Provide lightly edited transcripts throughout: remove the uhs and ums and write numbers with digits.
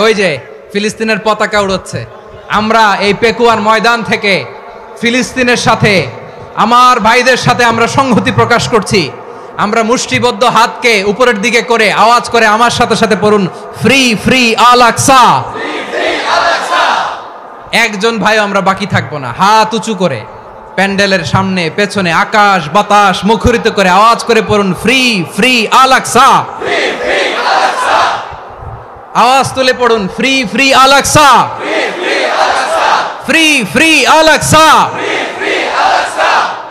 ওই যে ফিলিস্তিনের পতাকা উড়ছে। আমরা এই পেকুয়ার ময়দান থেকে ফিলিস্তিনের সাথে, আমার ভাইদের সাথে আমরা সংহতি প্রকাশ করছি। আমরা মুষ্টিবদ্ধ হাতকে উপরের দিকে করে আওয়াজ করে আমার সাথে সাথে পড়ুন, ফ্রি ফ্রি আল আকসা। একজন ভাই আমরা বাকি থাকবো না। হাত উঁচু করে প্যান্ডেলের সামনে পেছনে আকাশ বাতাস মুখরিত করে আওয়াজ করে পড়ুন, ফ্রি ফ্রি আল আকসা। আওয়াজ তুলে পড়ুন, free free Al Aqsa, free free Al Aqsa.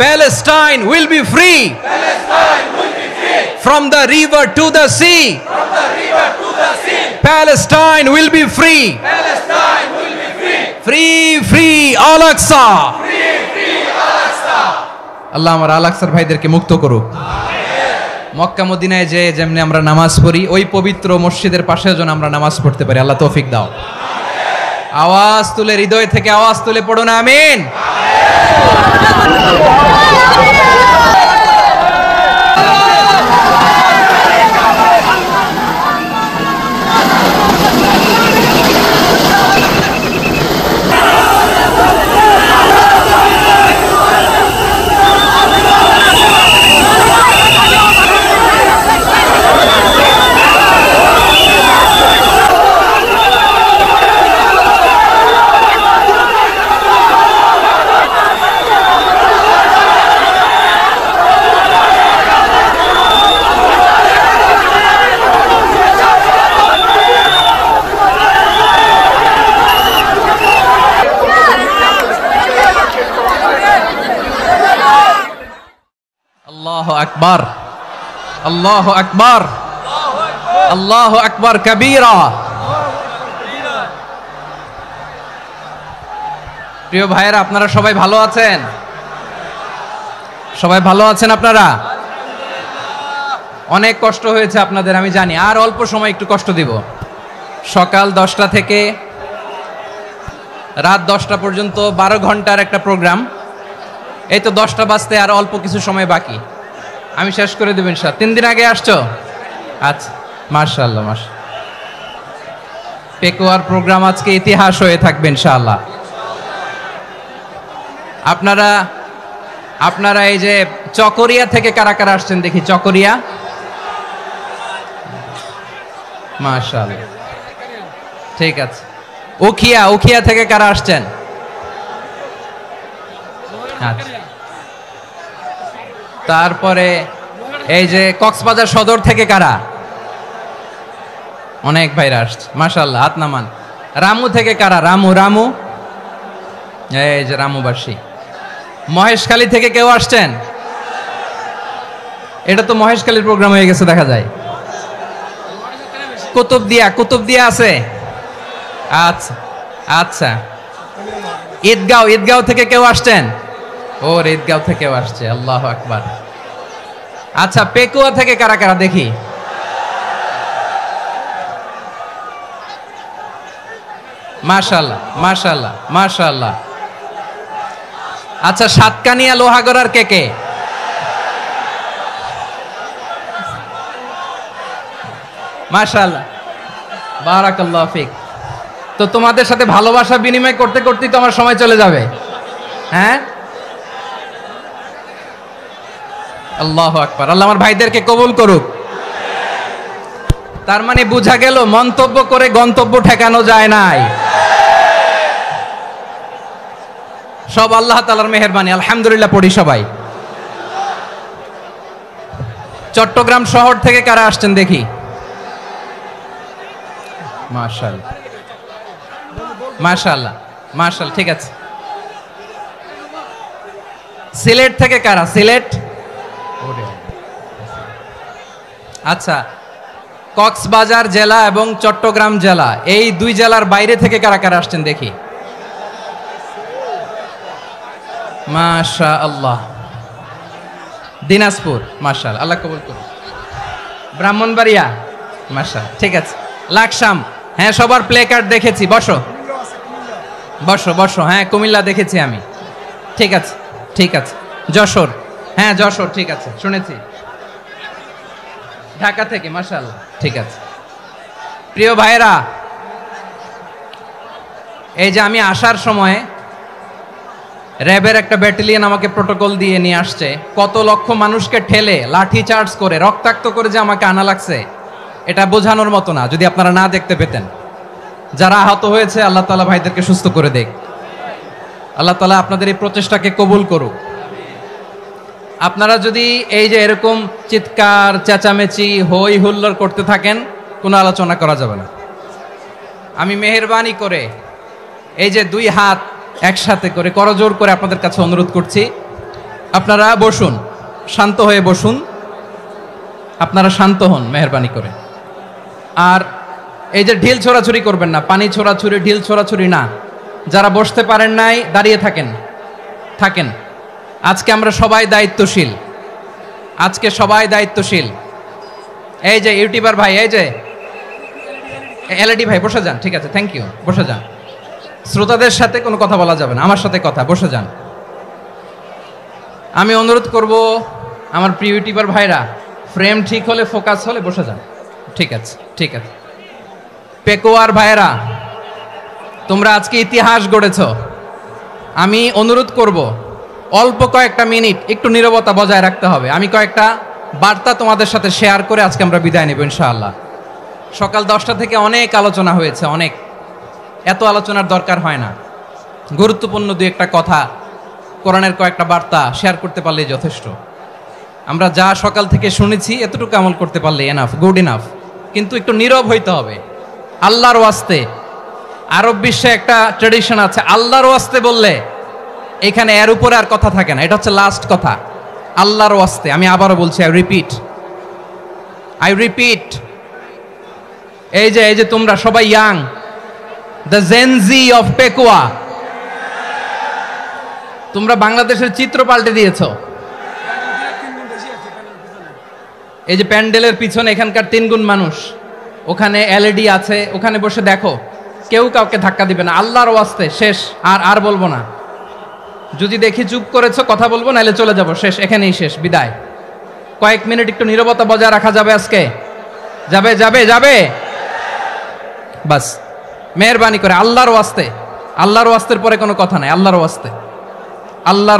Palestine will be free from the river to the sea. Palestine will be free. Free free Al Aqsa. আল্লাহ আমার আল আকসার ভাইদেরকে মুক্ত করুক। মক্কা মদিনায় যে যেমনি আমরা নামাজ পড়ি, ওই পবিত্র মসজিদের পাশে যেন আমরা নামাজ পড়তে পারি। আল্লাহ তৌফিক দাও। আওয়াজ তুলে, হৃদয় থেকে আওয়াজ তুলে পড়ুন, আমিন। আল্লাহু আকবার, আল্লাহু আকবার, আল্লাহু আকবার কবীরা। প্রিয় ভাইয়েরা, আপনারা সবাই ভালো আছেন? সবাই ভালো আছেন আপনারা? অনেক কষ্ট হয়েছে আপনাদের আমি জানি, আর অল্প সময় একটু কষ্ট দিব। সকাল 10টা থেকে রাত 10টা পর্যন্ত 12 ঘন্টার একটা প্রোগ্রাম। এই তো 10টা বাজতে আর অল্প কিছু সময় বাকি, আমি শেষ করে দেব ইনশাআল্লাহ। 3 দিন আগে আসছো? আচ্ছা, মাশাআল্লাহ মাশাআল্লাহ। পেকুয়ার প্রোগ্রাম আজকে ইতিহাস হয়ে থাকবে ইনশাআল্লাহ। আপনারা এই যে চকরিয়া থেকে কারা কারা আসছেন দেখি? চকরিয়া, মাশাআল্লাহ, ঠিক আছে। উখিয়া থেকে কারা আসছেন? আচ্ছা। তারপরে এই যে কক্সবাজার সদর থেকে কারা? অনেক ভাইরা আসছে, মাশাআল্লাহ, হাত নামান। রামু থেকে কারা? রামু, এই যে রামুবাসী। মহেশখালী থেকে কেউ আসছেন? এটা তো মহেশখালীর প্রোগ্রাম হয়ে গেছে দেখা যায়। কুতুবদিয়া আছে? আচ্ছা আচ্ছা। ঈদগাঁও থেকে কেউ আসছেন? ওর ঈদগাঁও থেকেও আসছে, আল্লাহু আকবার। আচ্ছা, পেকুয়া থেকে কারা কারা দেখি? মাশাআল্লাহ মাশাআল্লাহ মাশাআল্লাহ। আচ্ছা, সাতকানিয়া লোহাগড়ার কে? মাশাআল্লাহ, বারাকাল্লাহু ফিক। তো তোমাদের সাথে ভালোবাসা বিনিময় করতে করতেই তো আমার সময় চলে যাবে। হ্যাঁ, আল্লাহু আকবার। আল্লাহ আমার ভাইদেরকে কবুল করুক। তার মানে বোঝা গেল মন্তব্য করে গন্তব্য ঠেকানো যায় নাই, সব আল্লাহ তাআলার মেহেরবানি। আলহামদুলিল্লাহ পড়ি সবাই। চট্টগ্রাম শহর থেকে কারা আসছেন দেখি? মাশাআল্লাহ মাশাআল্লাহ মাশাআল্লাহ, ঠিক আছে। সিলেট থেকে কারা? সিলেট, আচ্ছা। কক্সবাজার জেলা এবং চট্টগ্রাম জেলা, এই দুই জেলার বাইরে থেকে কারা কারা আসছেন দেখি? মাশাআল্লাহ। দিনাজপুর, মাশাআল্লাহ, আল্লাহ কবুল করুন। ব্রাহ্মণবাড়িয়া, মাশাআল্লাহ, ঠিক আছে। লাকসাম, হ্যাঁ, সবার প্লে কার্ড দেখেছি। বসো বসো বসো। হ্যাঁ, কুমিল্লা দেখেছি আমি, ঠিক আছে ঠিক আছে। যশোর, হ্যাঁ যশোর, ঠিক আছে, শুনেছি। ঢাকা থেকে, মাশাআল্লাহ, ঠিক আছে। প্রিয় ভাইরা, এই যে আমি আসার সময় র্যাবের একটা ব্যাটালিয়ন আমাকে প্রোটোকল দিয়ে নিয়ে আসছে, কত লক্ষ মানুষকে ঠেলে লাঠি চার্জ করে রক্তাক্ত করে যে আমাকে আনা লাগছে, এটা বোঝানোর মতো না যদি আপনারা না দেখতে পেতেন। যারা আহত হয়েছে আল্লাহ তাআলা ভাইদেরকে সুস্থ করে দেখ। আল্লাহ তাআলা আপনাদের এই প্রচেষ্টাকে কবুল করুক। আপনারা যদি এই যে এরকম চিৎকার চেঁচামেচি হই হুল্লোড় করতে থাকেন, কোনো আলোচনা করা যাবে না। আমি মেহেরবানি করে এই যে দুই হাত একসাথে করে করজোর করে আপনাদের কাছে অনুরোধ করছি, আপনারা বসুন, শান্ত হয়ে বসুন, আপনারা শান্ত হন মেহেরবানি করে। আর এই যে ঢিল ছোড়াছুরি করবেন না, পানি ছোড়াছুরি ঢিল ছোড়াছুরি না। যারা বসতে পারেন নাই দাঁড়িয়ে থাকেন। আজকে আমরা সবাই দায়িত্বশীল, আজকে সবাই দায়িত্বশীল। এই যে ইউটিউবার ভাই, এই যে এলইডি ভাই বসে যান, ঠিক আছে, থ্যাংক ইউ, বসে যান। শ্রোতাদের সাথে কোনো কথা বলা যাবে না, আমার সাথে কথা, বসে যান। আমি অনুরোধ করব আমার প্রিয় ইউটিউবার ভাইরা, ফ্রেম ঠিক হলে ফোকাস হলে বসে যান, ঠিক আছে, ঠিক আছে। পেকোয়ার ভাইরা, তোমরা আজকে ইতিহাস গড়েছ। আমি অনুরোধ করব অল্প কয়েকটা মিনিট একটু নীরবতা বজায় রাখতে হবে। আমি কয়েকটা বার্তা তোমাদের সাথে শেয়ার করে আজকে আমরা বিদায় নেব ইনশাআল্লাহ। সকাল 10টা থেকে অনেক আলোচনা হয়েছে, অনেক, এত আলোচনার দরকার হয় না। গুরুত্বপূর্ণ দুই একটা কথা, কোরআনের কয়েকটা বার্তা শেয়ার করতে পারলেই যথেষ্ট। আমরা যা সকাল থেকে শুনেছি এতটুকু আমল করতে পারলে এনাফ, গুড ইনাফ। কিন্তু একটু নীরব হইতে হবে আল্লাহর ওয়াস্তে। আরব বিশ্বে একটা ট্রেডিশন আছে, আল্লাহর ওয়াস্তে বললে এখানে এর উপরে আর কথা থাকে না, এটা হচ্ছে লাস্ট কথা। আল্লাহর ওয়াস্তে, আমি আবারও বলছি, আই রিপিট। এই যে তোমরা সবাই young, the Gen Z of Pekua, তোমরা বাংলাদেশের চিত্র পাল্টে দিয়েছ। এই যে প্যান্ডেলের পিছনে এখানকার 3 গুণ মানুষ, ওখানে এলইডি আছে, ওখানে বসে দেখো, কেউ কাউকে ধাক্কা দিবে না। আল্লাহর ওয়াস্তে শেষ, আর বলবো না। যদি দেখি চুপ করেছো কথা বলবো, নাহলে চলে যাব, শেষ, এখানেই শেষ, বিদায়। কয়েক মিনিট একটু নীরবতা বজায় রাখা যাবে আজকে? যাবে বাস, মেহেরবানি করে আল্লাহর ওয়াস্তে। আল্লাহর ওয়াস্তের পরে কোনো কথা নাই, আল্লাহর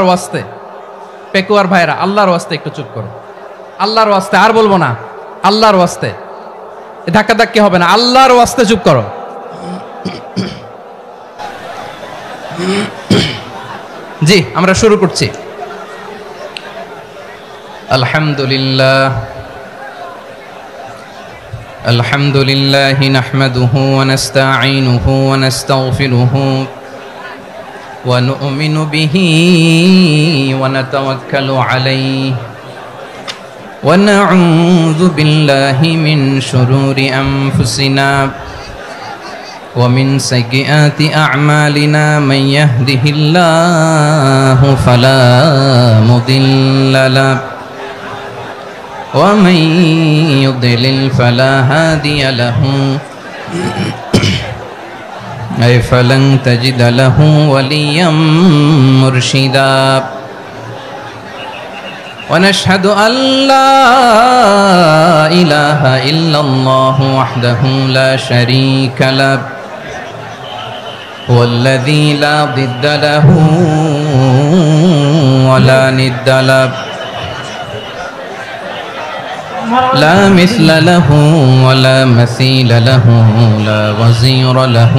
ওয়াস্তে। পেকুয়ার ভাইরা, আল্লাহর ওয়াস্তে একটু চুপ করো, আল্লাহর ওয়াস্তে, আর বলবো না, আল্লাহর ওয়াস্তে। ধাক্কাধাক্কি হবে না, আল্লাহর ওয়াস্তে চুপ করো। জি, আমরা শুরু করছি। আলহামদুলিল্লাহ নাহমাদুহু ওয়া নাস্তাঈনুহু ওয়া নাস্তাগফিরুহু ওয়া নু'মিনু বিহি ওয়া নাতাওয়াক্কালু আলাইহি ওয়া নাউযু বিল্লাহি মিন শুরুরি আনফুসিনা ومن سيئات أعمالنا من يهده الله فلا مضل له ومن يضلل فلا هادي له أي فلن تجد له وليا مرشدا ونشهد أن لا إله إلا الله وحده لا شريك له والذي لا ضد له ولا ند له لا مثل له ولا مثيل له لا وزير له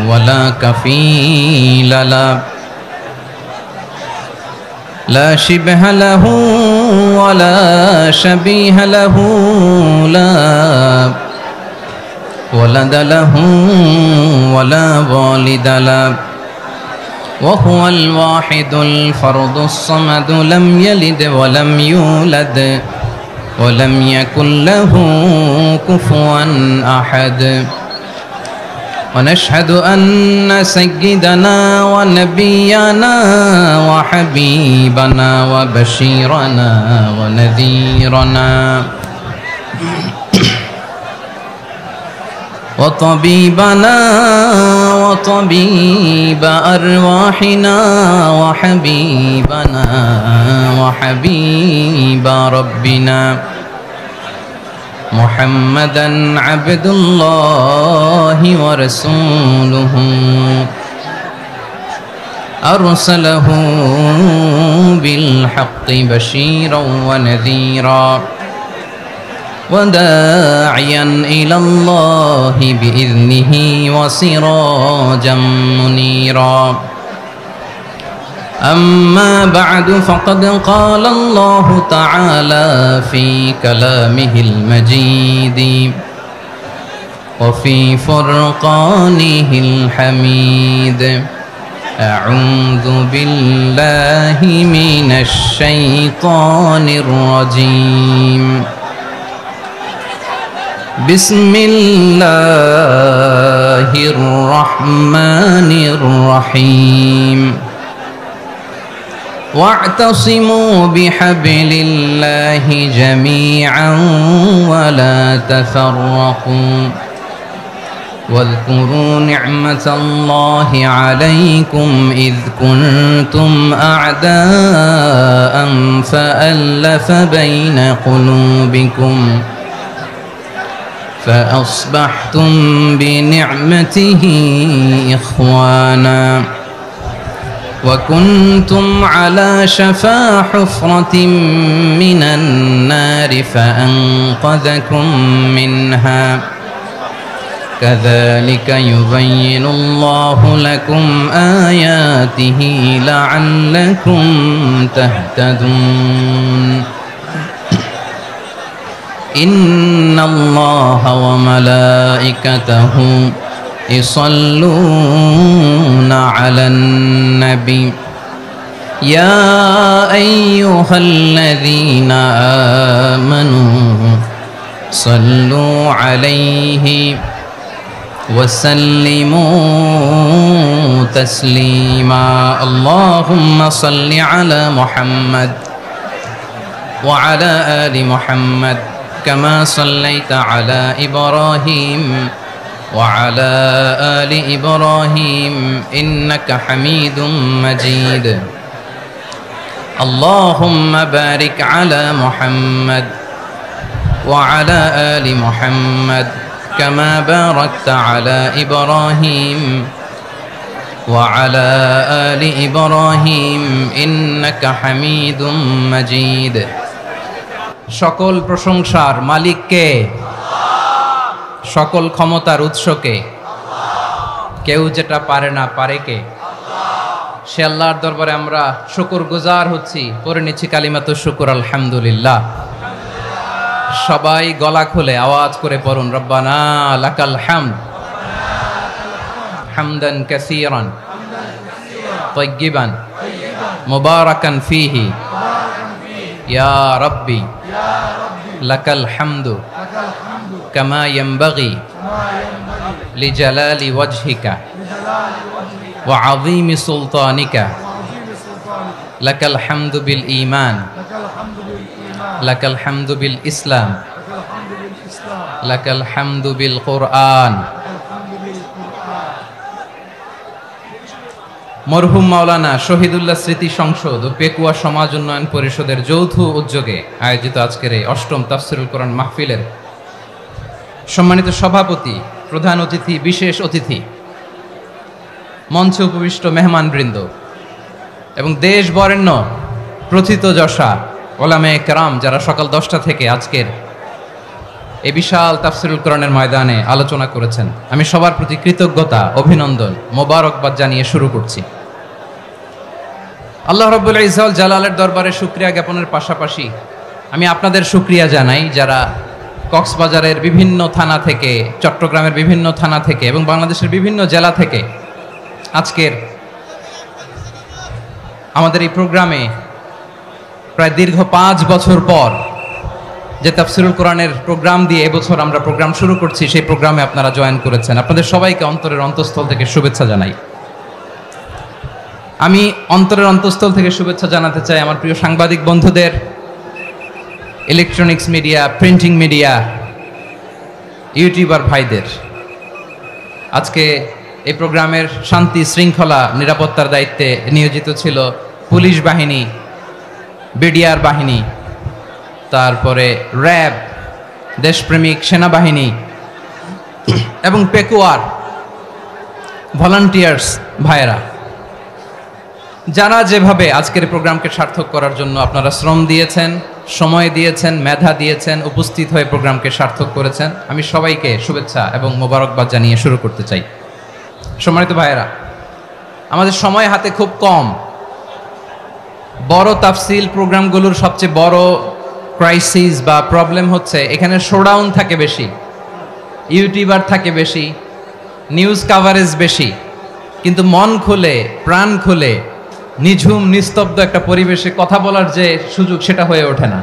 ولا كفيل له لا شبه له ولا شبيه له لا ولد له ولا والد له وهو الواحد الفرد الصمد لم يلد ولم يولد ولم يكن له كفوا أحد ونشهد أن سيدنا ونبينا وحبيبنا وبشيرنا ونذيرنا وطبيبنا وطبيب أرواحنا وحبيبنا وحبيب ربنا محمدا عبد الله ورسوله أرسله بالحق بشيرا ونذيرا وداعيا إلى الله بإذنه وسراجا منيرا أما بعد فقد قال الله تعالى في كلامه المجيد وفي فرقانه الحميد أعوذ بالله من الشيطان الرجيم بسم الله الرحمن الرحيم واعتصموا بحبل الله جميعا ولا تفرقوا واذكروا نعمة الله عليكم إذ كنتم أعداء فألف بين قلوبكم فأصبحتم بنعمته إخوانا وكنتم على شفا حفرة من النار فأنقذكم منها كذلك يبين الله لكم آياته لعلكم تهتدون إن الله وملائكته يصلون على النبي يا أيها الذين آمنوا صلوا عليه وسلموا تسليما اللهم صل على محمد وعلى آل محمد كما صليت على إبراهيم وعلى آل إبراهيم إنك حميد مجيد اللهم بارك على محمد وعلى آل محمد كما باركت على إبراهيم وعلى آل إبراهيم إنك حميد مجيد সকল প্রশংসার মালিক কে? সকল ক্ষমতার উৎস কে? কেউ যেটা পারে না পারে কে? সে আল্লাহর দরবারে আমরা শুকরগুজার হচ্ছি, পড়ে নিচ্ছি কালিমাতুশ শুকর আলহামদুলিল্লাহ। সবাই গলা খুলে আওয়াজ করে পড়ুন রব্বানা লাকাল হামদ হামদান কাসীরান তাইয়্যিবান মুবারাকান ফীহি ইয়া রাব্বি লাকাল হামদু কামা ইয়ানবাগি লিজালালি ওয়াজহিকা ওয়া আযীমি সুলতানিকা লাকাল হামদু বিল ঈমান লাকাল হামদু বিল ইসলাম লাকাল হামদু বিল কুরআন। মরহুম মাওলানা শহীদুল্লাহ স্মৃতি সংসদ ও পেকুয়া সমাজ উন্নয়ন পরিষদের যৌথ উদ্যোগে আয়োজিত আজকের এই অষ্টম তাফসীরুল কোরআন মাহফিলের সম্মানিত সভাপতি, প্রধান অতিথি, বিশেষ অতিথি, মঞ্চে উপবিষ্ট মেহমানবৃন্দ এবং দেশ বরেণ্য প্রথিতযশা ওলামায়ে কেরাম যারা সকাল 10টা থেকে আজকের এই বিশাল তাফসীরুল কোরআনের ময়দানে আলোচনা করেছেন, আমি সবার প্রতি কৃতজ্ঞতা, অভিনন্দন, মোবারকবাদ জানিয়ে শুরু করছি। আল্লাহ রাব্বুল ইজ্জত জালালের দরবারে শুকরিয়া জ্ঞাপনের পাশাপাশি আমি আপনাদের শুকরিয়া জানাই যারা কক্সবাজারের বিভিন্ন থানা থেকে, চট্টগ্রামের বিভিন্ন থানা থেকে এবং বাংলাদেশের বিভিন্ন জেলা থেকে আজকের আমাদের এই প্রোগ্রামে প্রায় দীর্ঘ 5 বছর পর যে তাফসীরুল কোরআনের প্রোগ্রাম দিয়ে এবছর আমরা প্রোগ্রাম শুরু করছি, সেই প্রোগ্রামে আপনারা জয়েন করেছেন। আপনাদের সবাইকে অন্তরের অন্তঃস্থল থেকে শুভেচ্ছা জানাই। আমি অন্তরের অন্তঃস্থল থেকে শুভেচ্ছা জানাতে চাই আমার প্রিয় সাংবাদিক বন্ধুদের, electronics media, printing media, YouTuber ভাইদের। আজকে এই প্রোগ্রামের শান্তি শৃঙ্খলা নিরাপত্তার দায়িত্বে নিয়োজিত ছিল পুলিশ বাহিনী, বিডিআর বাহিনী, তারপরে র্যাব, দেশপ্রেমিক সেনাবাহিনী এবং পেকুয়ার ভলান্টিয়ার্স ভাইয়েরা। যারা যেভাবে আজকের প্রোগ্রামকে সার্থক করার জন্য আপনারা শ্রম দিয়েছেন, সময় দিয়েছেন, মেধা দিয়েছেন, উপস্থিত হয়ে প্রোগ্রামকে সার্থক করেছেন, আমি সবাইকে শুভেচ্ছা এবং মোবারকবাদ জানিয়ে শুরু করতে চাই। সম্মানিত ভাইয়েরা, আমাদের সময় হাতে খুব কম। বড় তাফসিল প্রোগ্রামগুলোর সবচেয়ে বড় ক্রাইসিস বা প্রবলেম হচ্ছে এখানে শোডাউন থাকে বেশি, ইউটিউবার থাকে বেশি, নিউজ কাভারেজ বেশি, কিন্তু মন খুলে প্রাণ খুলে নিঝুম নিস্তব্ধ একটা পরিবেশে কথা বলার যে সুযোগ সেটা হয়ে ওঠে না।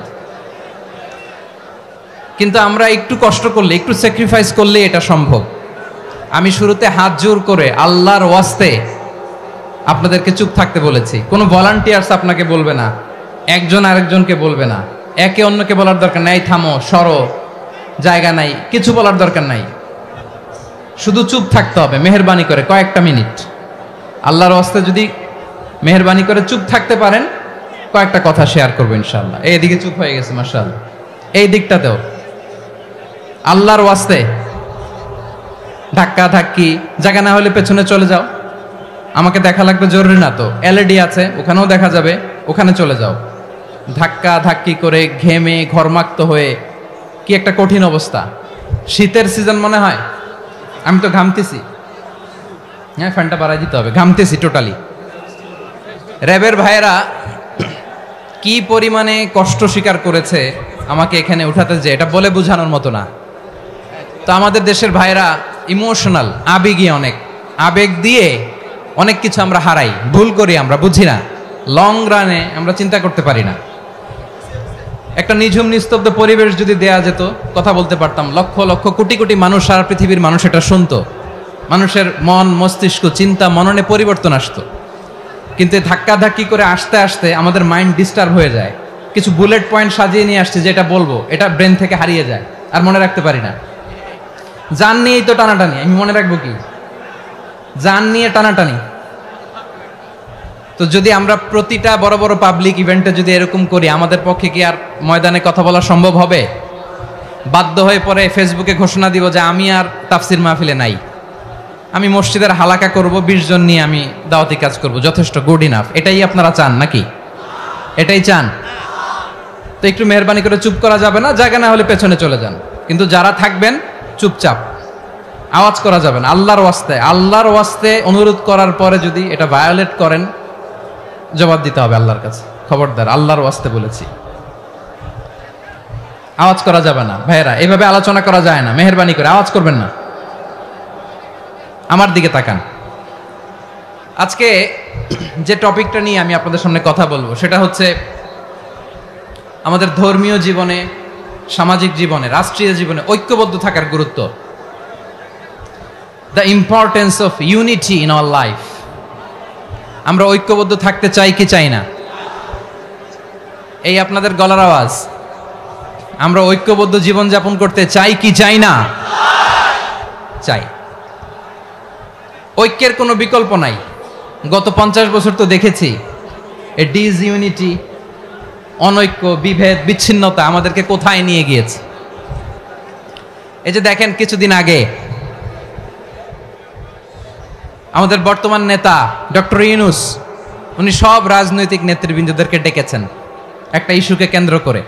কিন্তু আমরা একটু কষ্ট করলে, একটু স্যাক্রিফাইস করলে এটা সম্ভব। আমি শুরুতে হাত জোর করে আল্লাহর ওয়াস্তে আপনাদেরকে চুপ থাকতে বলেছি। কোনো ভলান্টিয়ার্স আপনাকে বলবে না, একজন আরেকজনকে বলবে না, একে অন্যকে বলার দরকার নাই, থামো সরো, জায়গা নাই, কিছু বলার দরকার নাই, শুধু চুপ থাকতে হবে মেহেরবানি করে কয়েকটা মিনিট। আল্লাহর ওয়াস্তে যদি মেহেরবানি করে চুপ থাকতে পারেন, কয়েকটা কথা শেয়ার করবো ইনশাআল্লাহ। এইদিকে চুপ হয়ে গেছে মাশাআল্লাহ, এই দিকটাতেও আল্লাহর ওয়াস্তে ধাক্কা ধাক্কি জায়গা না হলে পেছনে চলে যাও। আমাকে দেখা লাগবে জরুরি না তো, এলইডি আছে ওখানেও দেখা যাবে, ওখানে চলে যাও। ধাক্কা ধাক্কি করে ঘেমে ঘরমাক্ত হয়ে কি একটা কঠিন অবস্থা। শীতের সিজন মনে হয়, আমি তো ঘামতেছি। হ্যাঁ, ফ্যানটা বাড়াই দিতে হবে, ঘামতেছি টোটালি। র্যাবের ভাইয়েরা কি পরিমাণে কষ্ট স্বীকার করেছে আমাকে এখানে উঠাতে, যে এটা বলে বোঝানোর মতো না। তো আমাদের দেশের ভাইয়েরা ইমোশনাল, আবেগী, অনেক আবেগ দিয়ে অনেক কিছু আমরা হারাই, ভুল করি, আমরা বুঝি না, লং রানে আমরা চিন্তা করতে পারি না। একটা নিঝুম নিস্তব্ধ পরিবেশ যদি দেয়া যেত, কথা বলতে পারতাম, লক্ষ লক্ষ কোটি কোটি মানুষ, সারা পৃথিবীর মানুষ এটা শুনতো, মানুষের মন মস্তিষ্ক চিন্তা মননে পরিবর্তন আসতো। কিন্তু ধাক্কা ধাক্কি করে আসতে আসতে আমাদের মাইন্ড ডিস্টার্ব হয়ে যায়। কিছু বুলেট পয়েন্ট সাজিয়ে নিয়ে আসছে, যেটা বলবো এটা ব্রেন থেকে হারিয়ে যায়, আর মনে রাখতে পারি না। জান নিয়েই তো টানাটানি, আমি মনে রাখবো কি? জান নিয়ে টানাটানি। তো যদি আমরা প্রতিটা বড় বড় পাবলিক ইভেন্টে যদি এরকম করি, আমাদের পক্ষে কি আর ময়দানে কথা বলা সম্ভব হবে? বাধ্য হয়ে পরে ফেসবুকে ঘোষণা দিব যে আমি আর তাফসির মাহফিলে নাই, আমি মসজিদের হালাকা করব, 20 জন নিয়ে আমি দাওয়াতি কাজ করব, যথেষ্ট, গুড ইনাফ। এটাই আপনারা চান নাকি? এটাই চান? তো একটু মেহরবানি করে চুপ করা যাবে না, জায়গা না হলে পেছনে চলে যান। কিন্তু যারা থাকবেন চুপচাপ, আওয়াজ করা যাবে না। আল্লাহর ওয়াস্তে, আল্লাহর ওয়াস্তে অনুরোধ করার পরে যদি এটা ভায়োলেট করেন, জবাব দিতে হবে আল্লাহর কাছে। খবরদার, আল্লাহর ওয়াস্তে বলেছি, আওয়াজ করা যাবে না। ভাইয়েরা, এভাবে আলোচনা করা যায় না, মেহরবানি করে আওয়াজ করবেন না। আমার দিকে তাকান। আজকে যে টপিকটা নিয়ে আমি আপনাদের সামনে কথা বলবো সেটা হচ্ছে আমাদের ধর্মীয় জীবনে, সামাজিক জীবনে, রাষ্ট্রীয় জীবনে ঐক্যবদ্ধ থাকার গুরুত্ব। The importance of unity in our life. আমরা ঐক্যবদ্ধ থাকতে চাই কি চাই না? এই আপনাদের গলার আওয়াজ। আমরা ঐক্যবদ্ধ জীবনযাপন করতে চাই কি চাই না? চাই। ঐক্যের কোনো বিকল্প নাই। গত 50 বছর তো দেখেছি এ ডিসইউনিটি, অনৈক্য, বিভেদ, বিচ্ছিন্নতা আমাদেরকে কোথায় নিয়ে গিয়েছে। এই যে দেখেন, কিছুদিন আগে আমাদের বর্তমান নেতা ডক্টর ইউনূস, উনি সব রাজনৈতিক নেতৃবৃন্দদেরকে ডেকেছেন একটা ইস্যুকে কেন্দ্র করে।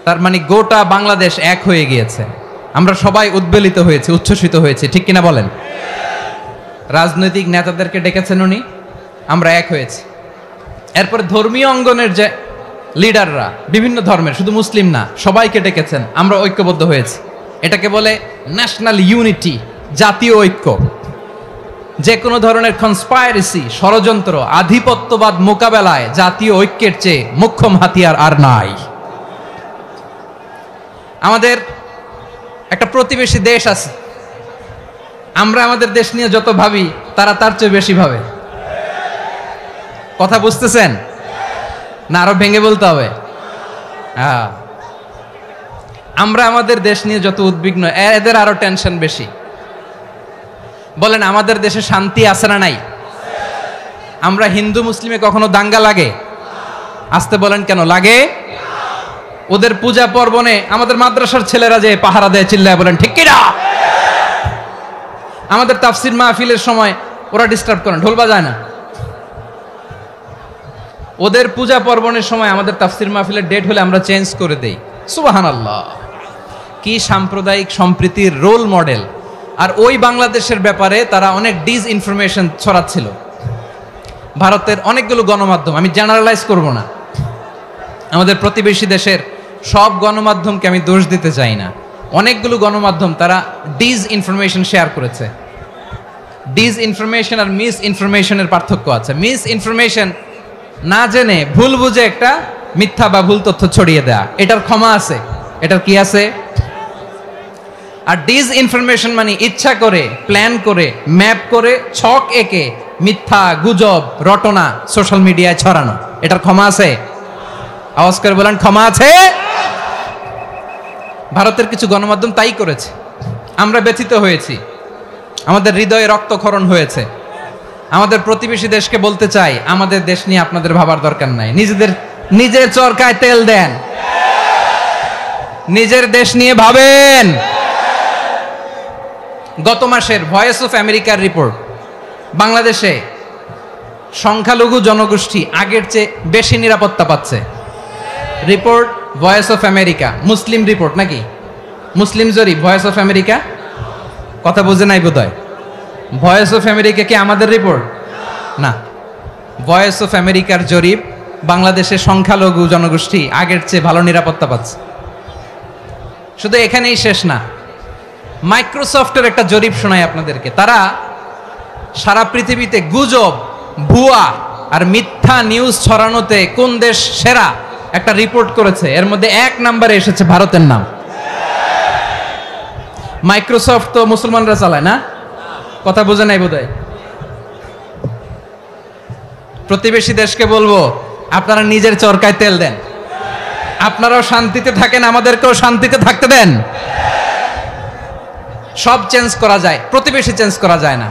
তার মানে গোটা বাংলাদেশ এক হয়ে গিয়েছে। আমরা সবাই উদ্বেলিত হয়েছি, উচ্ছ্বসিত হয়েছি, ঠিক কিনা বলেন? রাজনৈতিক নেতাদেরকে ডেকেছেন উনি, আমরা এক হয়েছি। এরপর ধর্মীয় অঙ্গনের যে লিডাররা, বিভিন্ন ধর্মের, শুধু মুসলিম না, সবাইকে ডেকেছেন, আমরা ঐক্যবদ্ধ হয়েছি। এটাকে বলে ন্যাশনাল ইউনিটি, জাতীয় ঐক্য। যে কোনো ধরনের কনস্পাইরেসি, ষড়যন্ত্র, আধিপত্যবাদ মোকাবেলায় জাতীয় ঐক্যের চেয়ে মোক্ষম হাতিয়ার আর নাই। আমাদের একটা প্রতিবেশী দেশ আছে, আমরা আমাদের দেশ নিয়ে যত ভাবি তারা তার চেয়ে বেশি ভাবে। কথা বুঝতেছেন না? আরো ভেঙে বলতে হবে। হ্যাঁ, আমরা আমাদের দেশ নিয়ে যত উদ্বিগ্ন, এদের আরো টেনশন বেশি। বলেন, আমাদের দেশে শান্তি আছে না নাই? আমরা হিন্দু মুসলিমে কখনো দাঙ্গা লাগে? আসতে বলেন, কেন লাগে? ওদের পূজা পার্বণে আমাদের মাদ্রাসার ছেলেরা যে পাহারা দেয়, চিল্লায় বলেন ঠিক কিনা? আমাদের তাফসির মাহফিলের সময় ওরা ডিস্টার্ব করেন, ঢোল বাজায় না। ওদের পূজা পার্বণের সময় আমাদের তাফসির মাহফিলের ডেট হলে আমরা চেঞ্জ করে দেই। সুবহানাল্লাহ, কি সাম্প্রদায়িক সম্প্রীতির রোল মডেল। আর ওই বাংলাদেশের ব্যাপারে তারা অনেক ডিসইনফরমেশন ছড়াচ্ছিল। ভারতের অনেকগুলো গণমাধ্যম, আমি জেনারেলাইজ করব না, আমাদের প্রতিবেশী দেশের সব গণমাধ্যমকে আমি দোষ দিতে চাই না, অনেকগুলো গণমাধ্যম তারা ডিসইনফরমেশন শেয়ার করেছে। ডিসইনফরমেশন আর মিস ইনফরমেশনের পার্থক্য আছে। মিস ইনফরমেশন না জেনে ভুল বুঝে একটা মিথ্যা বা ভুল তথ্য ছড়িয়ে দেয়া, এটার ক্ষমা আছে, এটার কি আছে। আর ডিসইনফরমেশন মানে ইচ্ছা করে, প্ল্যান করে, ম্যাপ করে, ছক এঁকে মিথ্যা, গুজব, রটনা সোশ্যাল মিডিয়ায় ছড়ানো, এটার ক্ষমা আছে? আওয়াজ করে বলেন, ক্ষমা আছে? ভারতের কিছু গণমাধ্যম তাই করেছে। আমরা ব্যথিত হয়েছি, আমাদের হৃদয়ে রক্তক্ষরণ হয়েছে। আমাদের প্রতিবেশী দেশকে বলতে চাই, আমাদের দেশ নিয়ে আপনাদের ভাবার দরকার নাই, নিজের চরকায় তেল দেন, নিজের দেশ নিয়ে ভাবেন। গত মাসের ভয়েস অফ আমেরিকার রিপোর্ট, বাংলাদেশে সংখ্যালঘু জনগোষ্ঠী আগের চেয়ে বেশি নিরাপত্তা পাচ্ছে। Report voice of America, Muslim report নাকি? মুসলিম জরিপ, ভয়েস অফ আমেরিকা। কথা বোঝে নাই বোধহয়। ভয়েস অফ আমেরিকা কি আমাদের রিপোর্ট? না, ভয়েস অফ আমেরিকার জরিপ, বাংলাদেশের সংখ্যালঘু জনগোষ্ঠী আগের চেয়ে ভালো নিরাপত্তা পাচ্ছে। শুধু এখানেই শেষ না, মাইক্রোসফটের একটা জরিপ শোনাই আপনাদেরকে। তারা সারা পৃথিবীতে গুজব, ভুয়া আর মিথ্যা নিউজ ছড়ানোতে কোন দেশ সেরা একটা রিপোর্ট করেছে। এর মধ্যে 1 নম্বরে এসেছে ভারতের নাম। মাইক্রোসফট তো মুসলমানরা চালায় না, কথা বোঝে নাই বোধহয়। প্রতিবেশী দেশকে বলবো, আপনারা নিজের চরকায় তেল দেন, আপনারাও শান্তিতে থাকেন, আমাদেরকেও শান্তিতে থাকতে দেন। সব চেঞ্জ করা যায়, প্রতিবেশী চেঞ্জ করা যায় না।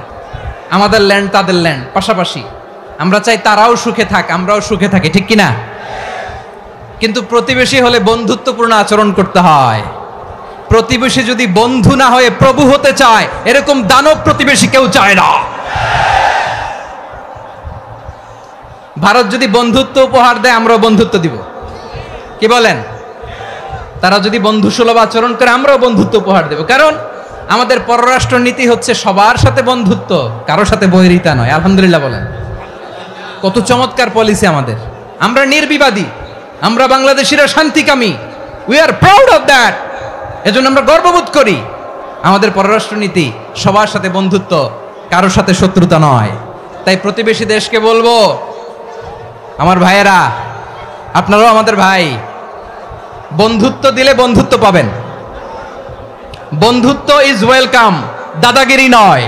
আমাদের ল্যান্ড তাদের ল্যান্ড, পাশাপাশি। আমরা চাই তারাও সুখে থাক, আমরাও সুখে থাকি, ঠিক কিনা? কিন্তু প্রতিবেশী হলে বন্ধুত্বপূর্ণ আচরণ করতে হয়। প্রতিবেশী যদি বন্ধু না হয়ে প্রভু হতে চায়, এরকম দানব প্রতিবেশী কেউ চায় না। ভারত যদি বন্ধুত্ব উপহার দেয়, আমরাও বন্ধুত্ব দিব, কি বলেন? তারা যদি বন্ধুসুলভ আচরণ করে, আমরাও বন্ধুত্ব উপহার দেব। কারণ আমাদের পররাষ্ট্র নীতি হচ্ছে সবার সাথে বন্ধুত্ব, কারোর সাথে বৈরিতা নয়। আলহামদুলিল্লাহ বলেন, কত চমৎকার পলিসি আমাদের। আমরা নির্বিবাদী, আমরা বাংলাদেশিরা শান্তিকামী, we are proud of that. এজন্য আমরা গর্ববোধ করি। আমাদের পররাষ্ট্র নীতি সবার সাথে বন্ধুত্ব, কারোর সাথে শত্রুতা নয়। তাই প্রতিবেশী দেশকে বলবো, আমার ভাইয়েরা, আপনারাও আমাদের ভাই, বন্ধুত্ব দিলে বন্ধুত্ব পাবেন। বন্ধুত্ব ইজ ওয়েলকাম, দাদাগিরি নয়।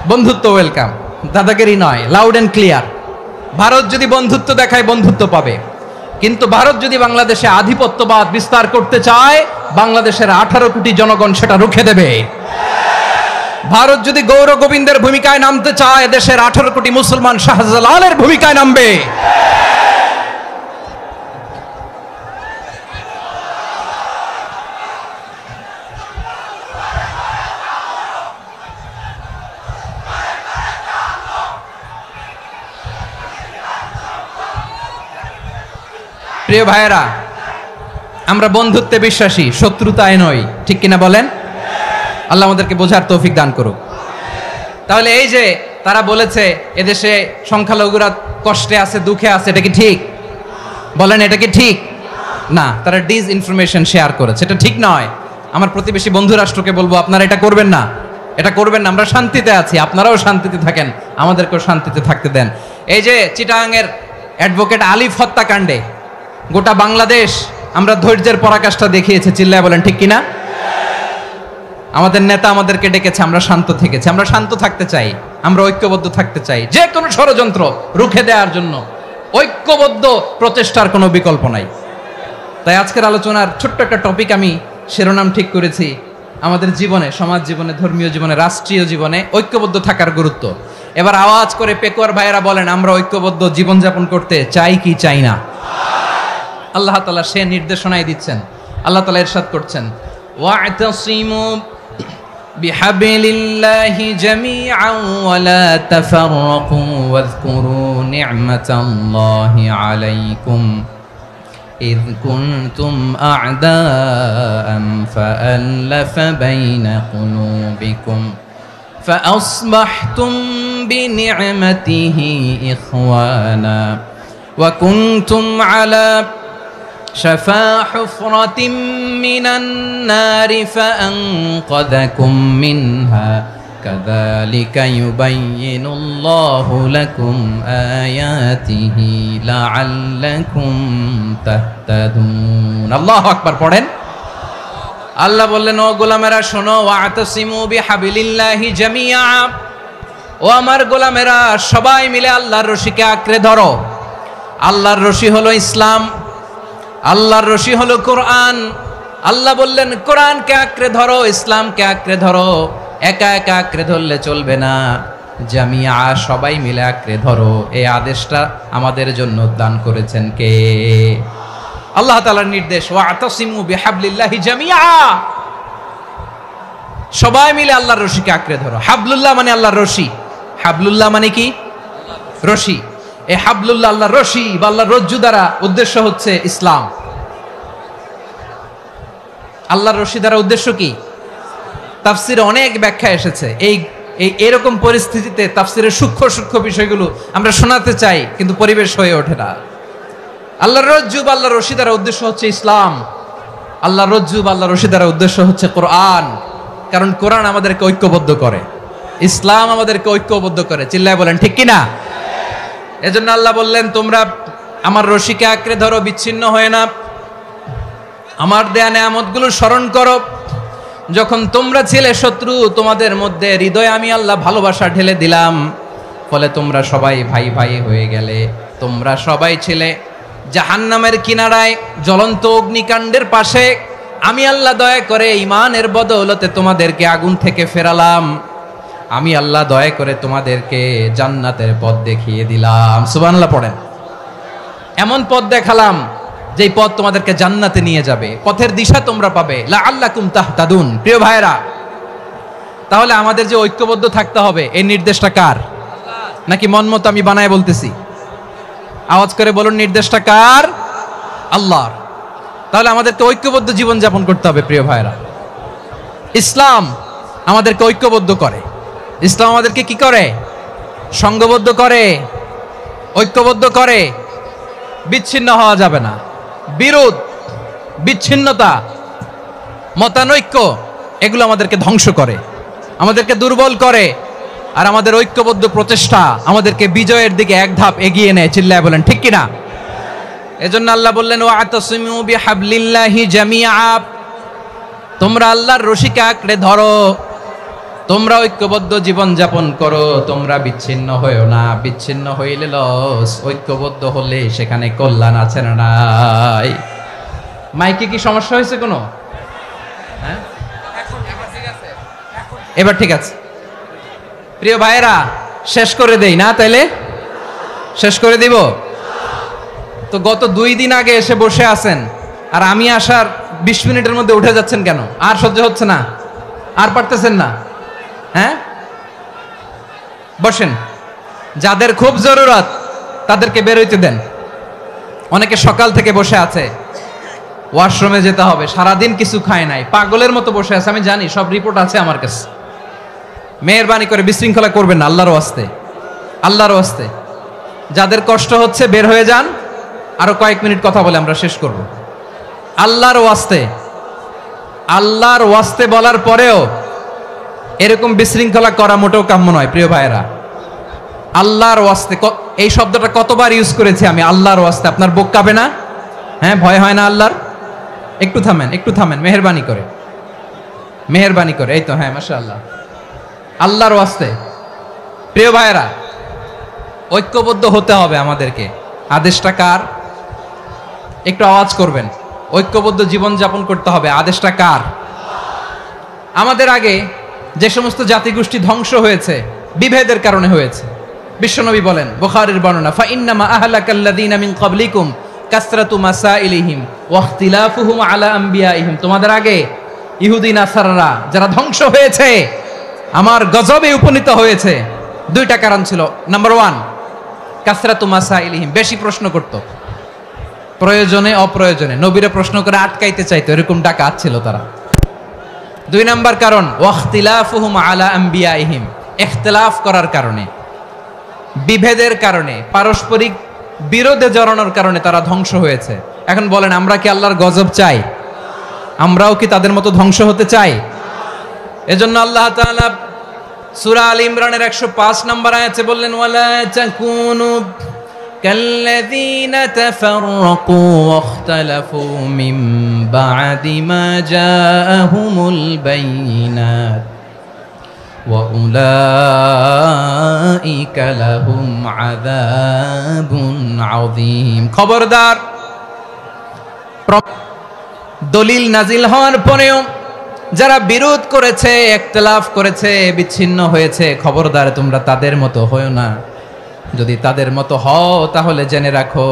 বন্ধুত্ব ওয়েলকাম, দাদাগিরি নয়, লাউড এন্ড ক্লিয়ার। ভারত যদি বন্ধুত্ব দেখায়, বন্ধুত্ব পাবে। কিন্তু ভারত যদি বাংলাদেশে আধিপত্যবাদ বিস্তার করতে চায়, বাংলাদেশের 18 কোটি জনগণ সেটা রুখে দেবে। ভারত যদি গৌর গোবিন্দের ভূমিকায় নামতে চায়, দেশের 18 কোটি মুসলমান শাহজালালের ভূমিকায় নামবে। প্রিয় ভাইয়েরা, আমরা বন্ধুত্বে বিশ্বাসী, শত্রুতায় নয়, ঠিক কিনা বলেন? আল্লাহ আমাদেরকে বোঝার তৌফিক দান করুক। তাহলে এই যে তারা বলেছে এদেশে সংখ্যালঘুরা কষ্টে আছে, দুঃখে আছে, এটা কি ঠিক? বলেন, এটা কি ঠিক? না, তারা ডিসইনফরমেশন শেয়ার করেছে, এটা ঠিক নয়। আমার প্রতিবেশী বন্ধু রাষ্ট্রকে বলবো, আপনারা এটা করবেন না, এটা করবেন না। আমরা শান্তিতে আছি, আপনারাও শান্তিতে থাকেন, আমাদেরকেও শান্তিতে থাকতে দেন। এই যে চিটাগাংয়ের অ্যাডভোকেট আলিফ হত্যাকাণ্ডে গোটা বাংলাদেশ আমরা ধৈর্যের পরাকাষ্ঠা দেখিয়েছে, চিল্লায় বলেন ঠিক কিনা? আমাদের নেতা আমাদেরকে ডেকেছে, আমরা শান্ত থেকেছি। আমরা শান্ত থাকতে চাই, আমরা ঐক্যবদ্ধ থাকতে চাই। যে কোনো ষড়যন্ত্র রুখে দেওয়ার জন্য ঐক্যবদ্ধ প্রচেষ্টার কোনো বিকল্প নাই। তাই আজকের আলোচনার ছোট্ট একটা টপিক আমি শিরোনাম ঠিক করেছি, আমাদের জীবনে, সমাজ জীবনে, ধর্মীয় জীবনে, রাষ্ট্রীয় জীবনে ঐক্যবদ্ধ থাকার গুরুত্ব। এবার আওয়াজ করে পেকুয়ার ভাইয়েরা বলেন, আমরা ঐক্যবদ্ধ জীবনযাপন করতে চাই কি চাই না? আল্লাহ তাআলা সে নির্দেশনাই দিচ্ছেন। আল্লাহ তাআলা ইরশাদ করছেন, ওয়া'তাসিমু বিহাবিলিল্লাহি জামিআন ওয়া লা তাফাররাকু ওয়াযকুরু নি'মাতাল্লাহি আলাইকুম إذ كنتم أعداء فألف بين قلوبكم فأصبحتم بنعمته إخوانا وكنتم على شفا حفرة من النار فأنقذكم منها كذلك يبين الله لكم آياته لعلكم تهتدون الله أكبر পড়েন আল্লাহ বললেন ও গোলামেরা শোনো ওয়াতাসিমু বিহাবিলিল্লাহি জামিআ ও আমার গোলামেরা সবাই মিলে আল্লাহর রশিকে আঁকড়ে ধরো আল্লাহর রশি হলো ইসলাম আল্লাহর রশি হলো কোরআন আল্লাহ বললেন কোরআনকে আঁকড়ে ধরো ইসলামকে আঁকড়ে ধরো একা একা আঁকড়ে ধরলে চলবে না জামিয়া সবাই মিলে আঁকড়ে ধরো এই আদেশটা আমাদের জন্য দান করেছেন কে আল্লাহ তাআলার নির্দেশ ওয়াতাসিমু বিহাবলিল্লাহি জামিআ সবাই মিলে আল্লাহর রশিকে আঁকড়ে ধরো হাবলুল্লাহ মানে আল্লাহর রশি হাবলুল্লাহ মানে কি রশি এই হাবলুল্লাহ আল্লাহর রশি বা আল্লাহর রজ্জু দ্বারা উদ্দেশ্য হচ্ছে ইসলাম আল্লাহর রশি দ্বারা উদ্দেশ্য কি তাফসিরে অনেক ব্যাখ্যা এসেছে এই এরকম পরিস্থিতিতে তাফসিরের সূক্ষ্ম সূক্ষ্ম বিষয়গুলো আমরা শোনাতে চাই কিন্তু পরিবেশ হয়ে ওঠে না আল্লাহর রজ্জু বা আল্লাহর রশি দ্বারা উদ্দেশ্য হচ্ছে ইসলাম আল্লাহর রজ্জু বা আল্লাহর রশি দ্বারা উদ্দেশ্য হচ্ছে কোরআন কারণ কোরআন আমাদেরকে ঐক্যবদ্ধ করে ইসলাম আমাদেরকে ঐক্যবদ্ধ করে চিল্লায় বলেন ঠিক কি না এজন্য আল্লাহ বললেন তোমরা আমার রশিকে আঁকড়ে ধরো বিচ্ছিন্ন হয়ে না আমার দেয়া নেয়ামতগুলো স্মরণ করো যখন তোমরা ছিলে শত্রু তোমাদের মধ্যে হৃদয়ে আমি আল্লাহ ভালোবাসা ঢেলে দিলাম ফলে তোমরা সবাই ভাই ভাই হয়ে গেলে তোমরা সবাই ছিলে জাহান্নামের কিনারায় জ্বলন্ত অগ্নিকাণ্ডের পাশে আমি আল্লাহ দয়া করে ঈমানের বদৌলতে তোমাদেরকে আগুন থেকে ফেরালাম আমি আল্লাহ দয়া করে তোমাদেরকে জান্নাতের পথ দেখিয়ে দিলাম সুবহানাল্লাহ পড়েন এমন পথ দেখালাম যেই পথ তোমাদেরকে জান্নাতে নিয়ে যাবে পথের দিশা তোমরা পাবে লাআল্লাকুম তাহতাদুন প্রিয় ভাইরা তাহলে আমাদের যে ঐক্যবদ্ধ থাকতে হবে এই নির্দেশটা কার নাকি মনমতো আমি বানায় বলতেছি আওয়াজ করে বলুন নির্দেশটা কার আল্লাহর তাহলে আমাদেরকে ঐক্যবদ্ধ জীবন যাপন করতে হবে প্রিয় ভাইরা ইসলাম আমাদেরকে ঐক্যবদ্ধ করে ইসলাম আমাদেরকে কি করে সংঘবদ্ধ করে ঐক্যবদ্ধ করে বিচ্ছিন্ন হওয়া যাবে না বিরোধ বিচ্ছিন্নতা মতানৈক্য এগুলো আমাদেরকে ধ্বংস করে আমাদেরকে দুর্বল করে আর আমাদের ঐক্যবদ্ধ প্রচেষ্টা আমাদেরকে বিজয়ের দিকে এক ধাপ এগিয়ে নেয় চিল্লায় বলেন ঠিক কিনা এজন্য আল্লাহ বললেন ওয়াতাসিমু বিহাবলিল্লাহি জামিআ তোমরা আল্লাহর রশিকে আঁকড়ে ধরো তোমরা ঐক্যবদ্ধ জীবন যাপন করো তোমরা বিচ্ছিন্ন হয়েও না বিচ্ছিন্ন হইলে লস ঐক্যবদ্ধ হলে সেখানে কল্যাণ আছে না নাই মাইকে কি সমস্যা হয়েছে কোনো হ্যাঁ এবার ঠিক আছে প্রিয় ভাইয়েরা শেষ করে দেই না তাইলে শেষ করে দিব তো গত 2 দিন আগে এসে বসে আছেন আর আমি আসার 20 মিনিটের মধ্যে উঠে যাচ্ছেন কেন আর সহ্য হচ্ছে না আর পারতেছেন না হ্যাঁ বসেন যাদের খুব জরুরত তাদেরকে বের হইতে দেন অনেকে সকাল থেকে বসে আছে ওয়াশরুমে যেতে হবে সারাদিন কিছু খায় নাই পাগলের মতো বসে আছে আমি জানি সব রিপোর্ট আছে আমার কাছে মেহেরবানি করে বিশৃঙ্খলা করবেন না আল্লাহর ওয়াস্তে আল্লাহর ওয়াস্তে যাদের কষ্ট হচ্ছে বের হয়ে যান আরো কয়েক মিনিট কথা বলে আমরা শেষ করব আল্লাহর ওয়াস্তে বলার পরেও এরকম বিশৃঙ্খলা করা মোটেও কাম্য নয় প্রিয় ভাইয়েরা আল্লাহর ওয়াস্তে এই শব্দটা কতবার ইউজ করেছি আমি আল্লাহর ওয়াস্তে আপনার বুক কাঁপে না হ্যাঁ ভয় হয় না আল্লাহর একটু থামেন মেহেরবানি করে এই তো হ্যাঁ মাশাআল্লাহ আল্লাহর ওয়াস্তে প্রিয় ভাইয়েরা ঐক্যবদ্ধ হতে হবে আমাদেরকে আদেশটা কার একটু আওয়াজ করবেন ঐক্যবদ্ধ জীবন যাপন করতে হবে আদেশটা কার আমাদের আগে যে সমস্ত জাতিগোষ্ঠী ধ্বংস হয়েছে বিভেদের কারণে হয়েছে বিশ্বনবী বলেন বুখারীর বর্ণনা ফা ইন্নামা আহলাকাল্লাযীনা মিন ক্বাবলিকুম কাসরাতু মাসাইলিহিম ওয়া ইখতিলাফুহুম আলা আমবিয়াইহিম তোমাদের আগে ইহুদি নাসারারা যারা ধ্বংস হয়েছে, আমার গজবে উপনীত হয়েছে, দুইটা কারণ ছিল। নাম্বার 1, কাসরাতু মাসাইলিহিম, বেশি প্রশ্ন করত, প্রয়োজনে অপ্রয়োজনে নবীরে প্রশ্ন করে আটকাইতে চাইতো, এরকম ডাকাত ছিল তারা। 2 নাম্বার কারণ ওয়াখতিলাফুহুম আলা আম্বিয়াইহিম, ইখতিলাফ করার কারণে, বিভেদের কারণে, পারস্পরিক বিরোধে জড়ানোর কারণে তারা ধ্বংস হয়েছে। এখন বলেন, আমরা কি আল্লাহর গজব চাই? আমরাও কি তাদের মতো ধ্বংস হতে চাই? এজন্য আল্লাহ তাআলা সূরা আল ইমরানের 105 নম্বর আয়াতে বললেন, ওয়ালা তাকুনু কাল্লাযীনা তাফাররাকু ওয়াখতালাফু মিন বা'দি মা জাআহুমুল বাইয়িনাত ওয়া উলাইকা লাহুম আযাবুন আযীম। খবরদার, দলিল নাজিল হওয়ার পরেও যারা বিরোধ করেছে, ইখতিলাফ করেছে, বিচ্ছিন্ন হয়েছে, খবরদার তোমরা তাদের মতো হয়ো না। যদি তাদের মতো হও তাহলে জেনে রাখো,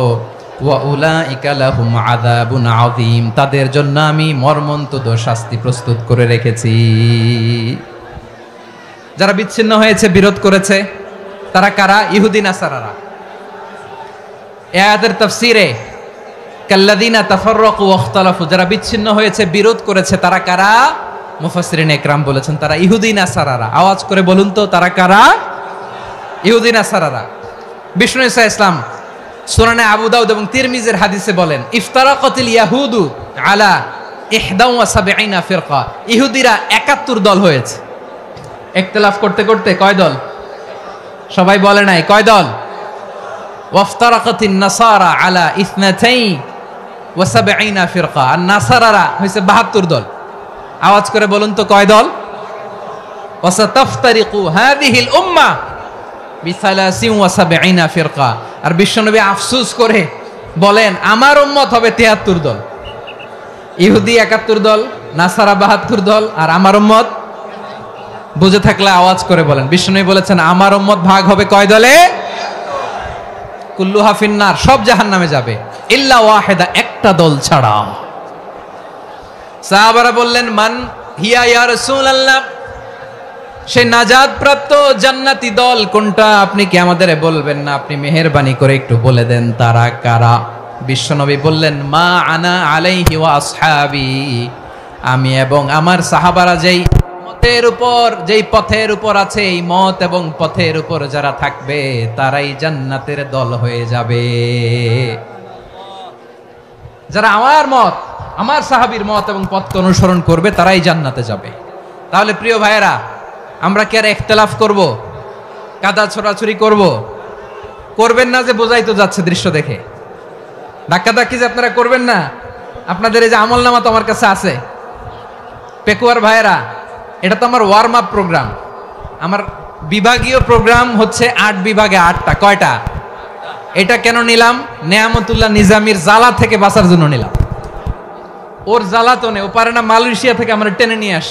ওয়া উলাইকা লাহুম আযাবুন আযীম, তাদের জন্য আমি মর্মন্তুদ শাস্তি প্রস্তুত করে রেখেছি। যারা বিচ্ছিন্ন হয়েছে, বিরোধ করেছে, তারা কারা? ইহুদি নাসারারা। এই আয়াতের তাফসীরে কাল্লাযীনা তাফাররাকু ওয়াখতালাফু, যারা বিচ্ছিন্ন হয়েছে, বিরোধ করেছে, তারা কারা? মুফাসসিরিন ইকরাম বলেছেন তারা ইহুদি নাসারারা। আওয়াজ করে বলুন তো, তারা কারা? ইহুদি নাসারারা। বিষ্ণু ঈসা ইসলাম সুনানে আবু দাউদ এবং তিরমিজির হাদিসে বলেন, ইফতারাকাতিল ইয়াহুদু আলা 71 ফিরকা, ইহুদিরা 71 দল হয়েছে। ইখতিলাফ করতে করতে কয় দল? সবাই বলে নাই, কয় দল? ওয়াফতারাকাতিন নাসারা আলা 72 ফিরকা, আর নাসারারা হইছে 72 দল। আওয়াজ করে বলুন তো, কয় দল? ওয়াসাতাফতারিকু হাযিহিল উম্মাহ বি73 ফিরকা। আর বিশ্বনবী আফসোস করে বলেন, আমার উম্মত হবে 73 দল। ইহুদি 71 দল, নাসারা 72 দল, আর আমার উম্মত, বুঝে থাকলে আওয়াজ করে বলেন। বিশ্বনবী বলেছেন, আমার উম্মত ভাগ হবে কয় দলে? কুল্লুহা ফিন্নার, সব জাহান্নামে যাবে, ইল্লা ওয়াহিদা, একটা দল ছাড়া। সাহাবারা বললেন, মান হিয়া ইয়া রাসূলুল্লাহ, সে নাজাত প্রাপ্ত জান্নাতি দল কোনটা? আপনি কি আমাদের বলবেন না? আপনি মেহেরবানি করে একটু বলে দেন তারা কারা। বিশ্বনবী বললেন, মা আনা আলাইহি ওয়া আসহাবি, আমি এবং আমার সাহাবারা যেই মতের উপর, যেই পথের উপর আছে, এই মত এবং পথের উপর যারা থাকবে তারাই জান্নাতের দল হয়ে যাবে। যারা আমার মত, আমার সাহাবীর মত এবং পথকে অনুসরণ করবে তারাই জান্নাতে যাবে। তাহলে প্রিয় ভাইয়েরা, আমরা কি আর ইখতিলাফ করব? কাদা ছোড়াছুরি করব? করবেন না যে বোঝাই তো যাচ্ছে দৃশ্য দেখে। ধাক্কাধাক্কি যে আপনারা করবেন না। আপনাদের এই যে আমলনামা তো আমার কাছে আছে। পেকুয়ার ভাইয়েরা, এটা তো আমার ওয়ার্ম আপ প্রোগ্রাম। আমার বিভাগীয় প্রোগ্রাম হচ্ছে 8 বিভাগে 8টা। কয়টা? এটা কেন নিলাম? নেয়ামতুল্লাহ নিজামীর জ্বালা থেকে বাঁচার জন্য নিলাম। ওর জ্বালাতনে ও পারে না মালয়েশিয়া থেকে আমরা টেনে নিয়ে আস,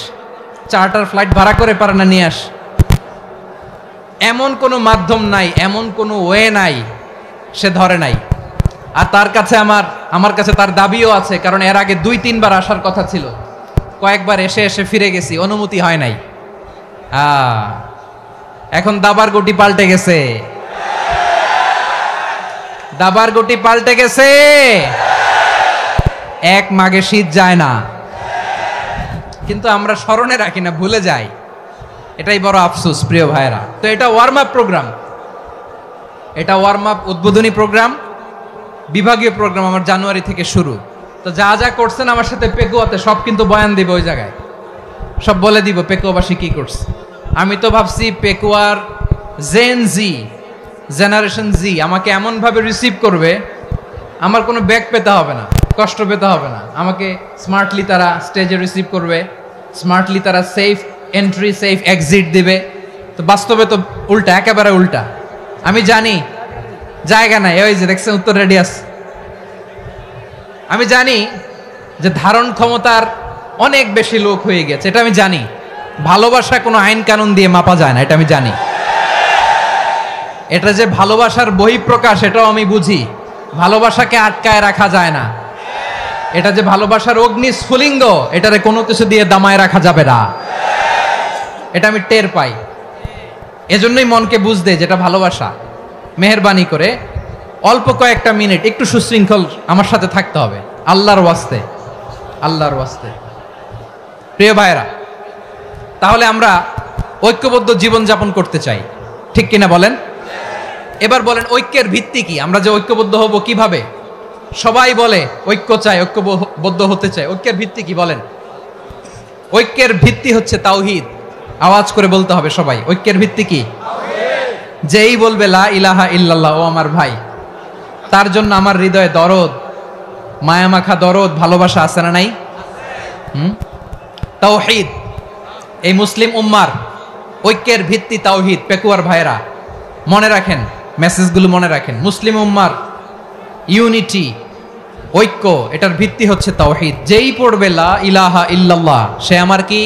চার্টার ফ্লাইট ভাড়া করে পারে না নিয়ে আস। এমন কোনো মাধ্যম নাই, এমন কোনো ওয়ে নাই, সে ধরে নাই। আর তার কাছে আমার কাছে তার দাবিও আছে, কারণ এর আগে 2-3 বার আসার কথা ছিল। কয়েকবার এসে এসে ফিরে গেছি, অনুমতি হয় নাই। এখন দাবার গুটি পাল্টে গেছে, দাবার গুটি পাল্টে গেছে। এক মাঘে শীত যায় না, কিন্তু আমরা স্মরণে রাখি না, ভুলে যাই। এটাই বড় আফসোস প্রিয় ভাইরা। তো এটা ওয়ার্ম আপ প্রোগ্রাম, এটা ওয়ার্ম আপ উদ্বোধনী প্রোগ্রাম, বিভাগীয় প্রোগ্রাম আমার জানুয়ারি থেকে শুরু। তো যা যা করছেন আমার সাথে পেকুয়াতে সব কিন্তু বয়ান দিব, ওই জায়গায় সব বলে দিব পেকুয়াবাসী কি করছে। আমি তো ভাবছি পেকুয়ার জেনারেশন জি আমাকে এমন ভাবে রিসিভ করবে, আমার কোনো ব্যাক পেতে হবে না, কষ্ট পেতে হবে না। আমাকে স্মার্টলি তারা স্টেজে রিসিভ করবে, স্মার্টলি তারা সেফ এন্ট্রি সেফ এক্সিট দিবে। তো বাস্তবে তো উল্টা, একেবারে উল্টা। আমি জানি জায়গা নাই, ওই যে দেখছেন উত্তর রেডিয়াস। আমি জানি যে ধারণ ক্ষমতার অনেক বেশি লোক হয়ে গেছে, এটা আমি জানি। ভালোবাসা কোনো আইন কানুন দিয়ে মাপা যায় না, এটা আমি জানি। এটা যে ভালোবাসার বহিঃপ্রকাশ, এটাও আমি বুঝি। ভালোবাসাকে আটকায় রাখা যায় না, এটা যে ভালোবাসার অগ্নি স্ফুলিঙ্গ, এটারে কোনো কিছু দিয়ে দামায় রাখা যাবে না। এটা আমি টের পাই, এজন্যই মনকে বুঝতে যেটা ভালোবাসা। মেহেরবানি করে অল্প কয়েকটা মিনিট একটু সুশৃঙ্খল আমার সাথে থাকতে হবে, আল্লাহর ওয়াস্তে, আল্লাহর ওয়াস্তে। প্রিয় ভাইরা, তাহলে আমরা ঐক্যবদ্ধ জীবন যাপন করতে চাই, ঠিক কিনা বলেন? এবার বলেন ঐক্যের ভিত্তি কি? আমরা যে ঐক্যবদ্ধ হব কিভাবে? সবাই বলে ঐক্য চাই, ঐক্যবদ্ধ হতে চাই। ঐক্যের ভিত্তি কি বলেন? ঐক্যের ভিত্তি হচ্ছে তাওহীদ। আওয়াজ করে বলতে হবে সবাই, ঐক্যের ভিত্তি কি? যেই বলবে লা ইলাহা ইল্লাল্লাহ, ও আমার ভাই, তার জন্য আমার হৃদয়ে দরদ, মায়ামাখা দরদ, ভালোবাসা আছে না নাই? তাওহীদ, এই মুসলিম উম্মার ঐক্যের ভিত্তি তাওহীদ। পেকুয়ার ভাইরা মনে রাখেন, মেসেজগুলো মনে রাখেন। মুসলিম উম্মার ইউনিটি, ঐক্য, এটার ভিত্তি হচ্ছে তাওহীদ। যেই পড়বে লা ইলাহা ইল্লাল্লাহ, সে আমার কি?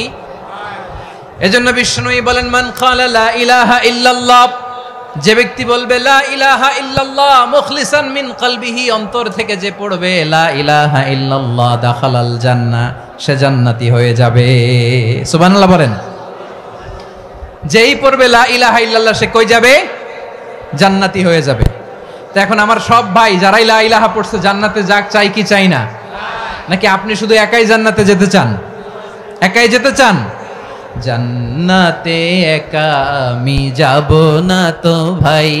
এজন্য বিষ্ণুই বলেন, মান ক্বালা লা ইলাহা ইল্লাল্লাহ, যে ব্যক্তি বলবে লা ইলাহা ইল্লাল্লাহ মুখলিসান মিন কলবিহি, অন্তর থেকে যে পড়বে লা ইলাহা ইল্লাল্লাহ, দাখালাল জান্নাহ, সে জান্নাতি হয়ে যাবে। সুবহানাল্লাহ বলেন। যেই পড়বে লা ইলাহা ইল্লাল্লাহ, সে কই যাবে? জান্নাতি হয়ে যাবে। তো এখন আমার সব ভাই যারাই লা ইলাহা পড়ছে জান্নাতে যাক, চাই কি চাই না? নাকি আপনি শুধু একাই জান্নাতে যেতে চান? একাই যেতে চান? জান্নাতে একা আমি যাব না তো ভাই,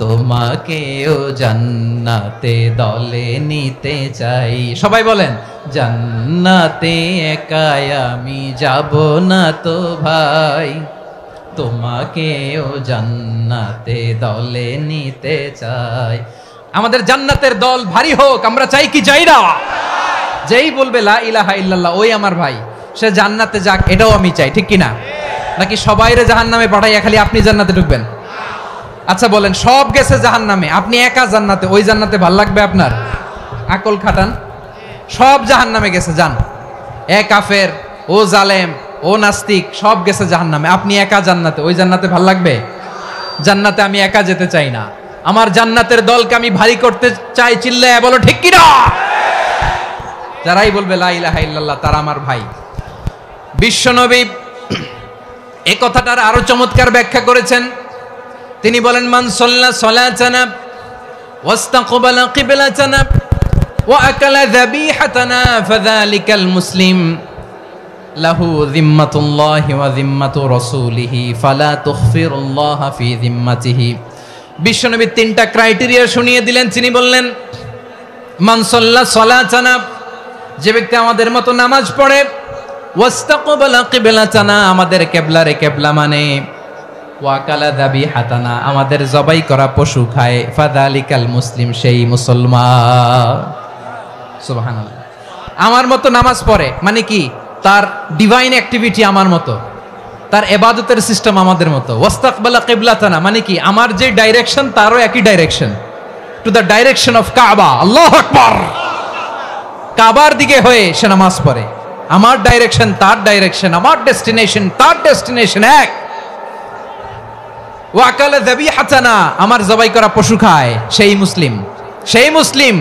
তোমাকেও জান্নাতে দলে নিতে চাই। সবাই বলেন, জান্নাতে একা আমি যাব না তো ভাই, তোমাকেও জান্নাতে দলে নিতে চাই। আমাদের জান্নাতের দল ভারী হোক, আমরা চাই কি চাই না? যেই বলবে লা ইলাহা ইল্লাল্লাহ, ওই আমার ভাই, সে জান্নাতে যাক, এটাও আমি চাই, ঠিক কিনা? নাকি সবাইরে জাহান্নামে পাঠাইয়া খালি আপনি জান্নাতে ঢুকবেন? আচ্ছা বলেন, সব গেছে জাহান্নামে, আপনি একা জান্নাতে, ওই জান্নাতে ভাল লাগবে আপনার? আকল খাটান। সব জাহান্নামে গেছে, যান। এ কাফের, ও জালেম, ও নাস্তিক, সব গেছে জাহান্নামে, আপনি একা জান্নাতে, ওই জান্নাতে ভাল লাগবে? জান্নাতে আমি একা যেতে চাই না, আমার জান্নাতের দলকে আমি ভারী করতে চাই। চিল্লায়া বলো ঠিক কিনা? যারাই বলবে লা ইলাহা ইল্লাল্লাহ, তারা আমার ভাই। বিশ্বনবী এই কথাটার আরো চমৎকার ব্যাখ্যা করেছেন। তিনি বলেন, মান সাল্লা সালাতানা ওয়াস্তাকবালা কিবলাতানা ওয়া আকালা যাবিহাতানা ফাযালিকাল মুসলিম লাহু যিম্মাতুল্লাহি ওয়া যিম্মাতু রাসূলিহি ফালা তুখফিরুল্লাহা ফি যিম্মাতিহি। বিশ্বনবী তিনটা ক্রাইটেরিয়া শুনিয়ে দিলেন। তিনি বললেন, মান সাল্লা সালাতানা, যে ব্যক্তি আমাদের মতো নামাজ পড়ে, ওয়াস্তাকবালা কিবলাতানা, আমাদের কিবলারে কিবলা মানে, ওয়া আকালা যাবিহাতানা, আমাদের জবাই করা পশু খায়, ফাযালিকাল মুসলিম, সেই মুসলমান। সুবহানাল্লাহ। আমার মতো নামাজ পড়ে মানে কি? তার ডিভাইন অ্যাক্টিভিটি আমার মতো, তার ইবাদতের সিস্টেম আমাদের মতো। ওয়াস্তাকবালা কিবলাতানা মানে কি? আমার যে ডাইরেকশন, তারও একই direction, to the direction of কাবা। আল্লাহু আকবার। কাবার দিকে হয়ে সে নামাজ পড়ে। আমার ডাইরেকশন, তার ডাইরেকশন, আমার ডেস্টিনেশন, তার ডেস্টিনেশন এক। ওয়া আকালা যাবিহাতানা, আমার জবাই করা পশু খায়, সেই মুসলিম, সেই মুসলিম।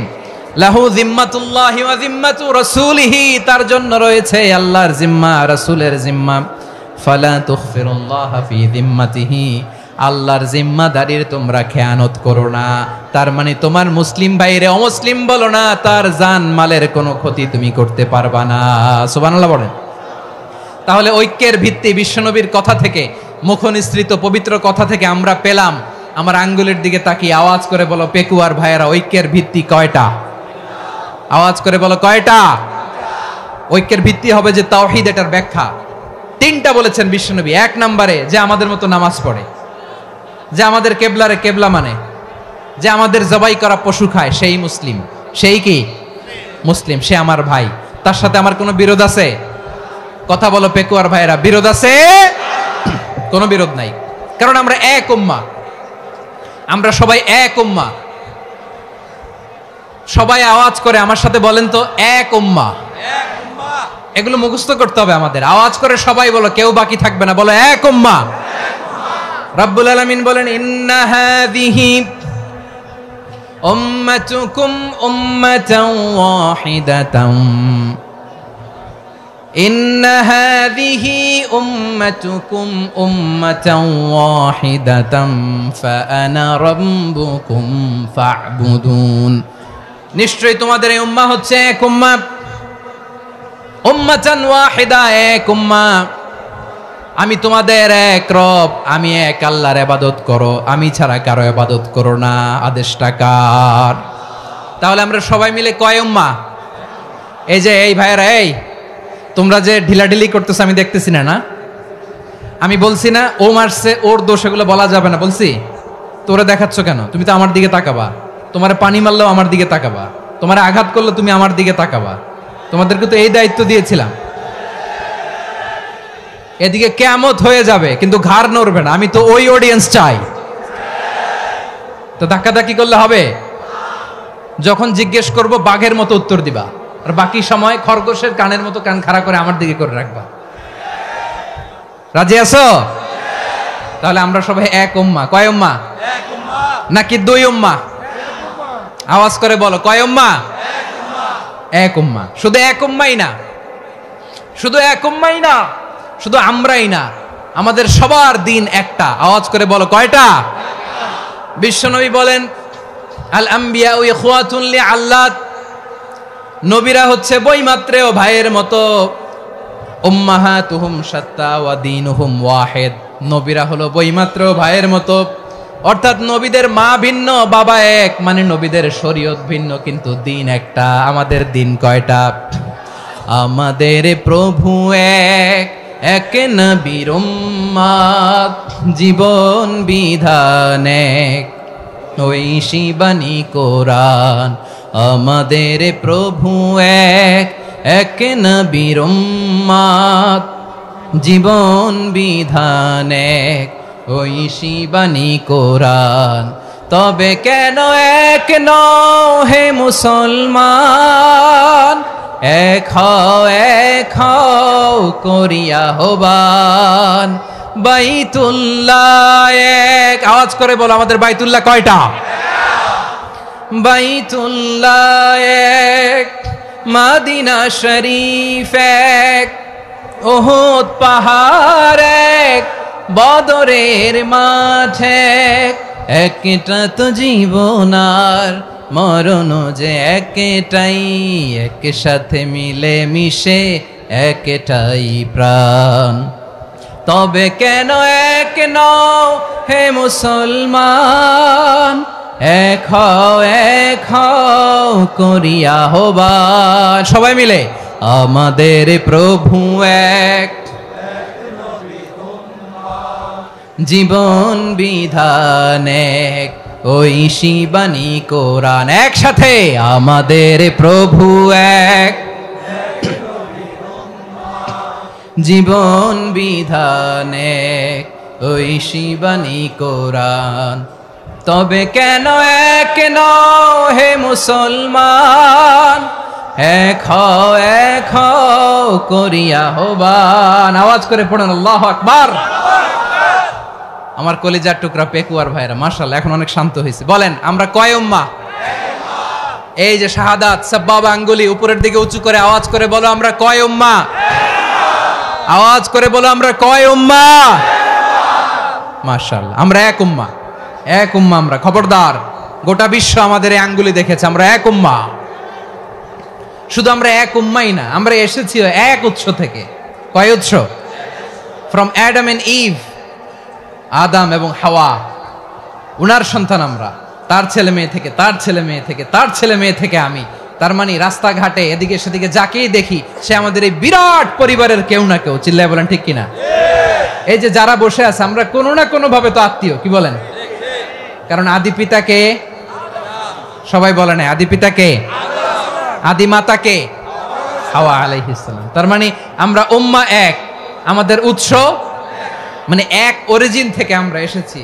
লাহু যিম্মাতুল্লাহি ওয়া যিম্মাতু রাসূলিহি, তার জন্য রয়েছে আল্লাহর জিম্মা, রাসূলের জিম্মা। ফালা তুখফিরুল্লাহা ফি যিম্মাতিহি, আল্লাহর জিম্মাদারির তোমরা খেয়ানত করো না। তার মানে তোমার মুসলিম ভাইরে অমুসলিম বলো না, তার জান মালের কোনো ক্ষতি তুমি করতে পারবা না। সুবহানাল্লাহ বলেন। তাহলে ঐক্যের ভিত্তি বিশ্বনবীর কথা থেকে, মুখনিসৃত পবিত্র কথা থেকে আমরা পেলাম। আমার আঙ্গুলের দিকে তাকিয়ে আওয়াজ করে বলো পেকুয়ার ভাইয়েরা, ঐক্যের ভিত্তি কয়টা? আওয়াজ করে বলো কয়টা? ঐক্যের ভিত্তি হবে যে তাওহীদ, এটার ব্যাখ্যা তিনটা বলেছেন বিশ্বনবী। এক নম্বরে, যে আমাদের মতো নামাজ পড়ে, যে আমাদের কেবলারে কেবলা মানে, যে আমাদের জবাই করা পশু খায়, সেই মুসলিম। সেই কি? মুসলিম, সে আমার ভাই। তার সাথে আমার কোনো বিরোধ আছে? কথা বলো পেকুয়ার ভাইয়েরা, বিরোধ আছে? কোনো বিরোধ নাই, কারণ আমরা এক উম্মাহ, আমরা সবাই এক উম্মাহ। সবাই আওয়াজ করে আমার সাথে বলেন তো, এক উম্মাহ। এগুলো মুখস্থ করতে হবে আমাদের। আওয়াজ করে সবাই বলো, কেউ বাকি থাকবে না, বলো এক উম্মাহ। রব্বুল আলামিন বলেন, ইন্না হাযিহি উম্মাতুকুম উম্মাতান ওয়াহিদাতাম ইন্না হাযিহি উম্মাতুকুম উম্মাতান ওয়াহিদাতাম ফাআনা রাব্বুকুম ফা'বুদুন। নিশ্চয়ই তোমাদের এই উম্মাহ হচ্ছে এক উম্মাহ, উম্মাতান ওয়াহিদা, এক উম্মাহ। আমি তোমাদের এক রব, আমি এক আল্লাহর ইবাদত করো, আমি ছাড়া কারো ইবাদত করো না। আদেশটা কার? তাহলে আমরা সবাই মিলে কয় উম্মাহ? এই যে এই ভাইয়েরা, এই তোমরা যে ঢিলাঢিলি করতেছো আমি দেখতেছি না। আমি বলছি না ও মারছে, ওর দোষ, এগুলো বলা যাবে না বলছি? তোরা দেখাচ্ছ কেন? তুমি তো আমার দিকে তাকাবা। তোমার পানি মারলেও আমার দিকে তাকাবা, তোমার আঘাত করলে তুমি আমার দিকে তাকাবা। তোমাদেরকে তো এই দায়িত্ব দিয়েছিলাম। এদিকে কিয়ামত হয়ে যাবে কিন্তু ঘাড় নড়বে না। আমি তো ওই অডিয়েন্স চাই। তো ধাক্কাধাক্কি করলে হবে? যখন জিজ্ঞেস করব বাঘের মতো উত্তর দিবা, আর বাকি সময় খরগোশের কানের মতো কান খাড়া করে আমার দিকে করে রাখবা। রাজি আছো? তাহলে আমরা সবাই এক উম্মাহ। কয় উম্মাহ? নাকি দুই উম্মাহ? আওয়াজ করে বলো, কয় উম্মাহ? এক উম্মাহ। শুধু এক উম্মাই না, শুধু এক উম্মাই না, শুধু আমরাই না, আমাদের সবার দিন একটা। আওয়াজ করে বলো, কয়টা? বিশ্বনবী বলেন, আল আম্বিয়া ইখওয়াতুন লিআল্লাত, নবীরা হচ্ছে বৈমাত্রেয় ভাইয়ের মতো। উম্মাহাতুহুম শাত্তা ওয়া দীনুহুম ওয়াহিদ, নবীরা হলো বৈমাত্রেয় ভাইয়ের মতো। অর্থাৎ নবীদের মা ভিন্ন, বাবা এক, মানে নবীদের শরীয়ত ভিন্ন, কিন্তু দিন একটা। আমাদের দিন কয়টা? আমাদের প্রভু এক, এক নবীর উম্মাত, জীবন বিধান এক, ঐশী বাণী কোরআন। আমাদের প্রভু এক, এক নবীর উম্মাত, জীবন বিধান এক, ঐশী বাণী কোরআন। তবে কেন এক নও হে মুসলমান? এক হও করিয়া হবান। বাইতুল্লাহ এক, আওয়াজ করে বলো, আমাদের বাইতুল্লাহ কয়টা? বাইতুল্লাহ এক, মদিনা শরীফ এক, উহুদ পাহাড় এক, বদরের মাঠ এক। একটা তো জীবন আর মরণ যে একটাই, একসাথে মিলে মিশে একটাই প্রাণ। তবে কেন এক নও হে মুসলমান? এক হও করিয়া হবান। সবাই মিলে, আমাদের প্রভু এক, জীবন বিধান এক, ঐশী বাণী কোরআন। একসাথে, আমাদের প্রভু এক, জীবন বিধান এক, ঐশী বাণী কোরআন। তবে কেন এক নও হে মুসলমান? এক হও করিয়া হবান। আওয়াজ করে পড়েন আল্লাহু আকবার। আমার কলিজার টুকরা পেকুয়ার ভাইরা, মাশাআল্লাহ, এখন অনেক শান্ত হয়েছে। বলেন, আমরা কয় উম্মাহ? এই যে শাহাদাত, সাব্বাবা আঙ্গুলি উপরের দিকে উঁচু করে আওয়াজ করে বলো, আমরা কয় উম্মাহ? আওয়াজ করে বলো, আমরা কয় উম্মাহ? মাশাআল্লাহ, আমরা এক উম্মাহ, এক উম্মাহ আমরা। খবরদার, গোটা বিশ্ব আমাদের এই আঙ্গুলি দেখেছে, আমরা এক উম্মাহ। শুধু আমরা এক উম্মাই না, আমরা এসেছি এক উৎস থেকে। কয় উৎস? ফ্রম অ্যাডাম এন্ড ইভ, আদম এবং হাওয়া, উনার সন্তান আমরা। তার ছেলে মেয়ে থেকে, তার ছেলে মেয়ে থেকে, তার ছেলে মেয়ে থেকে আমি। তার মানে রাস্তাঘাটে এদিকে সেদিকে যাকেই দেখি, সে আমাদের এই বিরাট পরিবারের কেউ না কেউ। চিল্লায় বলেন ঠিক কিনা? এই যে যারা বসে আছে, আমরা কোনো না কোনো ভাবে তো আত্মীয়। কি বলেন? কারণ আদি পিতাকে, সবাই বলে না, আদি পিতাকে, আদি মাতাকে, হাওয়া আলাইহিস সালাম। তার মানে আমরা উম্মাহ এক, আমাদের উৎস মানে এক অরিজিন থেকে আমরা এসেছি।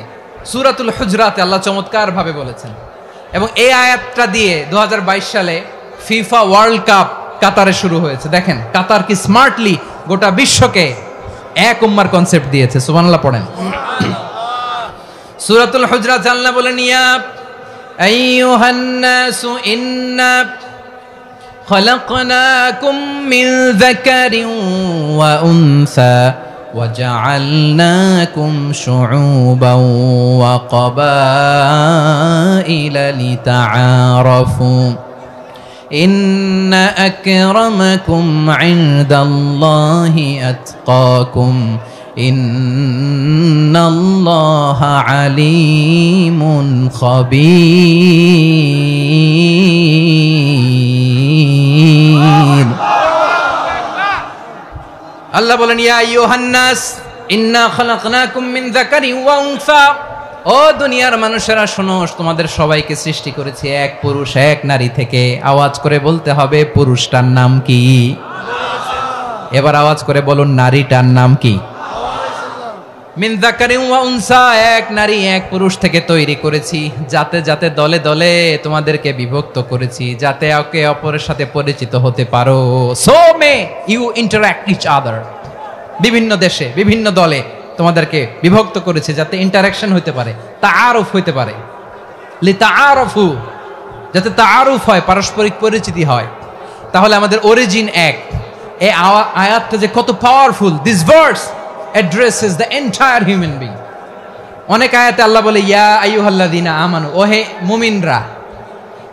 সূরাতুল হুজরাতে আল্লাহ চমৎকার ভাবে বলেছেন। এবং এই আয়াতটা দিয়ে 2022 সালে ফিফা ওয়ার্ল্ড কাপ কাতারে শুরু হয়েছে। দেখেন কাতার কি স্মার্টলি গোটা বিশ্বকে এক উম্মার কনসেপ্ট দিয়েছে। সুবহানাল্লাহ পড়েন। সূরাতুল হুজরাত আল্লাহ বলেন, ইয়া আইয়ুহান নাসু ইন্না খলাকনাকুম মিন যাকারিন ওয়া উনসা وجعلناكم شعوبا وقبائل لتعارفوا إن أكرمكم عند الله أتقاكم إن الله عليم خبير আল্লাহ বলেন ইয়া আইয়ুহান নাস ইন্না খালাকনাকুম মিন যাকারিন ওয়া উনসা ও দুনিয়ার মানুষেরা শোনো তোমাদের সবাইকে সৃষ্টি করেছি এক পুরুষ এক নারী থেকে আওয়াজ করে বলতে হবে পুরুষটার নাম কি এবার আওয়াজ করে বলুন নারীটার নাম কি মিন যাকারিন ওয়া উনসা এক নারী এক পুরুষ থেকে তৈরি করেছি যাতে যাতে দলে দলে তোমাদেরকে বিভক্ত করেছি যাতে একে অপরের সাথে পরিচিত হতে পারো so may you interact each other বিভিন্ন দেশে বিভিন্ন দলে তোমাদেরকে বিভক্ত করেছে যাতে ইন্টারঅ্যাকশন হতে পারে তাআরুফ হতে পারে লিতাআরফু যাতে তাআরুফ হয় পারস্পরিক পরিচিতি হয় তাহলে আমাদের অরিজিন এক এই আয়াতটা যে কত powerful this verse addresses the entire human being অনেক আয়াতে আল্লাহ বলে ইয়া আইয়ুহাল্লাযিনা আমানু ওহে মুমিনরা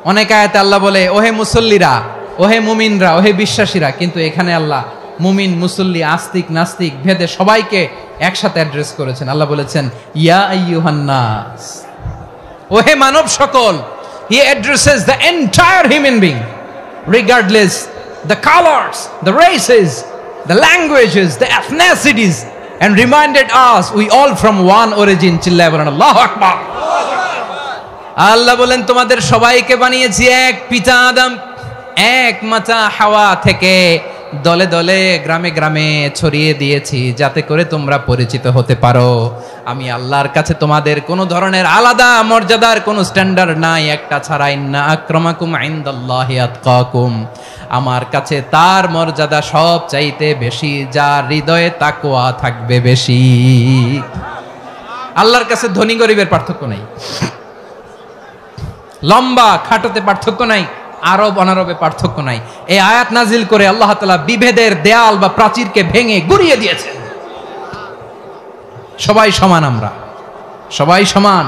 অনেক আয়াতে আল্লাহ বলে ওহে মুসল্লিরা ওহে মুমিনরা ওহে বিশ্বাসীরা কিন্তু এখানে আল্লাহ মুমিন মুসল্লি আস্তিক নাস্তিক ভেদে সবাইকে একসাথে অ্যাড্রেস করেছেন আল্লাহ বলেছেন ইয়া আইয়ুহান নাস ওহে মানব সকল he addresses the entire human being regardless the colors the races the languages the ethnicities and reminded us we all from one origin চিল্লায় বলেন আল্লাহু আকবার আল্লাহ বলেন তোমাদের সবাইকে বানিয়েছি এক পিতা আদম এক মাতা হাওয়া থেকে দলে দলে গ্রামে গ্রামে ছড়িয়ে দিয়েছি যাতে করে তোমরা পরিচিত হতে পারো আমি আল্লাহর কাছে তোমাদের কোনো ধরনের আলাদা মর্যাদার কোনো স্ট্যান্ডার্ড নাই একটা ছাড়া ইন্না আক্রামাকুম ইনদাল্লাহি আতকাকুম আমার কাছে তার মর্যাদা সব চাইতে বেশি যার হৃদয়ে তাকওয়া থাকবে বেশি আল্লাহর কাছে ধনী গরিবের পার্থক্য নাই লম্বা খাটোতে পার্থক্য নাই আরব অনারবে পার্থক্য নাই এই আয়াত নাজিল করে আল্লাহ তাআলা বিভেদের দেয়াল বা প্রাচীরকে ভেঙে গুড়িয়ে দিয়েছেন সবাই সমান আমরা সবাই সমান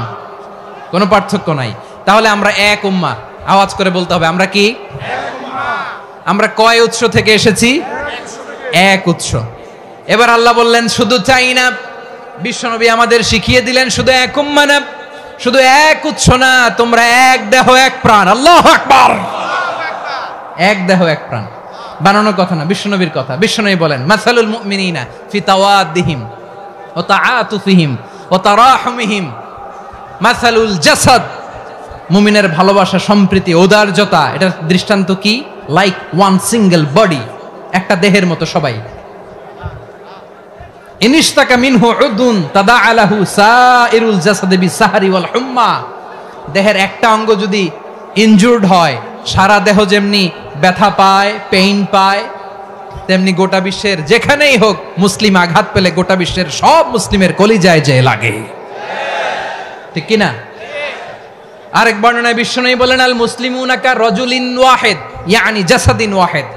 কোনো পার্থক্য নাই তাহলে আমরা এক উম্মাহ আওয়াজ করে বলতে হবে আমরা কি এক উম্মাহ আমরা কয় উৎস থেকে এসেছি এক উৎস এবার আল্লাহ বললেন শুধু চাই না বিশ্বনবী আমাদের শিখিয়ে দিলেন শুধু এক উম্মাহ না শুধু এক উৎস না তোমরা এক দেহ এক প্রাণ আল্লাহু আকবার এক দেহ এক প্রাণ বানানোর কথা না বিশ্বনবীর কথা বিশ্বনবী বলেন মাসালুল মুমিনিনা ফি তাওয়াদ্দিহিম ওয়া তাআতুফিহিম ওয়া তারাহুমিহিম মাসালুল জাসাদ মুমিনের ভালোবাসা সম্প্রীতি ঔদার্যতা এটা দৃষ্টান্ত কি লাইক ওয়ান সিঙ্গেল বডি একটা দেহের মতো সবাই ইনিশতাকা মিনহু উদুন তাদাআলাহু সাইরুল জাসাদি বিসাহরি ওয়াল হুম্মা দেহের একটা অঙ্গ যদি ইনজুরড হয় সারা দেহ যেমনি ব্যথা পায় পেইন পায় তেমনি গোটা বিশ্বের যেখানেই হোক মুসলিম আঘাত পেলে গোটা বিশ্বের সব মুসলিমের কলিজায় যে লাগে ঠিক কি না আরেক বর্ণনায় বিশ্বনবী বলেন আল মুসলিমুনা কা রাজুলিন ওয়াহিদ ইয়ানি জাসাদিন ওয়াহিদ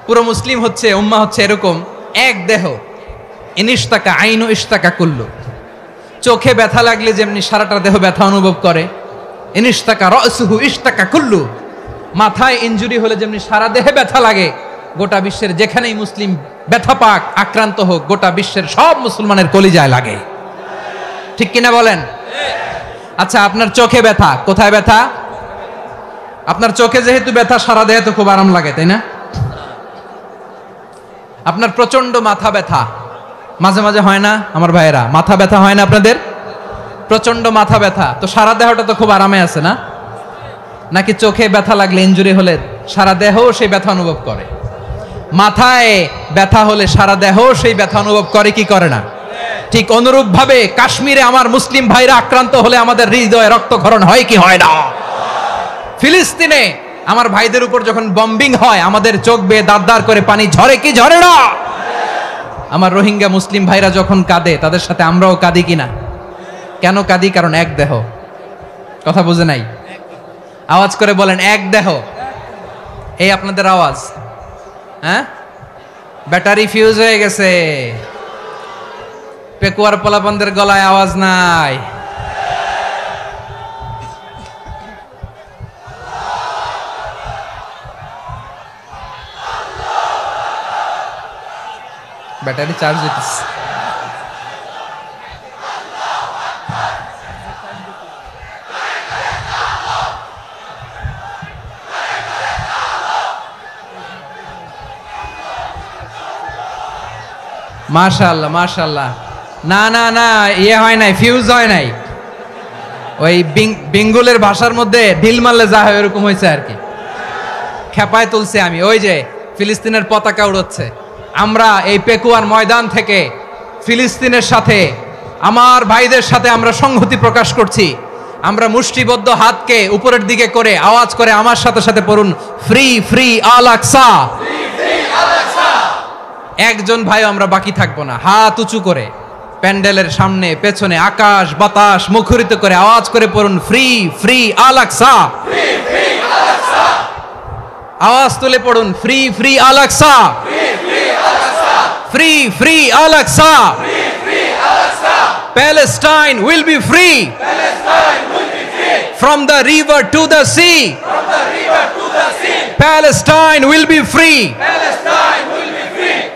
পুরো মুসলিম হচ্ছে উম্মাহ হচ্ছে এরকম এক দেহ ইনিশতাকা আইনু ইশতাকা কুল্লু চোখে ব্যথা লাগলে যেমনি সারাটা দেহ ব্যথা অনুভব করে ইনিশতাকা রাসুহু ইশতাকা কুল্লু মাথায় ইনজুরি হলে যেমনি সারা দেহে ব্যথা লাগে গোটা বিশ্বের যেখানেই মুসলিম ব্যথা পাক আক্রান্ত হোক গোটা বিশ্বের সব মুসলমানের কলিজায় লাগে ঠিক কিনা বলেন আচ্ছা আপনার চোখে ব্যথা কোথায় ব্যথা আপনার চোখে যেহেতু ব্যথা সারা দেহে তো খুব আরাম লাগে তাই না আপনার প্রচন্ড মাথা ব্যথা মাঝে মাঝে হয় না আমার ভাইয়েরা মাথা ব্যথা হয় না আপনাদের প্রচন্ড মাথা ব্যথা তো সারা দেহটা তো খুব আরামে আছে না নাকি চোখে ব্যথা লাগলে ইনজুরি হলে সারা দেহ সেই ব্যথা অনুভব করে মাথায় ব্যথা হলে সারা দেহ সেই ব্যথা অনুভব করে কি করে না ঠিক অনুরূপ ভাবে কাশ্মীরে আমার মুসলিম ভাইরা আক্রান্ত হলে আমাদের হৃদয়ে রক্তক্ষরণ হয় কি হয় না ফিলিস্তিনে আমার ভাইদের উপর যখন বম্বিং হয় আমাদের চোখ বেয়ে দাঁত করে পানি ঝরে কি ঝরে না আমার রোহিঙ্গা মুসলিম ভাইরা যখন কাঁদে তাদের সাথে আমরাও কাঁদি কিনা কেন কাঁদি কারণ এক দেহ কথা বুঝে নাই? আওয়াজ করে বলেন এক দেহ। এই আপনাদের আওয়াজ, হ্যাঁ? ব্যাটারি ফিউজ হয়ে গেছে, পেকুয়ার পোলাপানদের গলায় আওয়াজ নাই। ব্যাটারি চার্জ হইতেছে। মাশাআল্লাহ মাশাআল্লাহ। না না না, ইয়ে হয় নাই, ফিউজ হয় নাই। ওই বেঙ্গলের ভাষার মধ্যে ঢিল মারলে যা হয় এরকম হয়েছে আর কি। খেপায় তুলছে আমি। ওই যে ফিলিস্তিনের পতাকা উড়াচ্ছে, আমরা এই পেকুয়ার ময়দান থেকে ফিলিস্তিনের সাথে, আমার ভাইদের সাথে আমরা সংহতি প্রকাশ করছি। আমরা মুষ্টিবদ্ধ হাতকে উপরের দিকে করে আওয়াজ করে আমার সাথে সাথে পড়ুন, ফ্রি ফ্রি আল আকসা। একজন ভাই আমরা বাকি থাকবো না। হাত উঁচু করে প্যান্ডেলের সামনে পেছনে আকাশ বাতাস মুখরিত করে আওয়াজ করে পড়ুন, ফ্রি ফ্রি আল আকসা। আওয়াজ তুলে পড়ুন, free free Al Aqsa, free free Al Aqsa. Palestine will be free from the river to the sea. Palestine will be free.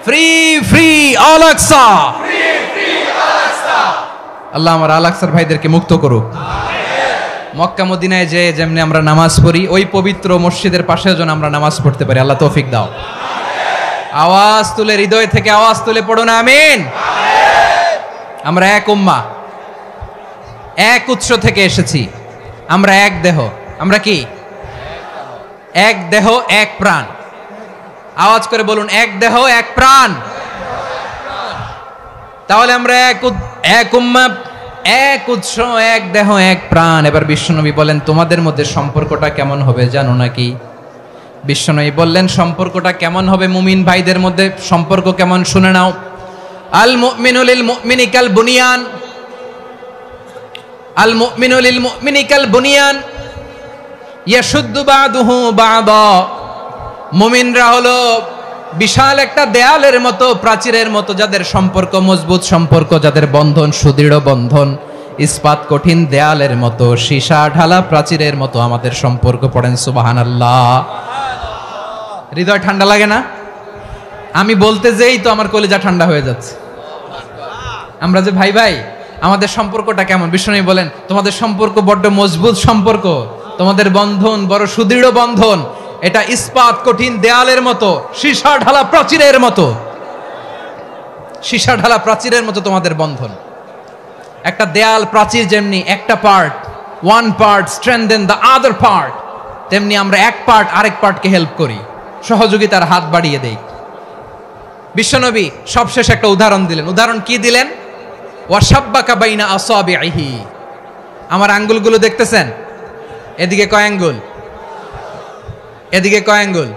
Free free Al Aqsa. আল্লাহ আমার আল আকসার ভাইদেরকে মুক্ত করুক। মক্কা মদিনায় যে যেমনি আমরা নামাজ পড়ি, ওই পবিত্র মসজিদের পাশেও যেন আমরা নামাজ পড়তে পারি। আল্লাহ তৌফিক দাও। আওয়াজ তুলে, হৃদয় থেকে আওয়াজ তুলে পড়ুন আমিন। আমরা এক উম্মাহ, এক উৎস থেকে এসেছি, আমরা এক দেহ। আমরা কি? এক দেহ এক প্রাণ। আওয়াজ করে বলুন, এক দেহ এক প্রাণ। তাহলে আমরা এক উম্মাহ, এক উৎস, এক দেহ এক প্রাণ। এবার বিশ্বনবী বলেন, তোমাদের মধ্যে সম্পর্কটা কেমন হবে জানো নাকি? বিশ্বনবী বললেন, সম্পর্কটা কেমন হবে মুমিন ভাইদের মধ্যে, সম্পর্ক কেমন শুনে নাও। আল মুমিনু লিল মুমিনি কাল বুনিয়ান, আল মুমিনু লিল মুমিনি কাল বুনিয়ান ইয়াশুদ্দু বাদুহু বাদা। মুমিনরা হলো বিশাল একটা দেয়ালের মতো, প্রাচীরের মতো, যাদের সম্পর্ক মজবুত সম্পর্ক, যাদের বন্ধন সুদৃঢ় বন্ধন, ইস্পাত কঠিন দেয়ালের মতো, সীসা ঢালা প্রাচীরের মতো আমাদের সম্পর্ক। পড়েন সুবহানাল্লাহ। হৃদয় ঠান্ডা লাগে না? আমি বলতে যেই তো আমার কলিজা ঠান্ডা হয়ে যাচ্ছে। আমরা যে ভাই ভাই, আমাদের সম্পর্কটা কেমন? বিষ্ণু বলেন, তোমাদের সম্পর্ক বড্ড মজবুত সম্পর্ক, তোমাদের বন্ধন বড় সুদৃঢ় বন্ধন, এটা ইস্পাত কঠিন দেয়ালের মতো, সীসা ঢালা প্রাচীরের মতো, সীসা ঢালা প্রাচীরের মতো তোমাদের বন্ধন। একটা দেয়াল প্রাচীর যেমনি একটা part, one part strengthen the other part, তেমনি আমরা এক পার্ট আরেক পার্টকে হেল্প করি, সহযোগিতার হাত বাড়িয়ে দেই। বিশ্বনবী সবশেষ একটা উদাহরণ দিলেন। উদাহরণ কি দিলেন? ওয়াশাব্বাকা বাইনা আসাবিহি। আমার আঙ্গুলগুলো দেখতেছেন? এদিকে কয় আঙ্গুল, এদিকে কয় আঙ্গুল,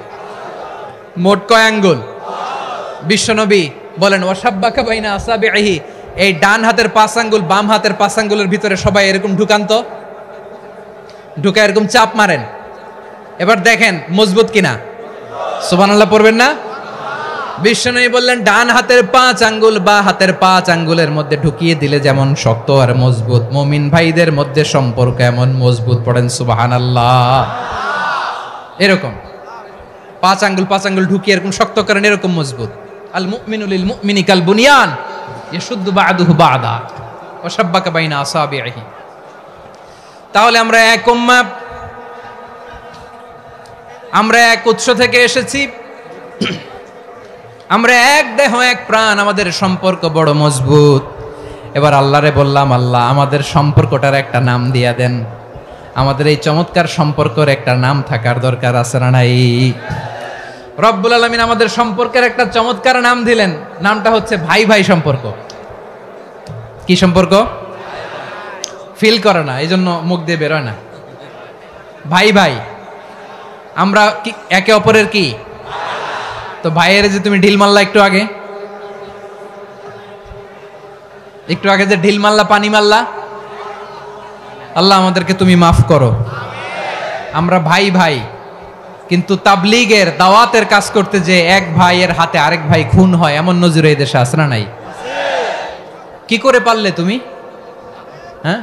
মোট কয় আঙ্গুল? বিশ্বনবী বলেন, ওয়াশাব্বাকা বাইনা আসাবিহি। এই ডান হাতের 5 আঙ্গুল বাম হাতের 5 আঙ্গুলের ভিতরে সবাই এরকম ঢুকান তো, ঢুকা এরকম চাপ মারেন। এবার দেখেন মজবুত কিনা। সুবহানাল্লাহ পড়বেন না? বিশ্বনবী বললেন, ডান হাতের 5 আঙ্গুল বা হাতের 5 আঙ্গুলের মধ্যে ঢুকিয়ে দিলে যেমন শক্ত আর মজবুত, মুমিন ভাইদের মধ্যে সম্পর্ক এমন মজবুত। পড়েন সুবহানাল্লাহ। এরকম 5 আঙ্গুল ঢুকিয়ে এরকম শক্ত করেন, এরকম মজবুত। আল মুমিনু লিল মুমিনি কাল বুনিয়ান ইয়াশুদ্দু বাদুহু বাদা ওয়া শাব্বাকা বাইনা আসাবিহি। তাহলে আমরা এক উম্মাহ, আমরা এক উৎস থেকে এসেছি, আমরা এক দেহ এক প্রাণ, আমাদের সম্পর্ক বড় মজবুত। এবার আল্লাহরে বললাম, আল্লাহ আমাদের সম্পর্কটার একটা নাম দিয়া দেন। আমাদের এই চমৎকার সম্পর্কের একটা নাম থাকার দরকার আছে না নাই? রব্বুল আলামিন আমাদের সম্পর্কের একটা চমৎকার নাম দিলেন। নামটা হচ্ছে ভাই ভাই সম্পর্ক। কি সম্পর্ক? ফিল করে না, এই জন্য মুখ দিয়ে বেরোয় না। ভাই ভাই, আমরা একে অপরের কি? তো ভাইয়ের যে তুমি ঢিল মারলা একটু আগে, একটু আগে যে ঢিল মারলা, পানি মারলা, আল্লাহ আমাদেরকে তুমি মাফ করো। আমরা ভাই ভাই, কিন্তু তাবলীগের দাওয়াতের কাজ করতে যে এক ভাইয়ের হাতে আরেক ভাই খুন হয়, এমন নজির এই দেশে আছে না নাই? কি করে পারলে তুমি? হ্যাঁ,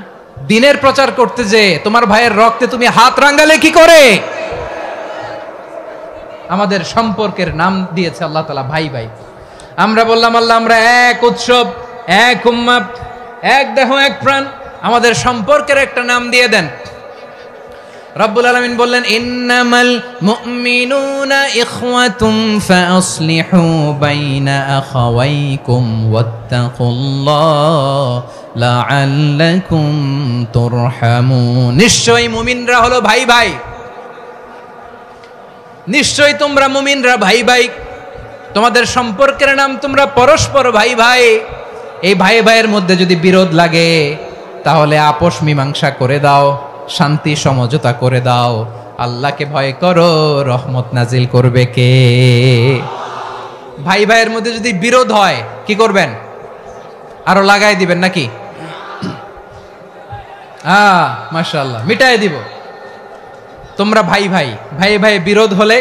দিনের প্রচার করতে যে তোমার ভাইয়ের রক্তে তুমি হাত রাঙ্গালে কি করে? আমাদের সম্পর্কের নাম দিয়েছে আল্লাহ তাআলা ভাই ভাই। আমরা বললাম আল্লাহ আমরা এক উৎসব, এক উম্মাত, এক দেহ এক প্রাণ, আমাদের সম্পর্কের একটা নাম দিয়ে দেন। রব্বুল আলামিন বললেন ইন্নামাল মুমিনুনা ইখওয়াতুম ফাসলিহু বাইনা আখাওয়াইকুম ওয়াত্তাকুল্লাহ লাআল্লাকুম তুরহামুন। নিশ্চয়ই মুমিনরা হলো ভাই ভাই, নিশ্চয়ই তোমরা মুমিনরা ভাই ভাই, তোমাদের সম্পর্কের নাম তোমরা পরস্পর ভাই ভাই। এই ভাই ভাইয়ের মধ্যে যদি বিরোধ লাগে তাহলে আপোষ মীমাংসা করে দাও, শান্তি সমঝোতা করে দাও। আল্লাহকে ভয় করো, রহমত নাজিল করবে কে? ভাই ভাইয়ের মধ্যে যদি বিরোধ হয় কি করবেন? আরো লাগাই দিবেন নাকি? মাশাআল্লাহ, মিটাই দিব। তোমরা ভাই ভাই, ভাই ভাই বিরোধ হলে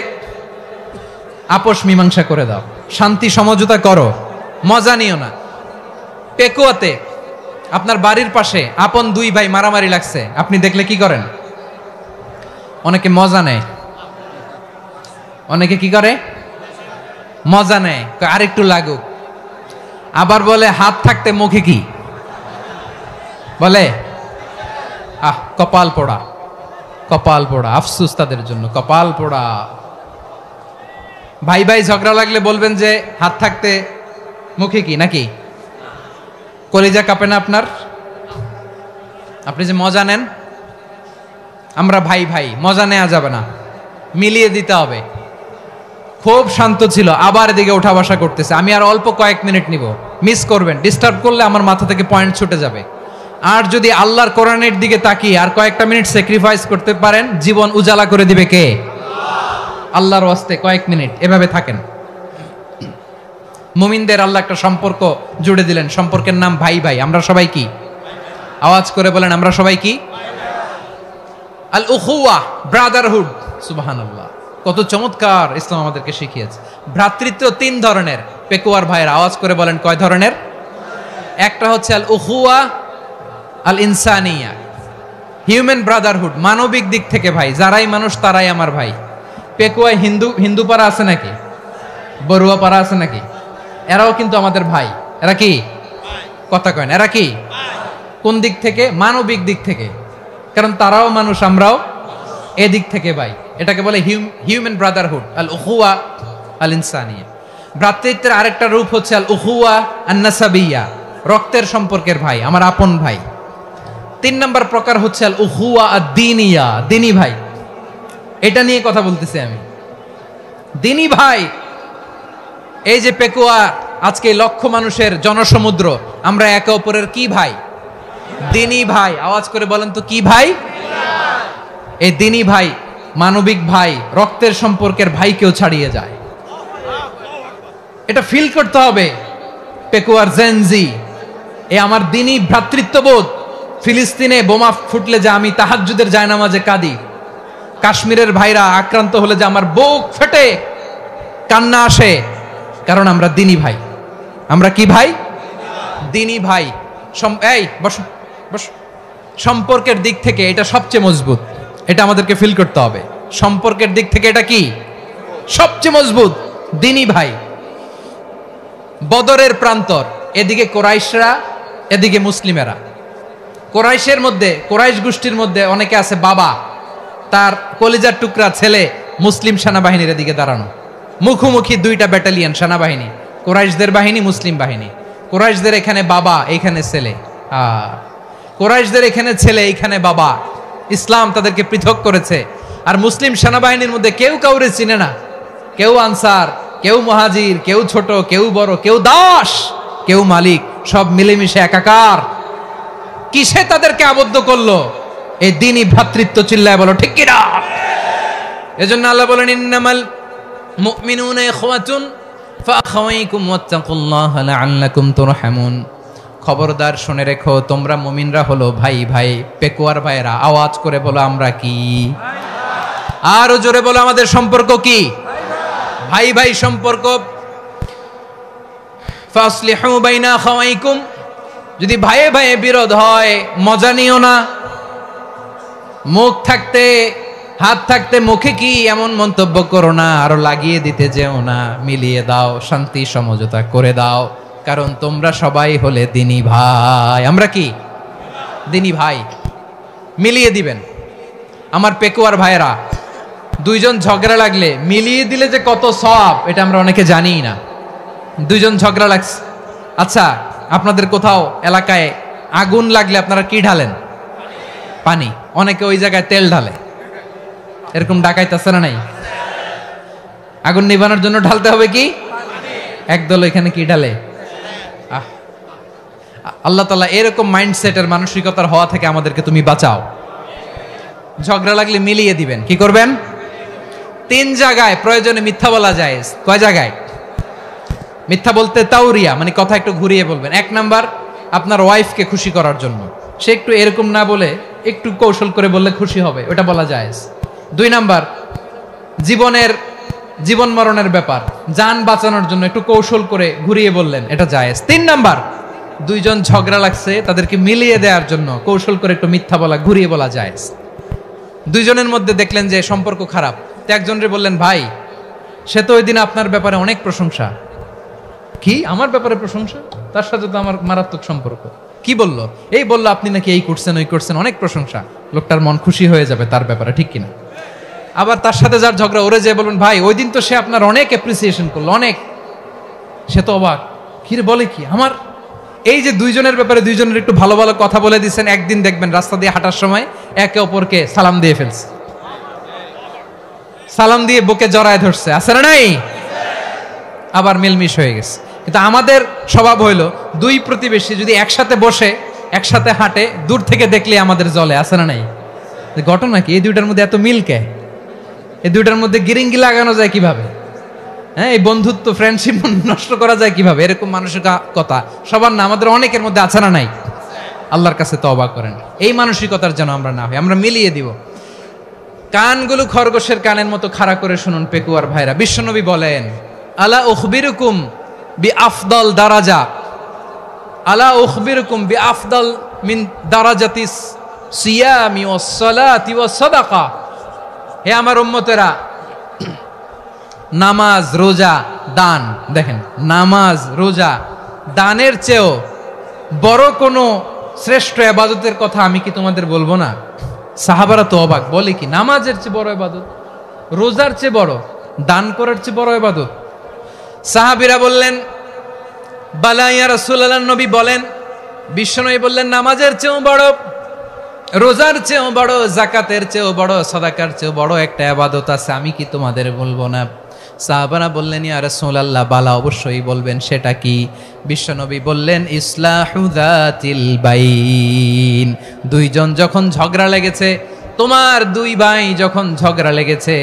আপোষ মীমাংসা করে দাও, শান্তি সমঝোতা করো, মজা নিও না। পেকুয়াতে আপনার বাড়ির পাশে আপন দুই ভাই মারামারি লাগছে, আপনি দেখলে কি করেন? অনেকে মজা নেয়, অনেকে কি করে? মজা নেয়, আরেকটু লাগুক। আবার বলে হাত থাকতে মুখে কি বলে? কপাল পোড়া, কপাল পোড়া। আফসোস তাদের জন্য, কপাল পোড়া। ভাই ভাই ঝগড়া লাগলে বলবেন যে হাত থাকতে মুখে কি, নাকি? কলিজা কাঁপে না আপনার? আপনি যে মজা নেন। আমরা ভাই ভাই, মজা নেওয়া যাবে না, মিলিয়ে দিতে হবে। খুব শান্ত ছিল, আবার এদিকে ওঠা বসা করতেছে। আমি আর অল্প কয়েক মিনিট নিব, মিস করবেন। ডিস্টার্ব করলে আমার মাথা থেকে পয়েন্ট ছুটে যাবে। আর যদি আল্লাহর কোরআনের দিকে তাকিয়ে আর কয়েকটা মিনিট স্যাক্রিফাইস করতে পারেন, জীবন উজালা করে দিবে কে? আল্লাহর ওয়াস্তে কয়েক মিনিট এভাবে থাকেন। মুমিনদের আল্লাহ একটা সম্পর্ক জুড়ে দিলেন, সম্পর্কের নাম ভাই ভাই। আমরা সবাই কি? আওয়াজ করে বলেন, আমরা সবাই কি? আল উখুয়া, ব্রাদারহুড। সুবহানাল্লাহ, কত চমৎকার ইসলাম আমাদেরকে শিখিয়েছে। ভ্রাতৃত্ব তিন ধরনের। পেকুয়ার ভাইয়ের আওয়াজ করে বলেন, কয় ধরনের? একটা হচ্ছে আল উখুয়া আল ইনসানিয়া, হিউম্যান ব্রাদারহুড, মানবিক দিক থেকে ভাই। যারাই মানুষ তারাই আমার ভাই। পেকুয়ায় হিন্দু পাড়া আছে নাকি? বড়ুয়া পাড়া আছে নাকি? এরাও কিন্তু আমাদের ভাই। এরা কি? কথা কয় না, এরা কি? কোন দিক থেকে? মানবিক দিক থেকে। কারণ তারাও মানুষ, আমরাও এদিক থেকে ভাই। এটাকে বলে হিউম্যান ব্রাদারহুড, আল উখুয়া আল ইনসানিয়া। ভ্রাতৃত্বের আরেকটা রূপ হচ্ছে আল উখুয়া আন নাসাবিয়া, রক্তের সম্পর্কের ভাই, আমার আপন ভাই। তিন নম্বর প্রকার হচ্ছে আল উখুয়া আদ দীনিয়া, দিনী ভাই। এটা নিয়ে কথা বলতেছি আমি, দিনী ভাই। এই যে পেকুয়া, আজকে লক্ষ মানুষের জনসমুদ্র, আমরা একে অপরের কি ভাই? দিনী ভাই। আওয়াজ করে বলেন তো, কি ভাই? এই দিনী ভাই, মানবিক ভাই, রক্তের সম্পর্কের ভাইকেও ছাড়িয়ে যায়। এটা ফিল করতে হবে। পেকুয়ার জেনজি, এ আমার দিনী ভ্রাতৃত্ববোধ। ফিলিস্তিনে বোমা ফুটলে যে আমি তাহাজ্জুদের জায়নামাজে কাঁদি, কাশ্মীরের ভাইরা আক্রান্ত হলে যে আমার বুক ফেটে কান্না আসে, কারণ আমরা দিনী ভাই। আমরা কি ভাই? দিনী ভাই। এই বসো বসো। সম্পর্কের দিক থেকে এটা সবচেয়ে মজবুত, এটা আমাদেরকে ফিল করতে হবে। সম্পর্কের দিক থেকে এটা কি? সবচেয়ে মজবুত, দিনী ভাই। বদরের প্রান্তর, এদিকে কোরাইশরা, এদিকে মুসলিমেরা। কোরাইশের মধ্যে, কোরাইশ গোষ্ঠীর মধ্যে অনেকে আছে বাবা, তার কলিজার টুকরা ছেলে মুসলিম সেনাবাহিনীর এদিকে দাঁড়ানো, মুখোমুখি দুইটা ব্যাটালিয়ন সেনাবাহিনী, কোরাইশদের বাহিনী, মুসলিম বাহিনী। কোরাইশদের এখানে বাবা, এইখানে ছেলে। কোরাইশদের এখানে ছেলে, এইখানে বাবা। ইসলাম তাদেরকে পৃথক করেছে। আর মুসলিম সেনাবাহিনীর মধ্যে কেউ কাউরে চিনে না, কেউ আনসার, কেউ মুহাজির, কেউ ছোট, কেউ বড়, কেউ দাস, কেউ মালিক, সব মিলেমিশে একাকার। কিসে তাদেরকে আবদ্ধ করলো? এই দ্বীনি ভ্রাতৃত্ব। চিল্লায় বলো ঠিক কি না? এজন্য আল্লাহ বলেন, ইন্নামাল মুমিনুনা ইখওয়াতুন ফাআখাওয়াইকুম ওয়াত্তাকুল্লাহা লাআল্লাকুম তুরহামুন। খবরদার শুনে রেখো, তোমরা মুমিনরা হলো ভাই ভাই। পেকুয়ার ভাইরা আওয়াজ করে বলো আমরা কি? আরো জোরে বলো আমাদের সম্পর্ক কি? ভাই ভাই সম্পর্ক। ফাসলিহু বাইনা আখাওয়াইকুম, যদি ভাইয়ে ভাইয়ে বিরোধ হয় মজা নিও না। মুখ থাকতে হাত থাকতে মুখে কি এমন মন্তব্য করো না, আরো লাগিয়ে দিতে যেও না। মিলিয়ে দাও, শান্তি সমঝোতা করে দাও, কারণ তোমরা সবাই হলে দিনী ভাই। আমরা কি দিনী ভাই? মিলিয়ে দিবেন। আমার পেকুয়ার ভাইয়েরা, দুইজন ঝগড়া লাগলে মিলিয়ে দিলে যে কত সওয়াব, এটা আমরা অনেকে জানিই না। দুইজন ঝগড়া লাগছে, আচ্ছা আপনাদের কোথাও এলাকায় আগুন লাগলে আপনারা কি ঢালেন? পানি। অনেকে ওই জায়গায় তেল ঢালে, এরকম ডাকাইতে আছে না নাই? আগুন নিভানোর জন্য ঢালতে হবে কি? একদল এখানে কি ঢালে? আল্লাহ তাআলা এরকম মাইন্ডসেটের মানসিকতার হওয়া থেকে আমাদেরকে তুমি বাঁচাও। ঝগড়া লাগলে মিলিয়ে দিবেন। কি করবেন? 3 জায়গায় প্রয়োজনে মিথ্যা বলা যায়। কয় জায়গায় মিথ্যা বলতে? তাওরিয়া, মানে কথা একটু ঘুরিয়ে বলবেন। 1 নাম্বার, আপনার ওয়াইফকে খুশি করার জন্য, সে একটু এরকম না বলে একটু কৌশল করে বললে খুশি হবে, ওটা বলা যায়। 2 নাম্বার, জীবন মরণের ব্যাপার, জান বাঁচানোর জন্য একটু কৌশল করে ঘুরিয়ে বললেন, এটা জায়েজ। 3 নাম্বার, দুইজন ঝগড়া লাগছে তাদেরকে মিলিয়ে দেওয়ার জন্য কৌশল করে একটু মিথ্যা বলা, ঘুরিয়ে বলা জায়েজ। দুইজনের মধ্যে দেখলেন যে সম্পর্ক খারাপ, তো একজনরে বললেন ভাই, সে তো ওই দিন আপনার ব্যাপারে অনেক প্রশংসা। কি আমার ব্যাপারে প্রশংসা? তার সাথে তো আমার মারাত্মক সম্পর্ক। কি বললো? এই বললো আপনি নাকি এই করছেন ওই করছেন, অনেক প্রশংসা। লোকটার মন খুশি হয়ে যাবে তার ব্যাপারে, ঠিক কিনা? আবার তার সাথে যার ঝগড়া, ওরে যে বলবেন ভাই ওই দিন তো সে আপনার অনেক অ্যাপ্রিসিয়েশন করলো, অনেক। সে তো অবাক, কি রে বলে কি আমার? এই যে দুইজনের ব্যাপারে দুইজনের একটু ভালো ভালো কথা বলে দিচ্ছেন, একদিন দেখবেন রাস্তা দিয়ে হাঁটার সময় একে অপরকে সালাম দিয়ে ফেলছে, সালাম দিয়ে বুকে জড়ায় ধরছে, আছে না নাই? আবার মিলমিশ হয়ে গেছে। কিন্তু আমাদের স্বভাব হইলো, দুই প্রতিবেশী যদি একসাথে বসে একসাথে হাঁটে, দূর থেকে দেখলে আমাদের জলে, আছে না নাই? ঘটনা কি? এই দুইটার মধ্যে এত মিল কে? এই দুইটার মধ্যে গিরিঙ্গি লাগানো যায় কিভাবে? হ্যাঁ, এই বন্ধুত্ব ফ্রেন্ডশিপ নষ্ট করা যায় কিভাবে? এরকম মানসিকতা সবার না, আমাদের অনেকের মধ্যে আছে না নাই? আল্লাহর কাছে তওবা করেন, এই মানসিকতার যেন আমরা না হই, আমরা মিলিয়ে দিব। কানগুলো খরগোশের কানের মতো খাড়া করে শুনুন পেকুয়ার ভাইরা। বিশ্বনবী বলেন, আলা উখবিরুকুম বিআফদাল দারাজা, আলা উখবিরুকুম বিআফদাল মিন দারাজাতিস সিয়ামি ওয়াস সালাতি ওয়াস সাদাকা। হে আমার উম্মতেরা, নামাজ, রোজা, দান, দেখেন নামাজ, রোজা, দানের চেয়েও বড় কোনো শ্রেষ্ঠ ইবাদতের কথা আমি কি তোমাদের বলবো না? সাহাবারা তো অবাক, বলে কি নামাজের চেয়ে বড় ইবাদত, রোজার চেয়ে বড়, দান করার চেয়ে বড় ইবাদত? সাহাবীরা বললেন বালা ইয়া রাসূলুল্লাহ। নবী বলেন, বিশ্বনবী বললেন নামাজের চেয়েও বড়, রোজার চেয়েও বড়, যাকাতের চেয়েও বড়, সাদাকার চেয়েও বড় একটা ইবাদত আছে, আমি কি তোমাদের বলবো না? সাহাবারা বললেন ইয়া রাসূলুল্লাহ, বালা অবশ্যই বলবেন, সেটা কি? বিশ্বনবী বললেন ইসলাহু যাতিল বাইন। দুইজন যখন ঝগড়া লেগেছে, তোমার দুই ভাই যখন ঝগড়া লেগেছে,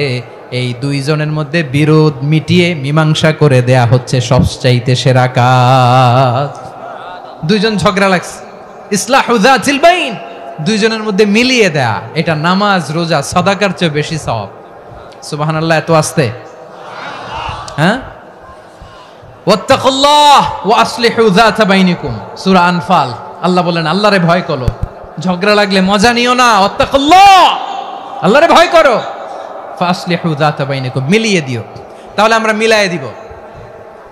এই দুইজনের মধ্যে বিরোধ মিটিয়ে মীমাংসা করে দেয়া হচ্ছে সবচাইতে সেরা কাজ। দুইজন ঝগড়া লাগছে, ইসলাহু যাতিল বাইন, দুইজনের মধ্যে মিলিয়ে দেয়া, এটা নামাজ, রোজা, সাদাকার চেয়ে বেশি সওয়াব। সুবহানাল্লাহ, এত আস্তে? হ্যাঁ, ওয়াত্তাকুল্লাহ ওয়া আসলিহু যাতা বাইনিকুম, সূরা আনফাল। আল্লাহ বলেন আল্লাহরে ভয় করো, ঝগড়া লাগলে মজা নিও না, ওয়াত্তাকুল্লাহ, আল্লাহরে ভয় করো, ফাসলিহু যাতা বাইনিকুম, মিলিয়ে দিও। তাহলে আমরা মিলায়ে দিব,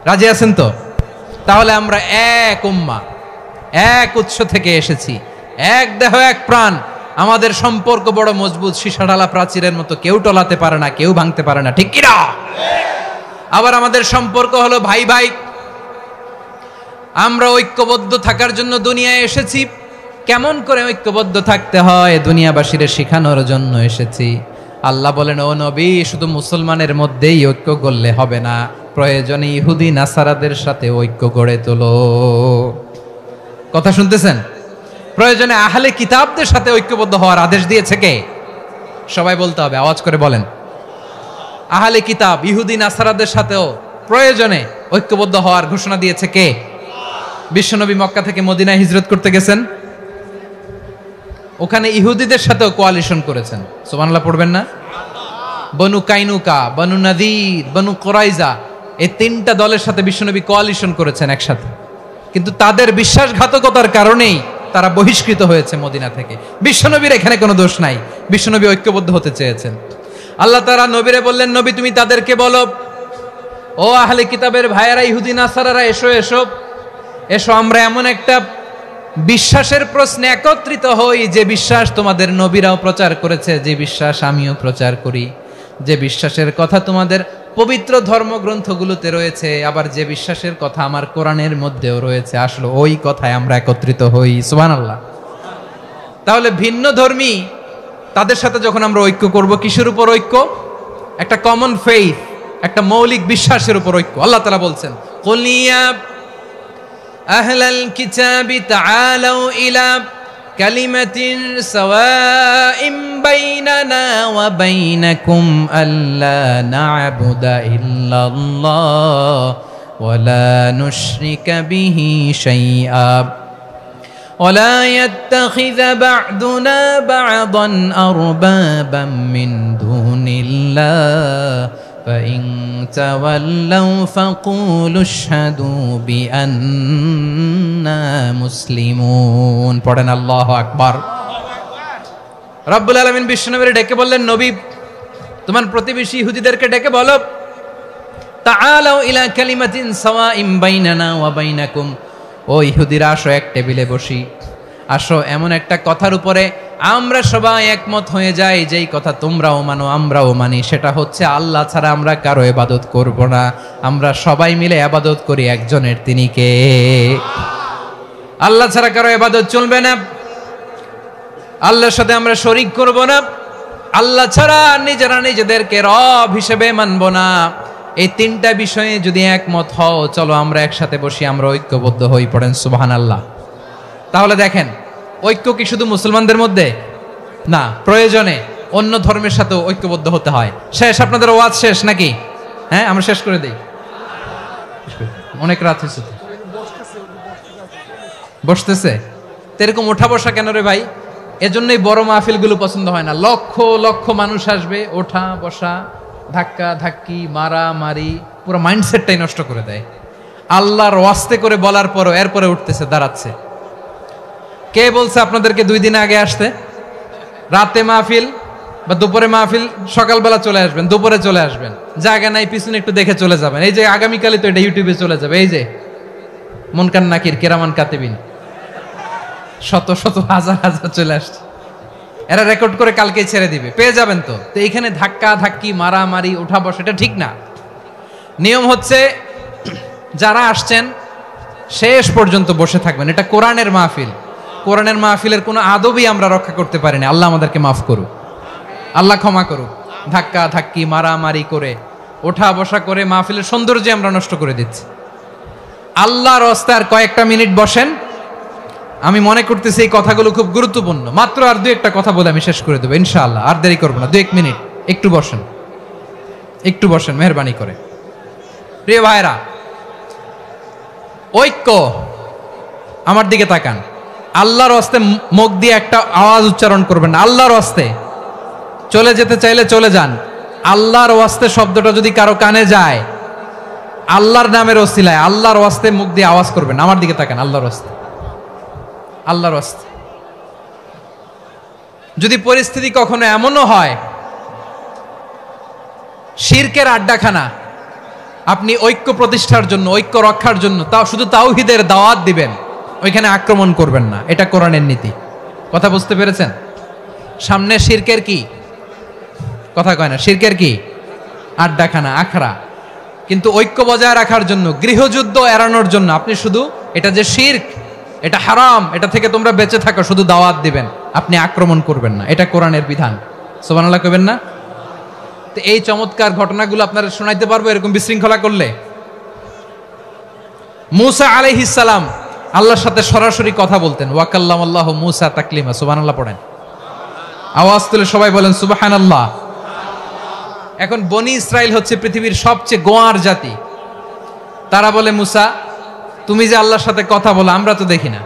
রাজি আছেন তো? তাহলে আমরা এক উম্মাহ, এক উৎস থেকে এসেছি, এক দেহ এক প্রাণ, আমাদের সম্পর্ক বড় মজবুত, সীসাঢালা প্রাচীরের মতো, কেউ টলাতে পারে না, কেউ ভাঙতে পারে না, ঠিক কিনা? আবার আমাদের সম্পর্ক হলো ভাই ভাই, আমরা ঐক্যবদ্ধ থাকার জন্য দুনিয়ায় এসেছি। কেমন করে ঐক্যবদ্ধ থাকতে হয় দুনিয়াবাসীর শেখানোর জন্য এসেছি। আল্লাহ বলেন, ও নবী, শুধু মুসলমানের মধ্যেই ঐক্য করলে হবে না, প্রয়োজনে ইহুদি নাসারাদের সাথে ঐক্য গড়ে তোলো। কথা শুনতেছেন? প্রয়োজনে আহলে কিতাবদের সাথে ঐক্যবদ্ধ হওয়ার আদেশ দিয়েছে কে? সবাই বলতে হবে, আওয়াজ করে বলেন। আহলে কিতাব ইহুদি নাসারাদের সাথেও প্রয়োজনে ঐক্যবদ্ধ হওয়ার ঘোষণা দিয়েছে কে? বিশ্বনবী মক্কা থেকে মদিনায় হিজরত করতে গেছেন, ওখানে ইহুদিদের সাথেও কোয়ালিশন করেছেন। সুবহানাল্লাহ পড়বেন না? বনু কাইনুকা, বনু নাদির, বনু কোরাইজা, এই তিনটা দলের সাথে বিশ্বনবী কোয়ালিশন করেছেন একসাথে। কিন্তু তাদের বিশ্বাসঘাতকতার কারণেই তারা বহিষ্কৃত হয়েছে মদিনা থেকে। বিশ্বনবীর এখানে কোনো দোষ নাই, বিশ্বনবী ঐক্যবদ্ধ হতে চেয়েছেন। আল্লাহ তাআলা নবীরে বললেন, নবী তুমি তাদেরকে বলো, ও আহলে কিতাবের ভাইয়েরা, ইহুদি নাসারারা, এসো এসো এসো, আমরা এমন একটা বিশ্বাসের প্রশ্নে একত্রিত হই যে বিশ্বাস তোমাদের নবীরাও প্রচার করেছে, যে বিশ্বাস আমিও প্রচার করি, যে বিশ্বাসের কথা তোমাদের পবিত্র ধর্মগ্রন্থগুলোতে রয়েছে, আবার যে বিশ্বাসের কথা আমার কোরআনের মধ্যেও রয়েছে, আসলে ওই কথায় আমরা একত্রিত হই। সুবহানাল্লাহ। তাহলে ভিন্ন ধর্মী তাদের সাথে যখন আমরা ঐক্য করব, কিসের উপর ঐক্য? একটা কমন ফেইথ, একটা মৌলিক বিশ্বাসের উপর ঐক্য। আল্লাহ তাআলা বলছেন, কুল ইয়া আহলাল কিতাবি তাআলাউ ইলা কালিমাতিন সাওয়াইম বাইনানা ওয়া বাইনাকুম আল্লা না'বুদা ইল্লাল্লাহ ওয়া লা নুশরিকা বিহি শাইআ ওয়া লা ইয়াত্তাখিযা বা'দুনা বা'দান আরবাবাম মিন দুনিল্লাহ فإن تولوا فقولوا اشهدوا بأننا مسلمون। পড়েন আল্লাহু আকবার। রব্বুল আলামিন বিশ্বনবীকে ডেকে বললেন, নবী তোমার প্রতিবেশী ইহুদিদেরকে ডেকে বলো, তাআলাউ ইলা কালিমাতিন সাওয়াইম বাইনানা ওয়া বাইনাকুম, ও ইহুদিরা আসো এক টেবিলে বসি, আসো এমন একটা কথার উপরে আমরা সবাই একমত হয়ে যাই, যেই কথা তোমরাও মানো আমরাও মানি, সেটা হচ্ছে আল্লাহ ছাড়া আমরা কারো ইবাদত করব না, আমরা সবাই মিলে ইবাদত করি একজনের, তিনি কে? আল্লাহ ছাড়া কারো ইবাদত চলবে না, আল্লাহর সাথে আমরা শরীক করব না, আল্লাহ ছাড়া নিজেরা নিজেদেরকে রব হিসেবে মানব না। এই তিনটা বিষয়ে যদি একমত হও, চলো আমরা একসাথে বসি, আমরা ঐক্যবদ্ধ হই। পড়েন সুবহানাল্লাহ। তাহলে দেখেন, ঐক্য কি শুধু মুসলমানদের মধ্যে না, প্রয়োজনে অন্য ধর্মের সাথেও ঐক্যবদ্ধ হতে হয়। শেষ, আপনাদের ওয়াজ শেষ নাকি? হ্যাঁ, আমরা শেষ করে দেই, অনেক রাত হয়েছে। বসতেছে তো এরকম ওঠা বসা কেন রে ভাই? এজন্যই বড় মাহফিলগুলো পছন্দ হয় না। লক্ষ লক্ষ মানুষ আসবে, ওঠা বসা, ধাক্কা ধাক্কি, মারা মারি, পুরো মাইন্ডসেটটাই নষ্ট করে দেয়। আল্লাহর ওয়াস্তে করে বলার পরও এরপরে উঠতেছে, দাঁড়াচ্ছে। কে বলছে আপনাদেরকে 2 দিন আগে আসতে? রাতে মাহফিল বা দুপুরে মাহফিল, সকালবেলা চলে আসবেন, দুপুরে চলে আসবেন, জায়গা নাই পিছনে একটু দেখে চলে যাবেন। এই যে আগামীকালই তো এটা ইউটিউবে চলে যাবে, এই যে মুনকার নাকির কিরামান কাতিবিন, শত শত হাজার হাজার চলে আসছে, এরা রেকর্ড করে কালকেই ছেড়ে দিবে, পেয়ে যাবেন। তো এইখানে ধাক্কা ধাক্কি, মারামারি, ওঠা বসা, এটা ঠিক না। নিয়ম হচ্ছে যারা আসছেন শেষ পর্যন্ত বসে থাকবেন। এটা কোরআনের মাহফিল, কোরআনের মাহফিলের কোনো আদবই আমরা রক্ষা করতে পারিনি। আল্লাহ আমাদেরকে মাফ করুক, আল্লাহ ক্ষমা করুক। ধাক্কা ধাক্কি, মারামারি করে, ওঠা বসা করে মাহফিলের সৌন্দর্য আমরা নষ্ট করে দিচ্ছি। আল্লাহর রাস্তায় আর কয়েকটা মিনিট বসেন। আমি মনে করতেছি এই কথাগুলো খুব গুরুত্বপূর্ণ। মাত্র আর 2-1টা কথা বলে আমি শেষ করে দেবো ইনশাআল্লাহ, আর দেরি করবো না। 2-1 মিনিট একটু বসেন, একটু বসেন মেহরবানি করে। প্রিয় ভাইরা, ঐক্য, আমার দিকে তাকান। আল্লাহর রাস্তায় মুখ দিয়ে একটা আওয়াজ উচ্চারণ করবেন না। আল্লাহর রাস্তায় চলে যেতে চাইলে চলে যান। আল্লাহর ওয়াস্তে শব্দটা যদি কারো কানে যায়, আল্লাহর নামের ওসিলায় আল্লাহর ওয়াস্তে মুখ দিয়ে আওয়াজ করবেন। আমার দিকে তাকান, আল্লাহর ওয়াস্তে, আল্লাহর ওয়াস্তে। যদি পরিস্থিতি কখনো এমনও হয় শিরকের আড্ডাখানা, আপনি ঐক্য প্রতিষ্ঠার জন্য, ঐক্য রক্ষার জন্য তাও শুধু তাওহীদের দাওয়াত দিবেন, ওইখানে আক্রমণ করবেন না। এটা কোরআনের নীতি। কথা বুঝতে পেরেছেন? সামনে শিরকের কি কথা কয় না, শিরকের কি আড্ডাখানা, আখড়া। কিন্তু ঐক্য বজায় রাখার জন্য, গৃহযুদ্ধ এড়ানোর জন্য আপনি শুধু এটা যে শিরক, এটা হারাম, এটা থেকে তোমরা বেঁচে থাকো, শুধু দাওয়াত দিবেন, আপনি আক্রমণ করবেন না। এটা কোরআনের বিধান। সুবহানাল্লাহ কইবেন না? তো এই চমৎকার ঘটনাগুলো আপনারা শোনাইতে পারবো এরকম বিশৃঙ্খলা করলে। মূসা আলাইহিস সালাম আল্লাহর সাথে সরাসরি কথা বলতেন। ওয়াকাল্লামাল্লাহু মূসা তাকলিমা। সুবহানাল্লাহ পড়েন, আওয়াজ তুলে সবাই বলেন সুবহানাল্লাহ। এখন বনি ইসরাইল হচ্ছে পৃথিবীর সবচেয়ে গোয়ার জাতি। তারা বলে, মূসা তুমি যে আল্লাহর সাথে কথা বলো আমরা তো দেখি না,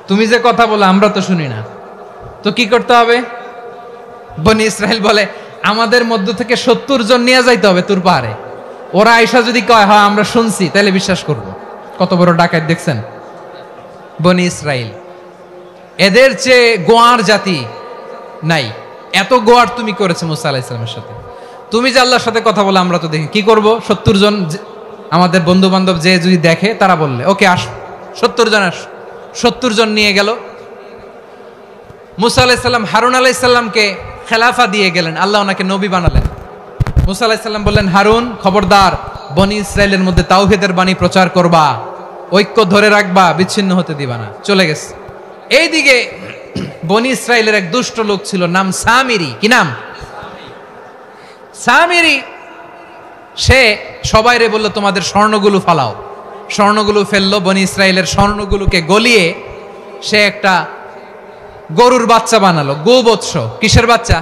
তুমি যে কথা বলো আমরা তো শুনি না, তো কি করতে হবে? বনি ইসরাইল বলে আমাদের মধ্য থেকে 70 জন নিয়ে যাইতে হবে তুর পাহাড়ে। ওরা আয়েশা যদি কয় হ্যাঁ আমরা শুনছি, তাহলে বিশ্বাস করব। কত বড় ডাকাত দেখছেন বনি ইসরাইল। এদের চেয়ে গোয়ার জাতি নাই, এত গোয়ার তুমি করেছে মুসা আলাইহিস সালামের সাথে। তুমি যে আল্লাহর সাথে কথা বলে আমরা তো দেখি, কি করব? 70 জন আমাদের বন্ধু বান্ধব যে যদি দেখে তারা বললে ওকে আস, 70 জন আস। 70 জন নিয়ে গেল। মুসা আলাইহিস সালাম হারুন আলাইহিস সালামকে খেলাফা দিয়ে গেলেন, আল্লাহ ওনাকে নবী বানালেন। মুসা আলাইহিস সালাম বললেন, হারুন খবরদার, বনি ইসরাইলের মধ্যে তাওহীদের বাণী প্রচার করবা, ঐক্য ধরে রাখবা, বিচ্ছিন্ন হতে দিবা না। চলে গেছে। এইদিকে বনি ইসরাইলের এক দুষ্ট লোক ছিল, নাম সামিরি। কি নাম? সামিরি। সে সবাইরে বলল তোমাদের স্বর্ণগুলো ফালাও। স্বর্ণগুলো ফেললো, বনি ইসরাইলের স্বর্ণগুলোকে গলিয়ে সে একটা গরুর বাচ্চা বানালো। গোবৎস। কিসের বাচ্চা?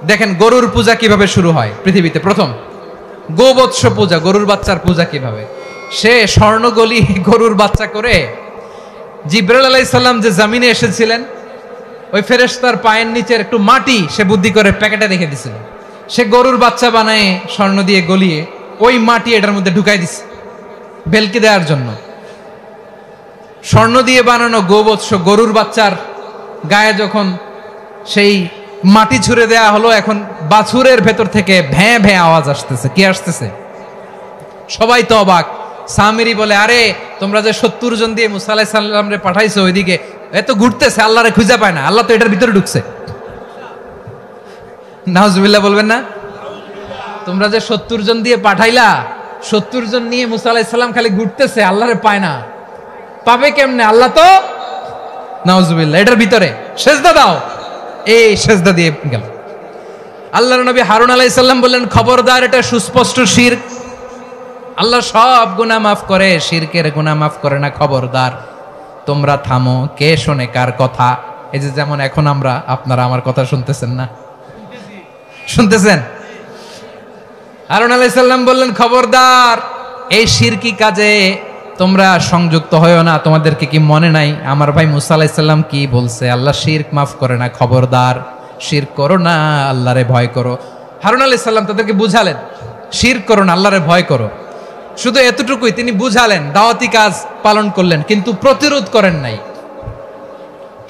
দেখেন গরুর পূজা কিভাবে শুরু হয় পৃথিবীতে, প্রথম গোবৎস পূজা, গরুর বাচ্চার পূজা কিভাবে। সে স্বর্ণ গলি গরুর বাচ্চা করে, জিবরাইল আলাইহিস সালাম যে জমিনে এসেছিলেন ওই ফেরেশতার পায়ের নিচের একটু মাটি সে বুদ্ধি করে প্যাকেটে রেখে দিছিল। সে গরুর বাচ্চা বানায় স্বর্ণ দিয়ে গলিয়ে ওই মাটি এটার মধ্যে ঢুকাই দিছে ভেলকি দেওয়ার জন্য। স্বর্ণ দিয়ে বানানো গোবৎস গরুর বাচ্চার গায়ে যখন সেই মাটি ছুঁড়ে দেয়া হলো, এখন বাছুরের ভেতর থেকে ভ্যাঁ ভ্যাঁ আওয়াজ আসতেছে। কি আসতেছে? সবাই তো অবাক। সামিরি বলে, আরে তোমরা যে 70 জন দিয়ে মুসা আলাইহিস সালাম রে পাঠাইছো, ওইদিকে এত ঘুরতেছে, আল্লাহরে খুঁজে পায় না, আল্লাহ তো এটার ভিতরে ঢুকছে। নাউজুবিল্লাহ বলবেন না? তোমরা যে 70 জন দিয়ে পাঠাইলা, 70 জন নিয়ে মুসা আলাইহিস সালাম খালি ঘুরতেছে, আল্লাহরে পায় না। পাবে কেমনে? আল্লাহ তো নাউজুবিল্লাহ এটার ভিতরে। সেজদা দাও। এই সেজদা দিয়ে গেল। আল্লাহর নবী হারুন আলাইহিস সালাম বললেন, খবরদার, এটা সুস্পষ্ট শিরক। আল্লাহ সব গুনাহ মাফ করে, শিরকের গুনাহ মাফ করে না। খবরদার, তোমরা থামো। কে শোনে কার কথা? এই যে যেমন এখন আপনারা আমার কথা শুনতেছেন না? শুনতেছেন? হারুন আলাইহিস সালাম বললেন, খবরদার, এই শিরকি কাজে তোমরা সংযুক্ত হয়ো না। তোমাদেরকে কি মনে নাই আমার ভাই মুসা আলাইহিস সালাম কি বলছে? আল্লাহ শিরক মাফ করে না। খবরদার, শিরক করো না, আল্লাহরে ভয় করো। হারুন আলাইহিস সালাম তাদেরকে বুঝালেন, শিরক করো না, আল্লাহরে ভয় করো। শুধু এতটুকুই তিনি বুঝালেন, দাওয়াতি কাজ পালন করলেন, কিন্তু প্রতিরোধ করেন নাই,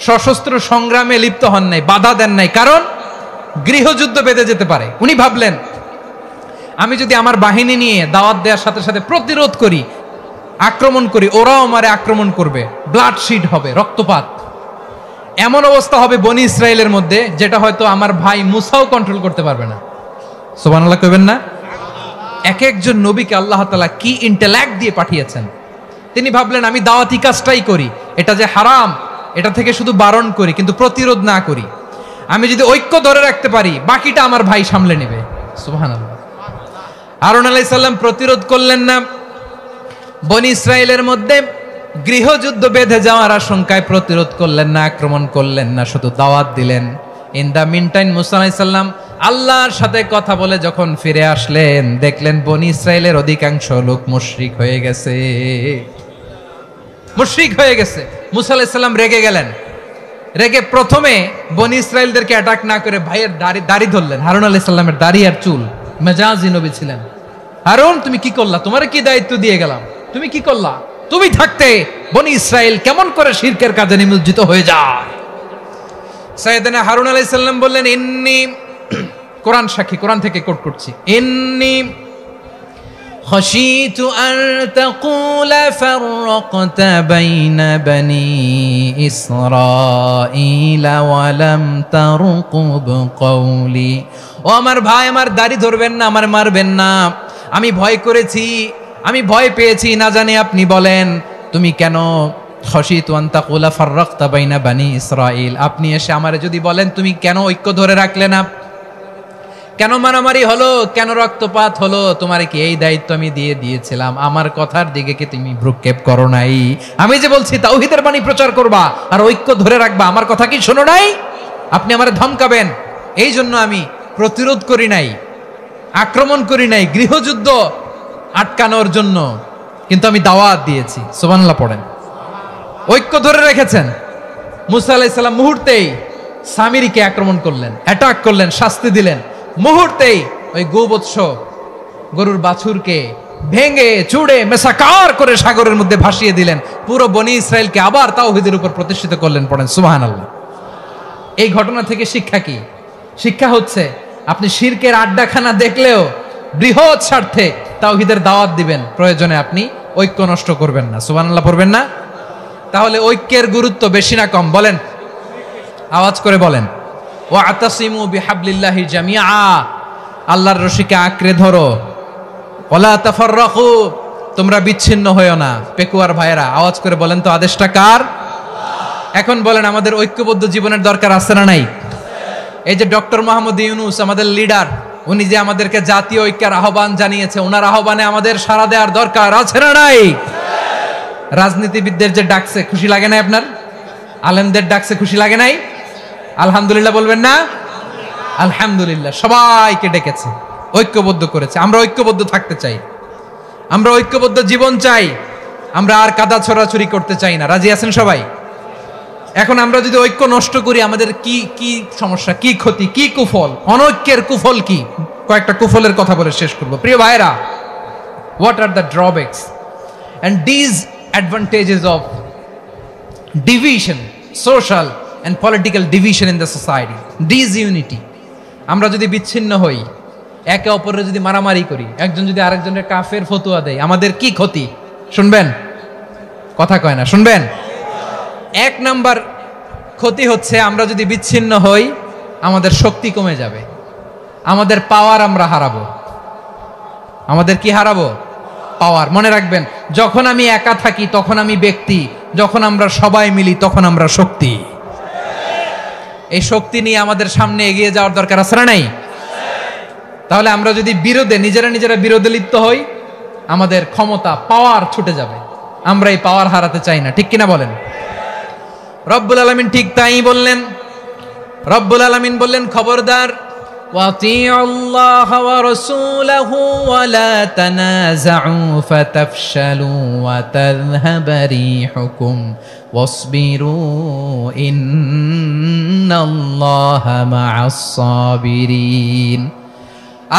সশস্ত্র সংগ্রামে লিপ্ত হন নাই, বাধা দেন নাই। কারণ গৃহযুদ্ধ বেঁধে যেতে পারে। উনি ভাবলেন, আমি যদি আমার বাহিনী নিয়ে দাওয়াত দেওয়ার সাথে সাথে প্রতিরোধ করি, আক্রমণ করি, ওরাও আমারে আক্রমণ করবে, ব্লাডশিড হবে, রক্তপাত। এমন অবস্থা হবে বনি ইসরায়েলের মধ্যে যেটা হয়তো আমার ভাই মুসাও কন্ট্রোল করতে পারবে না। সুবহানাল্লাহ কইবেন না? এক একজন নবীকে আল্লাহ তাআলা কি ইন্টেলেক্ট দিয়ে পাঠিয়েছেন। তিনি ভাবলেন, আমি দাওয়াতি কাজটাই করি, এটা যে হারাম এটা থেকে শুধু বারণ করি, কিন্তু প্রতিরোধ না করি। আমি যদি ঐক্য ধরে রাখতে পারি, বাকিটা আমার ভাই সামলে নেবে। সুবহানাল্লাহ। হারুন আলাইহিস সালাম প্রতিরোধ করলেন না। বনি ইসরায়েলের মধ্যে গৃহযুদ্ধ বেঁধে যাওয়ার আশঙ্কায় প্রতিরোধ করলেন না, আক্রমণ করলেন না, শুধু দাওয়াত দিলেন। ইন দা মিন টাইম মুসা আলাইহিস সালাম আল্লাহর সাথে কথা বলে যখন ফিরে আসলেন, দেখলেন বনি ইসরায়েলের অধিকাংশ লোক মুশরিক হয়ে গেছে। মুশরিক হয়ে গেছে। মুসা আলাইহিস সালাম রেগে গেলেন। রেগে প্রথমে বনি ইসরায়েলদেরকে অ্যাটাক না করে ভাইয়ের দাড়ি ধরলেন। হারুন আলাইহিস সালামের দাড়ি আর চুল। মেজাজি নবী ছিলেন। হারুন, তুমি কি করলা? তোমার কি দায়িত্ব দিয়ে গেলাম, তুমি কি করলা? তুমি থাকতে বনি ইসরায়েল কেমন করে শিরকের কাজে নিমজ্জিত হয়ে যায়? সাইয়েদনা হারুন আলাইহিস সালাম বললেন, ইন্নী, কোরআন সাক্ষী, কোরআন থেকে কোট করছি, ইন্নী খাশিতু আন তাকুলা ফাররাকতা বাইনা বনি ইসরাঈলা ওয়া লাম তারকুব কওলি। ও আমার ভাই, আমার দাড়ি ধরবেন না, আমার মারবেন না। আমি ভয় করেছি, আমি ভয় পেয়েছি, না জানি আপনি বলেন তুমি কেন খাশিতু আন তাকুলা ফাররাকতা বাইনা বনি ইসরাঈল, আপনি এসে আমারে যদি বলেন তুমি কেন ঐক্য ধরে রাখলে না, কেন মারামারি হলো, কেন রক্তপাত হলো, তোমার কি এই দায়িত্ব আমি দিয়ে দিয়েছিলাম? আমার কথার দিকে কি তুমি ভ্রুক্ষেপ করো নাই? আমি যে বলছি তাওহীদের বাণী প্রচার করবা আর ঐক্য ধরে রাখবা, আমার কথা কি শোনো নাই? আপনি আমারে ধমকাবেন, এই জন্য আমি প্রতিরোধ করি নাই, আক্রমণ করি নাই, গৃহযুদ্ধ আটকানোর জন্য কিন্তু আমি দাওয়াত দিয়েছি। সুবহানাল্লাহ পড়েন। ঐক্য ধরে রেখেছেন। মুসা আলাইহিস সালাম মুহূর্তেই সামিরীকে আক্রমণ করলেন, অ্যাটাক করলেন, শাস্তি দিলেন। মুহূর্তেই ওই গোবৎস গরুর বাছুরকে ভেঙে চুড়ে মেসাকার করে সাগরের মধ্যে ভাসিয়ে দিলেন। পুরো বনি ইসরায়েলকে আবার তাওহীদের উপর প্রতিষ্ঠিত করলেন। পড়েন সুবহানাল্লাহ। এই ঘটনা থেকে শিক্ষা কি? শিক্ষা হচ্ছে আপনি শিরকের আড্ডাখানা দেখলেও বৃহৎ স্বার্থে তাওহীদের দাওয়াত দিবেন, প্রয়োজনে আপনি ঐক্য নষ্ট করবেন না। সুবহানাল্লাহ পড়বেন না? তাহলে ঐক্যের গুরুত্ব বেশি না কম বলেন? আওয়াজ করে বলেন। ওয়াতাসিমু বিহাবলিল্লাহি জামিআ, আল্লাহর রশিকে আঁকড়ে ধরো। ওয়ালা তাফাররাকু, তোমরা বিচ্ছিন্ন হয়ো না। পেকুয়ার ভাইয়েরা আওয়াজ করে বলেন তো আদেশটা কার? এখন বলেন আমাদের ঐক্যবদ্ধ জীবনের দরকার আছে না নাই? এই যে ডক্টর মোহাম্মদ ইউনূস আমাদের লিডার, উনি যে আমাদেরকে জাতীয় ঐক্যের আহ্বান জানিয়েছে, ওনার আহ্বানে আমাদের সাড়া দেওয়ার দরকার আছে না নাই? রাজনীতিবিদদের যে ডাকছে খুশি লাগে নাই আপনার? আলেমদের ডাকছে খুশি লাগে নাই? আলহামদুলিল্লাহ বলবেন না? আলহামদুলিল্লাহ। সবাইকে ডেকেছে, ঐক্যবদ্ধ করেছে। আমরা ঐক্যবদ্ধ থাকতে চাই, আমরা ঐক্যবদ্ধ জীবন চাই, আমরা আর কাদা ছড়াছড়ি করতে চাই না। রাজি আছেন সবাই? এখন আমরা যদি ঐক্য নষ্ট করি আমাদের কি কি সমস্যা, কি ক্ষতি, কি কুফল? অনৈক্যের কুফল কি? কয়েকটা কুফলের কথা বলে শেষ করব। প্রিয় ভাইরা, what are the drawbacks and disadvantages of division, social and political division in the society, disunity? আমরা যদি বিচ্ছিন্ন হই, একে অপরের যদি মারামারি করি, একজন যদি আরেকজনের কাফের ফতোয়া দেয়, আমাদের কি ক্ষতি? শুনবেন? কথা কয় না, শুনবেন? এক নাম্বার ক্ষতি হচ্ছে আমরা যদি বিচ্ছিন্ন হই আমাদের শক্তি কমে যাবে, আমাদের পাওয়ার আমরা হারাবো। আমাদের কি হারাবো? পাওয়ার। মনে রাখবেন, যখন আমি একা থাকি তখন আমি ব্যক্তি, যখন আমরা সবাই মিলি তখন আমরা শক্তি। এই শক্তি নিয়ে আমাদের সামনে এগিয়ে যাওয়ার দরকার আছে না নাই? তাহলে আমরা যদি নিজেরা বিরোধে লিপ্ত হই, আমাদের ক্ষমতা, পাওয়ার ছুটে যাবে। আমরা এই পাওয়ার হারাতে চাই না, ঠিক কিনা বলেন? রব্বুল আলামিন ঠিক তাই বললেন। রব্বুল আলামিন বললেন, খবরদার, ওয়াতিউল্লাহ ওয়া রাসূলাহু ওয়া লা তানাযাউ ফাতাফশালু ওয়া তাযহাবা রিহুকুম ওয়াসবিরু ইন্নাল্লাহা মা'আস সাবিরিন।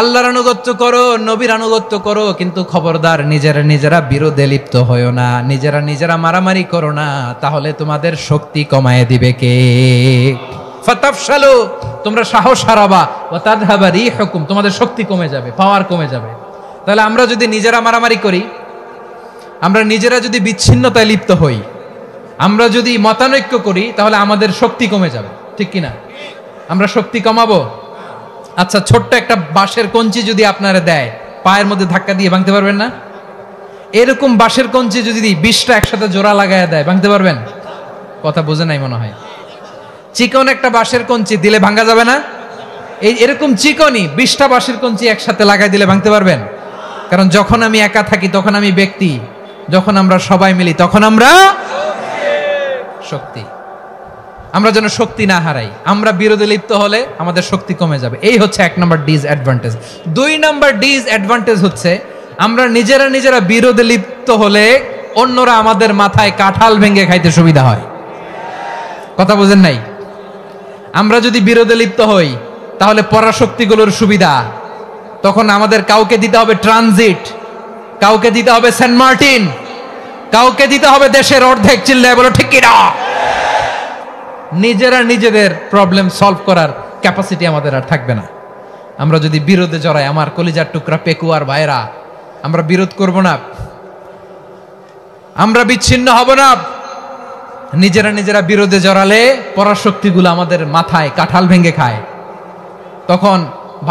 আল্লাহর আনুগত্য করো, নবীর আনুগত্য করো, কিন্তু খবরদার নিজেরা বিরোধে লিপ্ত হয়ো না, নিজেরা মারামারি করো না, তাহলে তোমাদের শক্তি কমায় দিবে কে? ফাতাফশালু, তোমরা সাহস হারাবা, ওয়া তাযহাবা রিহুকুম, তোমাদের শক্তি কমে যাবে, পাওয়ার কমে যাবে। তাহলে আমরা যদি নিজেরা মারামারি করি, আমরা নিজেরা যদি বিচ্ছিন্নতায় লিপ্ত হই, আমরা যদি মতানৈক্য করি, তাহলে আমাদের শক্তি কমে যাবে, ঠিক কিনা? আমরা শক্তি কমাবো। আচ্ছা, ছোট্ট একটা বাঁশের কঞ্চি যদি আপনারা দেয়, পায়ের মধ্যে ধাক্কা দিয়ে ভাঙতে পারবেন না? এরকম বাঁশের কঞ্চি যদি 20টা একসাথে জোড়া লাগায় দেয়, ভাঙতে পারবেন? কথা বোঝে নাই মনে হয়। চিকন একটা বাঁশের কঞ্চি দিলে ভাঙা যাবে না? এরকম চিকনই 20টা বাঁশের কঞ্চি একসাথে লাগাই দিলে ভাঙতে পারবেন? কারণ যখন আমি একা থাকি তখন আমি ব্যক্তি, যখন আমরা সবাই মিলি তখন আমরা শক্তি। আমরা যেন শক্তি না হারাই। আমরা বিরোধে লিপ্ত হলে আমাদের শক্তি কমে যাবে। এই হচ্ছে 1 নাম্বার ডিসঅ্যাডভান্টেজ। 2 নাম্বার ডিসঅ্যাডভান্টেজ হচ্ছে আমরা নিজেরা বিরোধে লিপ্ত হলে অন্যরা আমাদের মাথায় কাঁঠাল ভেঙে খাইতে সুবিধা হয়। কথা বুঝেন নাই? আমরা যদি বিরোধে লিপ্ত হই তাহলে পরাশক্তিগুলোর সুবিধা, তখন আমাদের কাউকে দিতে হবে ট্রানজিট, কাউকে দিতে হবে সেন্ট মার্টিন, কাউকে দিতে হবে দেশের অর্ধেক। চিল্লায় বলো ঠিক কিনা? নিজেদের প্রবলেম সলভ করার ক্যাপাসিটি আমাদের আর থাকবে না। আমরা যদি বিরোধে জড়াই, আমার কলিজার টুকরা পেকুয়ার ভাইরা, আমরা বিরোধ করব না, আমরা বিচ্ছিন্ন হব না। নিজেরা বিরোধে জড়ালে পরাশক্তিগুলো আমাদের মাথায় কাঁঠাল ভেঙে খায়। তখন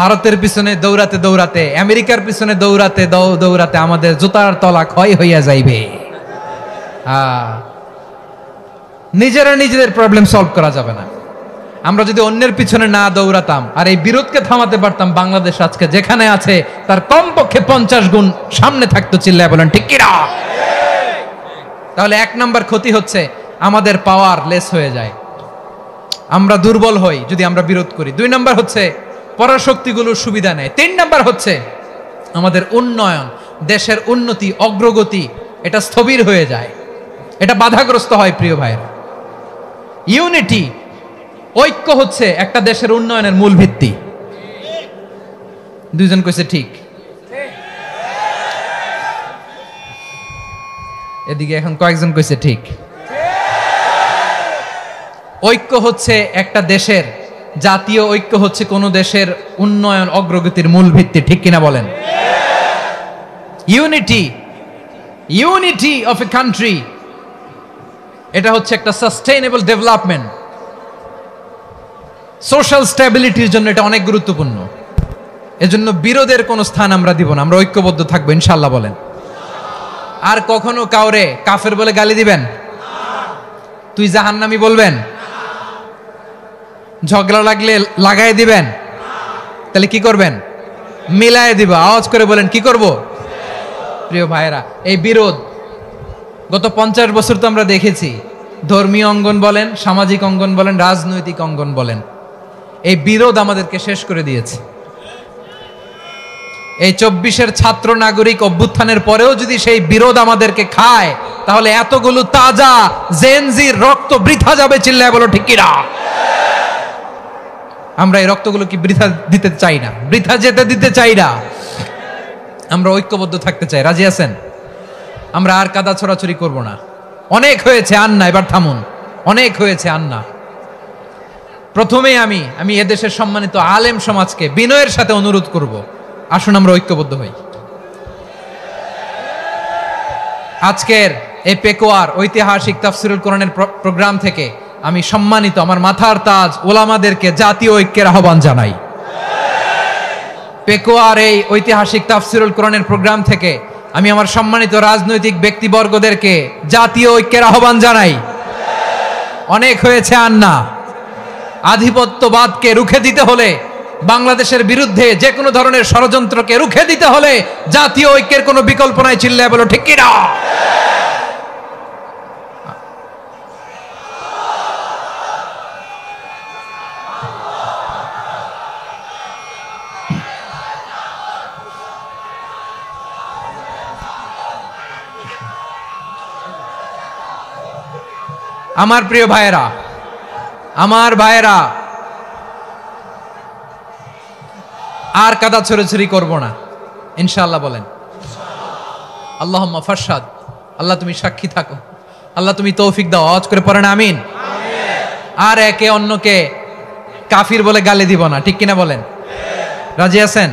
ভারতের পিছনে দৌড়াতে, আমেরিকার পিছনে দৌড়াতে আমাদের জুতার তলা ক্ষয় হইয়া যাইবে। নিজেদের প্রবলেম সলভ করা যাবে না। আমরা যদি অন্যের পিছনে না দৌড়াতাম আর এই বিরোধকে থামাতে পারতাম, বাংলাদেশ আজকে যেখানে আছে তার কমপক্ষে 50 গুণ সামনে থাকতো। চিল্লায় বলেন ঠিক কিনা? তাহলে 1 নাম্বার ক্ষতি হচ্ছে আমাদের পাওয়ার লেস হয়ে যায়, আমরা দুর্বল হই যদি আমরা বিরোধ করি। 2 নাম্বার হচ্ছে পরাশক্তিগুলোর সুবিধা নেয়। 3 নাম্বার হচ্ছে আমাদের উন্নয়ন, দেশের উন্নতি, অগ্রগতি এটা স্থবির হয়ে যায়, এটা বাধাগ্রস্ত হয়। প্রিয় ভাইরা, ইউনিটি, ঐক্য হচ্ছে একটা দেশের উন্নয়নের মূল ভিত্তি। দুইজন কইছে ঠিক, এদিকে এখন কয়েকজন কইছে ঠিক। ঐক্য হচ্ছে একটা দেশের, জাতীয় ঐক্য হচ্ছে কোন দেশের উন্নয়ন অগ্রগতির মূল ভিত্তি, ঠিক কিনা বলেন? Unity, unity of a country, এটা হচ্ছে একটা সাস্টেইনেবল ডেভেলপমেন্ট, সোশ্যাল স্ট্যাবিলিটির জন্য এটা অনেক গুরুত্বপূর্ণ। এজন্য বিরোধের কোনো স্থান আমরা দিব না, আমরা ঐক্যবদ্ধ থাকবো ইনশাআল্লাহ বলেন। আর কখনো কাউরে কাফের বলে গালি দিবেন? তুই জাহান্নামী বলবেন? ঝগড়া লাগলে লাগাই দিবেন? তাহলে কি করবেন? মিলায় দিব। আওয়াজ করে বলেন, কি করব? প্রিয় ভাইরা, এই বিরোধ গত 50 বছর তো আমরা দেখেছি, ধর্মীয় অঙ্গন বলেন, সামাজিক অঙ্গন বলেন, রাজনৈতিক অঙ্গন বলেন, এই বিরোধ আমাদেরকে শেষ করে দিয়েছে। এই 24-এর ছাত্র নাগরিক অভ্যুত্থানের পরেও যদি সেই বিরোধ আমাদেরকে খায়, তাহলে এতগুলো তাজা জেনজির রক্ত বৃথা যাবে। চিল্লায় বলো ঠিক কিনা? আমরা এই রক্তগুলো কি বৃথা দিতে চাই না, বৃথা যেতে দিতে চাই না। আমরা ঐক্যবদ্ধ থাকতে চাই। রাজি আছেন? আমরা আর কাদা ছড়াছড়ি করব না। অনেক হয়েছে, আন্না, এবার থামুন। অনেক হয়েছে, আন্না। প্রথমেই আমি এদেশের সম্মানিত আলেম সমাজকে বিনয়ের সাথে অনুরোধ করব, আসুন আমরা ঐক্যবদ্ধ হই। আজকের এই পেকুয়ার ঐতিহাসিক তাফসিরুল কোরআনের প্রোগ্রাম থেকে আমি সম্মানিত আমার মাথার তাজ ওলামাদেরকে জাতীয় ঐক্যের আহ্বান জানাই। পেকুয়ার এই ঐতিহাসিক তাফসিরুল কোরআনের প্রোগ্রাম থেকে আমি আমার সম্মানিত রাজনৈতিক ব্যক্তিবর্গদেরকে জাতীয় ঐক্যের আহ্বান জানাই। অনেক হয়েছে, আন্না। আধিপত্যবাদকে রুখে দিতে হলে, বাংলাদেশের বিরুদ্ধে যে কোনো ধরনের ষড়যন্ত্রকে রুখে দিতে হলে জাতীয় ঐক্যের কোনো বিকল্প নাই। চিল্লায় বলো ঠিক কিনা? আমার প্রিয় ভাইয়েরা, আমার ভাইয়েরা, আর কাদা ছড়াছড়ি করব না ইনশাআল্লাহ বলেন। আল্লাহুম্মা ফারশাদ, আল্লাহ তুমি সাক্ষী থাকো, আল্লাহ তুমি তৌফিক দাও। আওয়াজ করে পড়েন আমিন। আর একে অন্যকে কাফির বলে গালি দিব না, ঠিক কিনা বলেন? রাজি আছেন?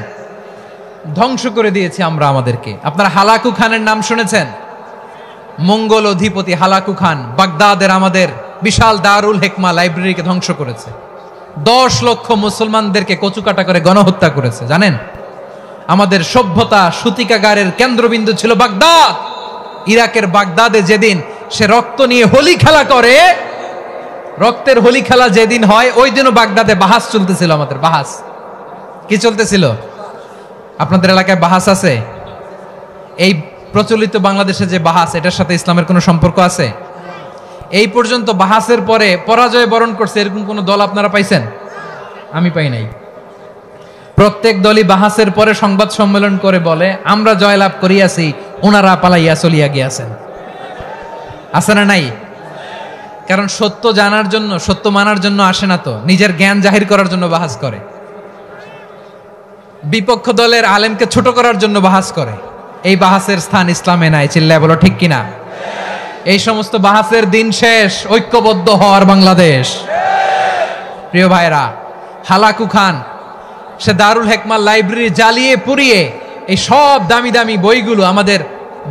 ধ্বংস করে দিয়েছি আমরা আমাদেরকে। আপনারা হালাকু খানের নাম শুনেছেন? মঙ্গল অধিপতি হালাকু খান বাগদাদের আমাদের বিশাল দারুল হিকমা লাইব্রেরিকে ধ্বংস করেছে। 10 লক্ষ মুসলমানদেরকে কচুকাটা করে গণহত্যা করেছে। জানেন, আমাদের সভ্যতা সূতিকাগারের কেন্দ্রবিন্দু ছিল বাগদাদ। ইরাকের বাগদাদে যেদিন সে রক্ত নিয়ে হোলি খেলা করে, রক্তের হোলি খেলা যেদিন হয়, ওই দিনও বাগদাদে বাহাস চলতেছিল। আমাদের বাহাস কি চলতেছিল? আপনাদের এলাকায় বাহাস আছে? এই প্রচলিত বাংলাদেশে যে বাহাস, এটার সাথে ইসলামের কোনো সম্পর্ক আছে? এই পর্যন্ত বাহাসের পরে পরাজয় বরণ করছে এরকম কোন দল আপনারা পাইছেন? আমি পাই নাই। প্রত্যেক দলই বাহাসের পরে সংবাদ সম্মেলন করে বলে, আমরা জয়লাভ করিয়াছি, ওনারা পালাইয়া চলিয়া গিয়াছেন। আছে না নাই? কারণ সত্য জানার জন্য, সত্য মানার জন্য আসে না তো, নিজের জ্ঞান জাহির করার জন্য বাহাস করে। বিপক্ষ দলের আলেমকে ছোট করার জন্য বাহাস করে। এই বাহাসের স্থান ইসলামে নাই। চিল্লায় বলো ঠিক কিনা? এই সমস্ত বাহাসের দিন শেষ। ঐক্যবদ্ধ হওয়ার বাংলাদেশ। প্রিয় ভাইরা, হালাকু খান সে দারুল হিকমা লাইব্রেরি জ্বালিয়ে পুড়িয়ে এই সব দামি দামি বইগুলো, আমাদের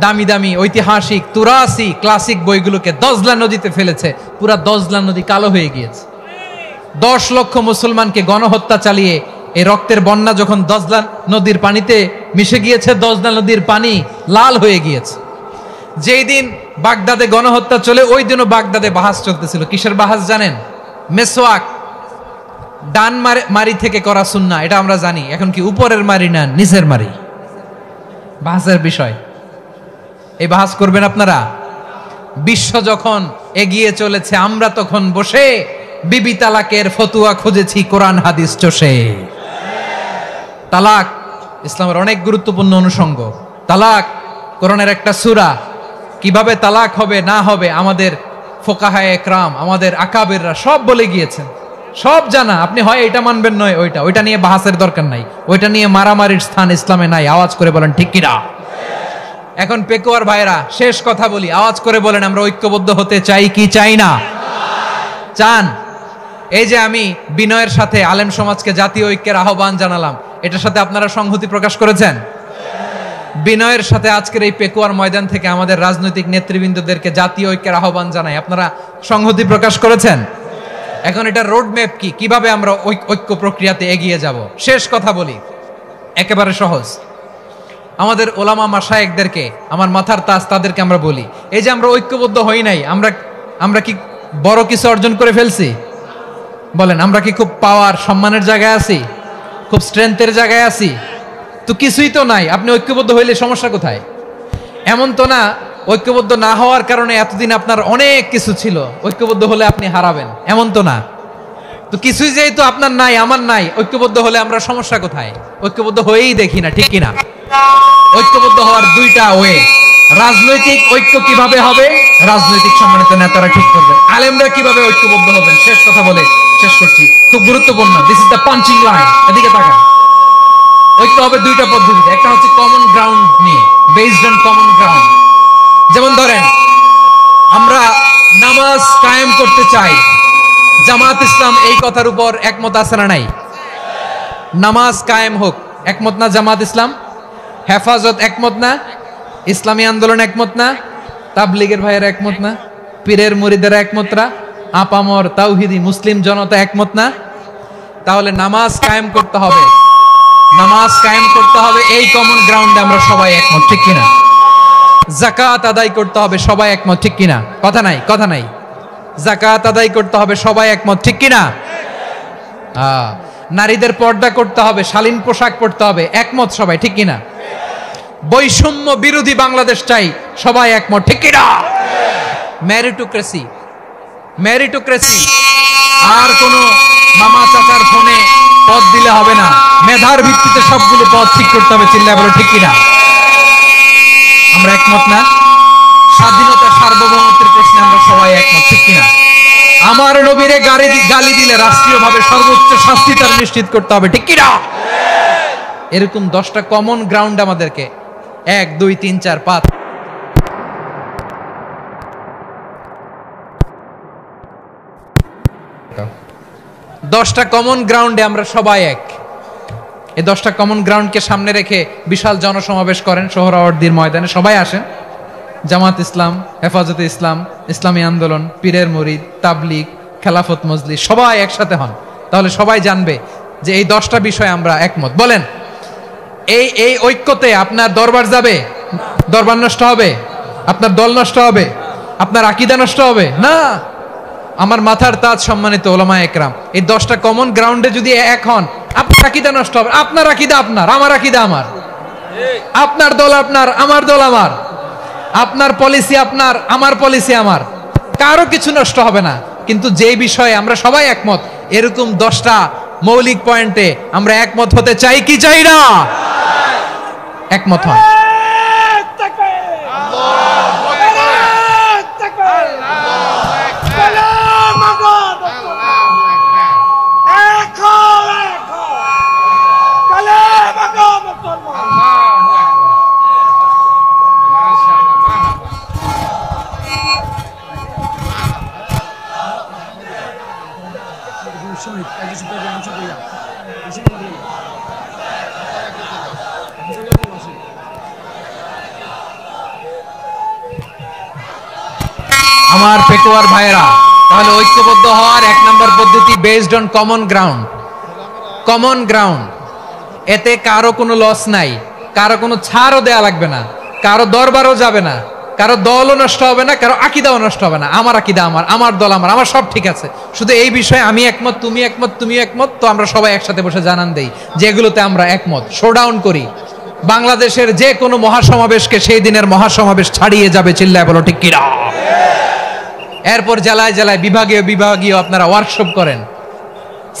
দামি দামি ঐতিহাসিক তুরাসি ক্লাসিক বইগুলোকে দজলা নদীতে ফেলেছে। পুরা দজলা নদী কালো হয়ে গিয়েছে। 10 লক্ষ মুসলমানকে গণহত্যা চালিয়ে এই রক্তের বন্যা যখন দজলা নদীর পানিতে মিশে গিয়েছে, দজলা নদীর পানি লাল হয়ে গিয়েছে। যেই দিন বাগদাদে গণহত্যা চলে, ওই দিনও বাগদাদে বাহাস চলতেছিল। কিসের বাহাস জানেন? মেসওয়াক, ডান মারি থেকে করা সুন্নাহ, এটা আমরা জানি। এখন কি উপরের মারি না নিচের মারি? বাহাসের বিষয়। এই বাহাস করবেন আপনারা? বিশ্ব যখন এগিয়ে চলেছে, আমরা তখন বসে বিবি তালাকের ফতুয়া খুঁজেছি কোরআন হাদিস চষে। তালাক ইসলামের অনেক গুরুত্বপূর্ণ অনুষঙ্গ। তালাক কোরআনের একটা সূরা, কিভাবে তালাক হবে না হবে আমাদের ফোকাহায়ে একরাম, আমাদের আকাবেররা সব বলে গিয়েছেন, সব জানা। আপনি হয় এটা মানবেন নয় ওইটা নিয়ে বাহাসের দরকার নাই, ওইটা নিয়ে মারামারির স্থান ইসলামে নাই। আওয়াজ করে বলেন ঠিক কিনা? এখন পেকুয়ার ভাইরা শেষ কথা বলি, আওয়াজ করে বলেন আমরা ঐক্যবদ্ধ হতে চাই কি চাই না? চান? এই যে আমি বিনয়ের সাথে আলেম সমাজকে জাতীয় ঐক্যের আহ্বান জানালাম, এটার সাথে আপনারা সংহতি প্রকাশ করেছেন? বিনয়ের সাথে আজকের এই পেকুয়ার ময়দান থেকে আমাদের রাজনৈতিক নেতৃবৃন্দদেরকে জাতীয় ঐক্যের আহ্বান জানাই, আপনারা সংহতি প্রকাশ করেছেন? এখন এটা রোড ম্যাপ কি, কিভাবে আমরা ঐক্য প্রক্রিয়াতে এগিয়ে যাব? শেষ কথা বলি, একেবারে সহজ। আমাদের ওলামা মাশায়েখদেরকে, আমার মাথার তাজ, তাদেরকে আমরা বলি, এই যে আমরা ঐক্যবদ্ধ হই নাই, আমরা কি বড় কিছু অর্জন করে ফেলছি? বলেন, আমরা কি খুব পাওয়ার সম্মানের জায়গায় আছি? খুব স্ট্রেংথের জায়গায় আছি? তো কিছুই তো নাই। আপনি ঐক্যবদ্ধ হইলে সমস্যা কোথায়? এমন তো না ঐক্যবদ্ধ না হওয়ার কারণে এতদিন আপনার অনেক কিছু ছিল, ঐক্যবদ্ধ হলে আপনি হারাবেন, এমন তো না। তো কিছুই যেহেতু আপনার নাই, আমার নাই, ঐক্যবদ্ধ হলে আমরা সমস্যা কোথায়? ঐক্যবদ্ধ হয়েই দেখি না, ঠিক কিনা? ঐক্যবদ্ধ হওয়ার দুইটা ওয়ে। রাজনৈতিক ঐক্য কিভাবে হবে? রাজনৈতিক সম্মানিত নেতারা ঠিক করবে। আলেমরা কিভাবে ঐক্যবদ্ধ হবেন? শেষ কথা বলে শেষ করছি, খুব গুরুত্বপূর্ণ। This is the punching line. এদিকে তাকান। ঐক্য হবে দুইটা পদ্ধতিতে। একটা হচ্ছে কমন গ্রাউন্ড নিয়ে, বেসড অন কমন গ্রাউন্ড। যেমন ধরেন, আমরা নামাজ কায়েম করতে চাই, জামাত ইসলাম এই কথার উপর একমত আছে না নাই? নামাজ কায়েম হোক, একমত না জামাত ইসলাম? হেফাজত একমত না? ইসলামী আন্দোলন একমত না? তাবলীগের ভাইয়েরা একমত না? পীরের মুরিদেরা একমত না? আপামর তাওহীদি মুসলিম জনতা একমত না? তাহলে নামাজ কায়েম করতে হবে, নামাজ কায়েম করতে হবে এই কমন গ্রাউন্ডে আমরা সবাই একমত, ঠিক কিনা? যাকাত আদায় করতে হবে, সবাই একমত, ঠিক কিনা? কথা নাই, কথা নাই। যাকাত আদায় করতে হবে, সবাই একমত, ঠিক কিনা? নারীদের পর্দা করতে হবে, শালীন পোশাক পরতে হবে, একমত সবাই, ঠিক কিনা? বৈষম্য বিরোধী বাংলাদেশ চাই, সবাই একমত, ঠিক কিনা? মেরিটোক্রেসি, মেরিটোক্রেসি, আর কোন মামা চাচার ফোনে পদ দিলে হবে না, মেধার ভিত্তিতে সবগুলো পদ ঠিক করতে হবে, চিল্লায় বলো ঠিক কিনা? আমরা একমত না? স্বাধীনতা সার্বভৌমত্বের প্রশ্নে আমরা সবাই একমত, ঠিক কিনা? আমার নবীরে গালি দিলে রাষ্ট্রীয়ভাবে সর্বোচ্চ শাস্তি তার নিশ্চিত করতে হবে, ঠিক কিনা? এরকম 10টা কমন গ্রাউন্ড আমাদেরকে 1 2 3 4 5 10টা কমন গ্রাউন্ডে আমরা সবাই এক। এই 10টা কমন গ্রাউন্ডকে সামনে রেখে বিশাল জনসমাবেশ করেন সোহরাওয়ার্দীর ময়দানে, সবাই আসেন। জামাত ইসলাম, হেফাজতে ইসলাম, ইসলামী আন্দোলন, পীরের মুরিদ, তাবলীগ, খেলাফত মজলিস, সবাই একসাথে হন। তাহলে সবাই জানবে যে এই 10টা বিষয়ে আমরা একমত। বলেন, এই ঐক্যতে আপনার দরবার যাবে? দরবার নষ্ট হবে? আপনার দল নষ্ট হবে? আপনার আকীদা নষ্ট হবে না? আমার মাথার তাজ সম্মানিত ওলামা একরাম, এই 10টা কমন গ্রাউন্ডে যদি এক হন, আপনার আকীদা নষ্ট হবে? আপনার আকীদা আপনার, আমার আকীদা আমার, আপনার দল আপনার, আমার দল আমার, আপনার পলিসি আপনার, আমার পলিসি আমার, কারো কিছু নষ্ট হবে না। কিন্তু যে বিষয়ে আমরা সবাই একমত, এরকম 10টা মৌলিক পয়েন্টে আমরা একমত হতে চাই কি চাই না? একমত হন। আমার পেকুয়ার ভাইরা, তাহলে ঐক্যবদ্ধ হওয়ার 1 নম্বর পদ্ধতি based on common ground. Common ground, এতে কারো কোনো লস নাই, কারো কোনো ছাড়ও দেয়া লাগবে না, কারো দরবারও যাবে না, কারো দলও নষ্ট হবে না, কারো আকীদাও নষ্ট হবে না। আমার আকীদা আমার, আমার দল আমার, আমার সব ঠিক আছে। শুধু এই বিষয়ে আমি একমত, তুমি একমত, তুমি একমত, তো আমরা সবাই একসাথে বসে জানান দেই যেগুলোতে আমরা একমত, শোডাউন করি। বাংলাদেশের যে কোনো মহাসমাবেশকে সেই দিনের মহাসমাবেশ ছাড়িয়ে যাবে, চিল্লায় বলো ঠিক কিনা? এরপর জেলায় জেলায় বিভাগীয় বিভাগীয় আপনারা ওয়ার্কশপ করেন,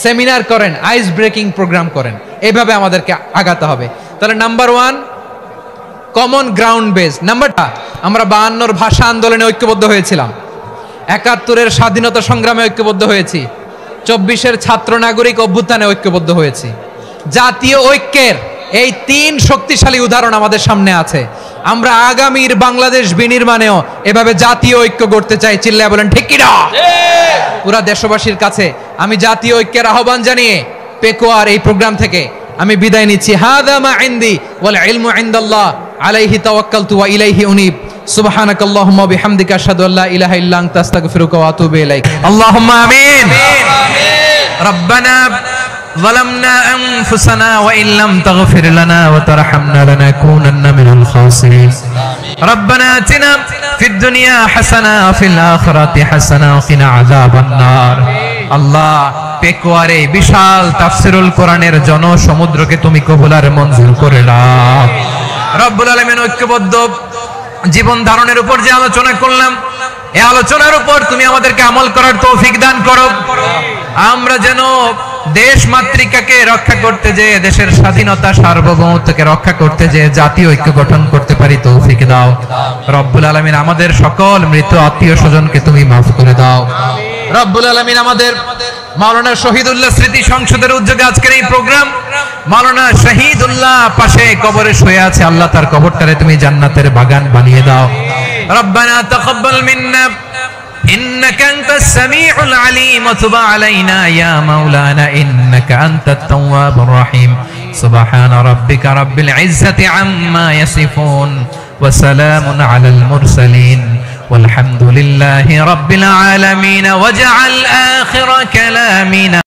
সেমিনার করেন, আইস ব্রেকিং প্রোগ্রাম করেন। এইভাবে আমাদেরকে আগাতে হবে। তাহলে number 1 common ground base. Number 2 আমরা 52-র ভাষা আন্দোলনে ঐক্যবদ্ধ হয়েছিলাম, 71-এর স্বাধীনতা সংগ্রামে ঐক্যবদ্ধ হয়েছি, 24-এর ছাত্র নাগরিক অভ্যুত্থানে ঐক্যবদ্ধ হয়েছি। জাতীয় ঐক্যের এই 3 শক্তিশালী উদাহরণ আমাদের সামনে আছে। আমরা আগামীর বাংলাদেশ বিনির্মাণেও এভাবে জাতীয় ঐক্য গড়তে চাই। চিল্লায় বলেন ঠিক কি না? পুরা দেশবাসীর কাছে আমি জাতীয় ঐক্যের আহ্বান জানিয়ে পেকুয়ার এই প্রোগ্রাম থেকে আমি বিদায় নিচ্ছি। হাদা মা ইনদি ওয়াল ইলমু ইনদাল্লাহ আলাইহি তাওয়াক্কালতু ওয়া ইলাইহি উনীব। সুবহানাকাল্লাহুম্মা ওয়া বিহামদিকা আশহাদু আল্লা ইলাহা ইল্লা আনতা আস্তাগফিরুকা ওয়া আতুবু ইলাইক। আল্লাহুম্মা আমিন। রব্বানা ظلمنا أنفسنا وإن لم تغفر لنا وترحمنا لنكونن من الخاسرين. ربنا آتنا في الدنيا حسنة وفي الآخرة حسنة وقنا عذاب النار. আল্লাহ পেকুয়ারে বিশাল তাফসিরুল কোরআনের জনসমুদ্রকে তুমি কবুল আর মঞ্জুর করে নাও। রব্বুল আলামিন ঐক্যবদ্ধ জীবন ধারণের উপর যে আলোচনা করলাম, এই আলোচনার উপর তুমি আমাদেরকে আমল করার তৌফিক দান করো। আমরা যেন দেশ মাতৃকাকে রক্ষা করতে যে, দেশের স্বাধীনতা সার্বভৌমত্বকে রক্ষা করতে যে জাতীয় ঐক্য গঠন করতে পারি তৌফিক দাও। রব্বুল আলামিন আমাদের সকল মৃত আত্মীয় স্বজনকে তুমি মাফ করে দাও। রব্বুল আলামিন আমাদের মাওলানা শহীদুল্লাহ স্মৃতি সংসদের উদ্যোগে আজকের এই প্রোগ্রাম, মাওলানা শহীদুল্লাহ পাশে কবরে শুয়ে আছে, আল্লাহ তার কবরটারে তুমি জান্নাতের বাগান বানিয়ে দাও। রব্বানা তাকাব্বাল মিন্না إنك أنت السميع العليم وتب علينا يا مولانا إنك أنت التواب الرحيم. سبحان ربك رب العزة عما يصفون وسلام على المرسلين والحمد لله رب العالمين. واجعل آخر كلامنا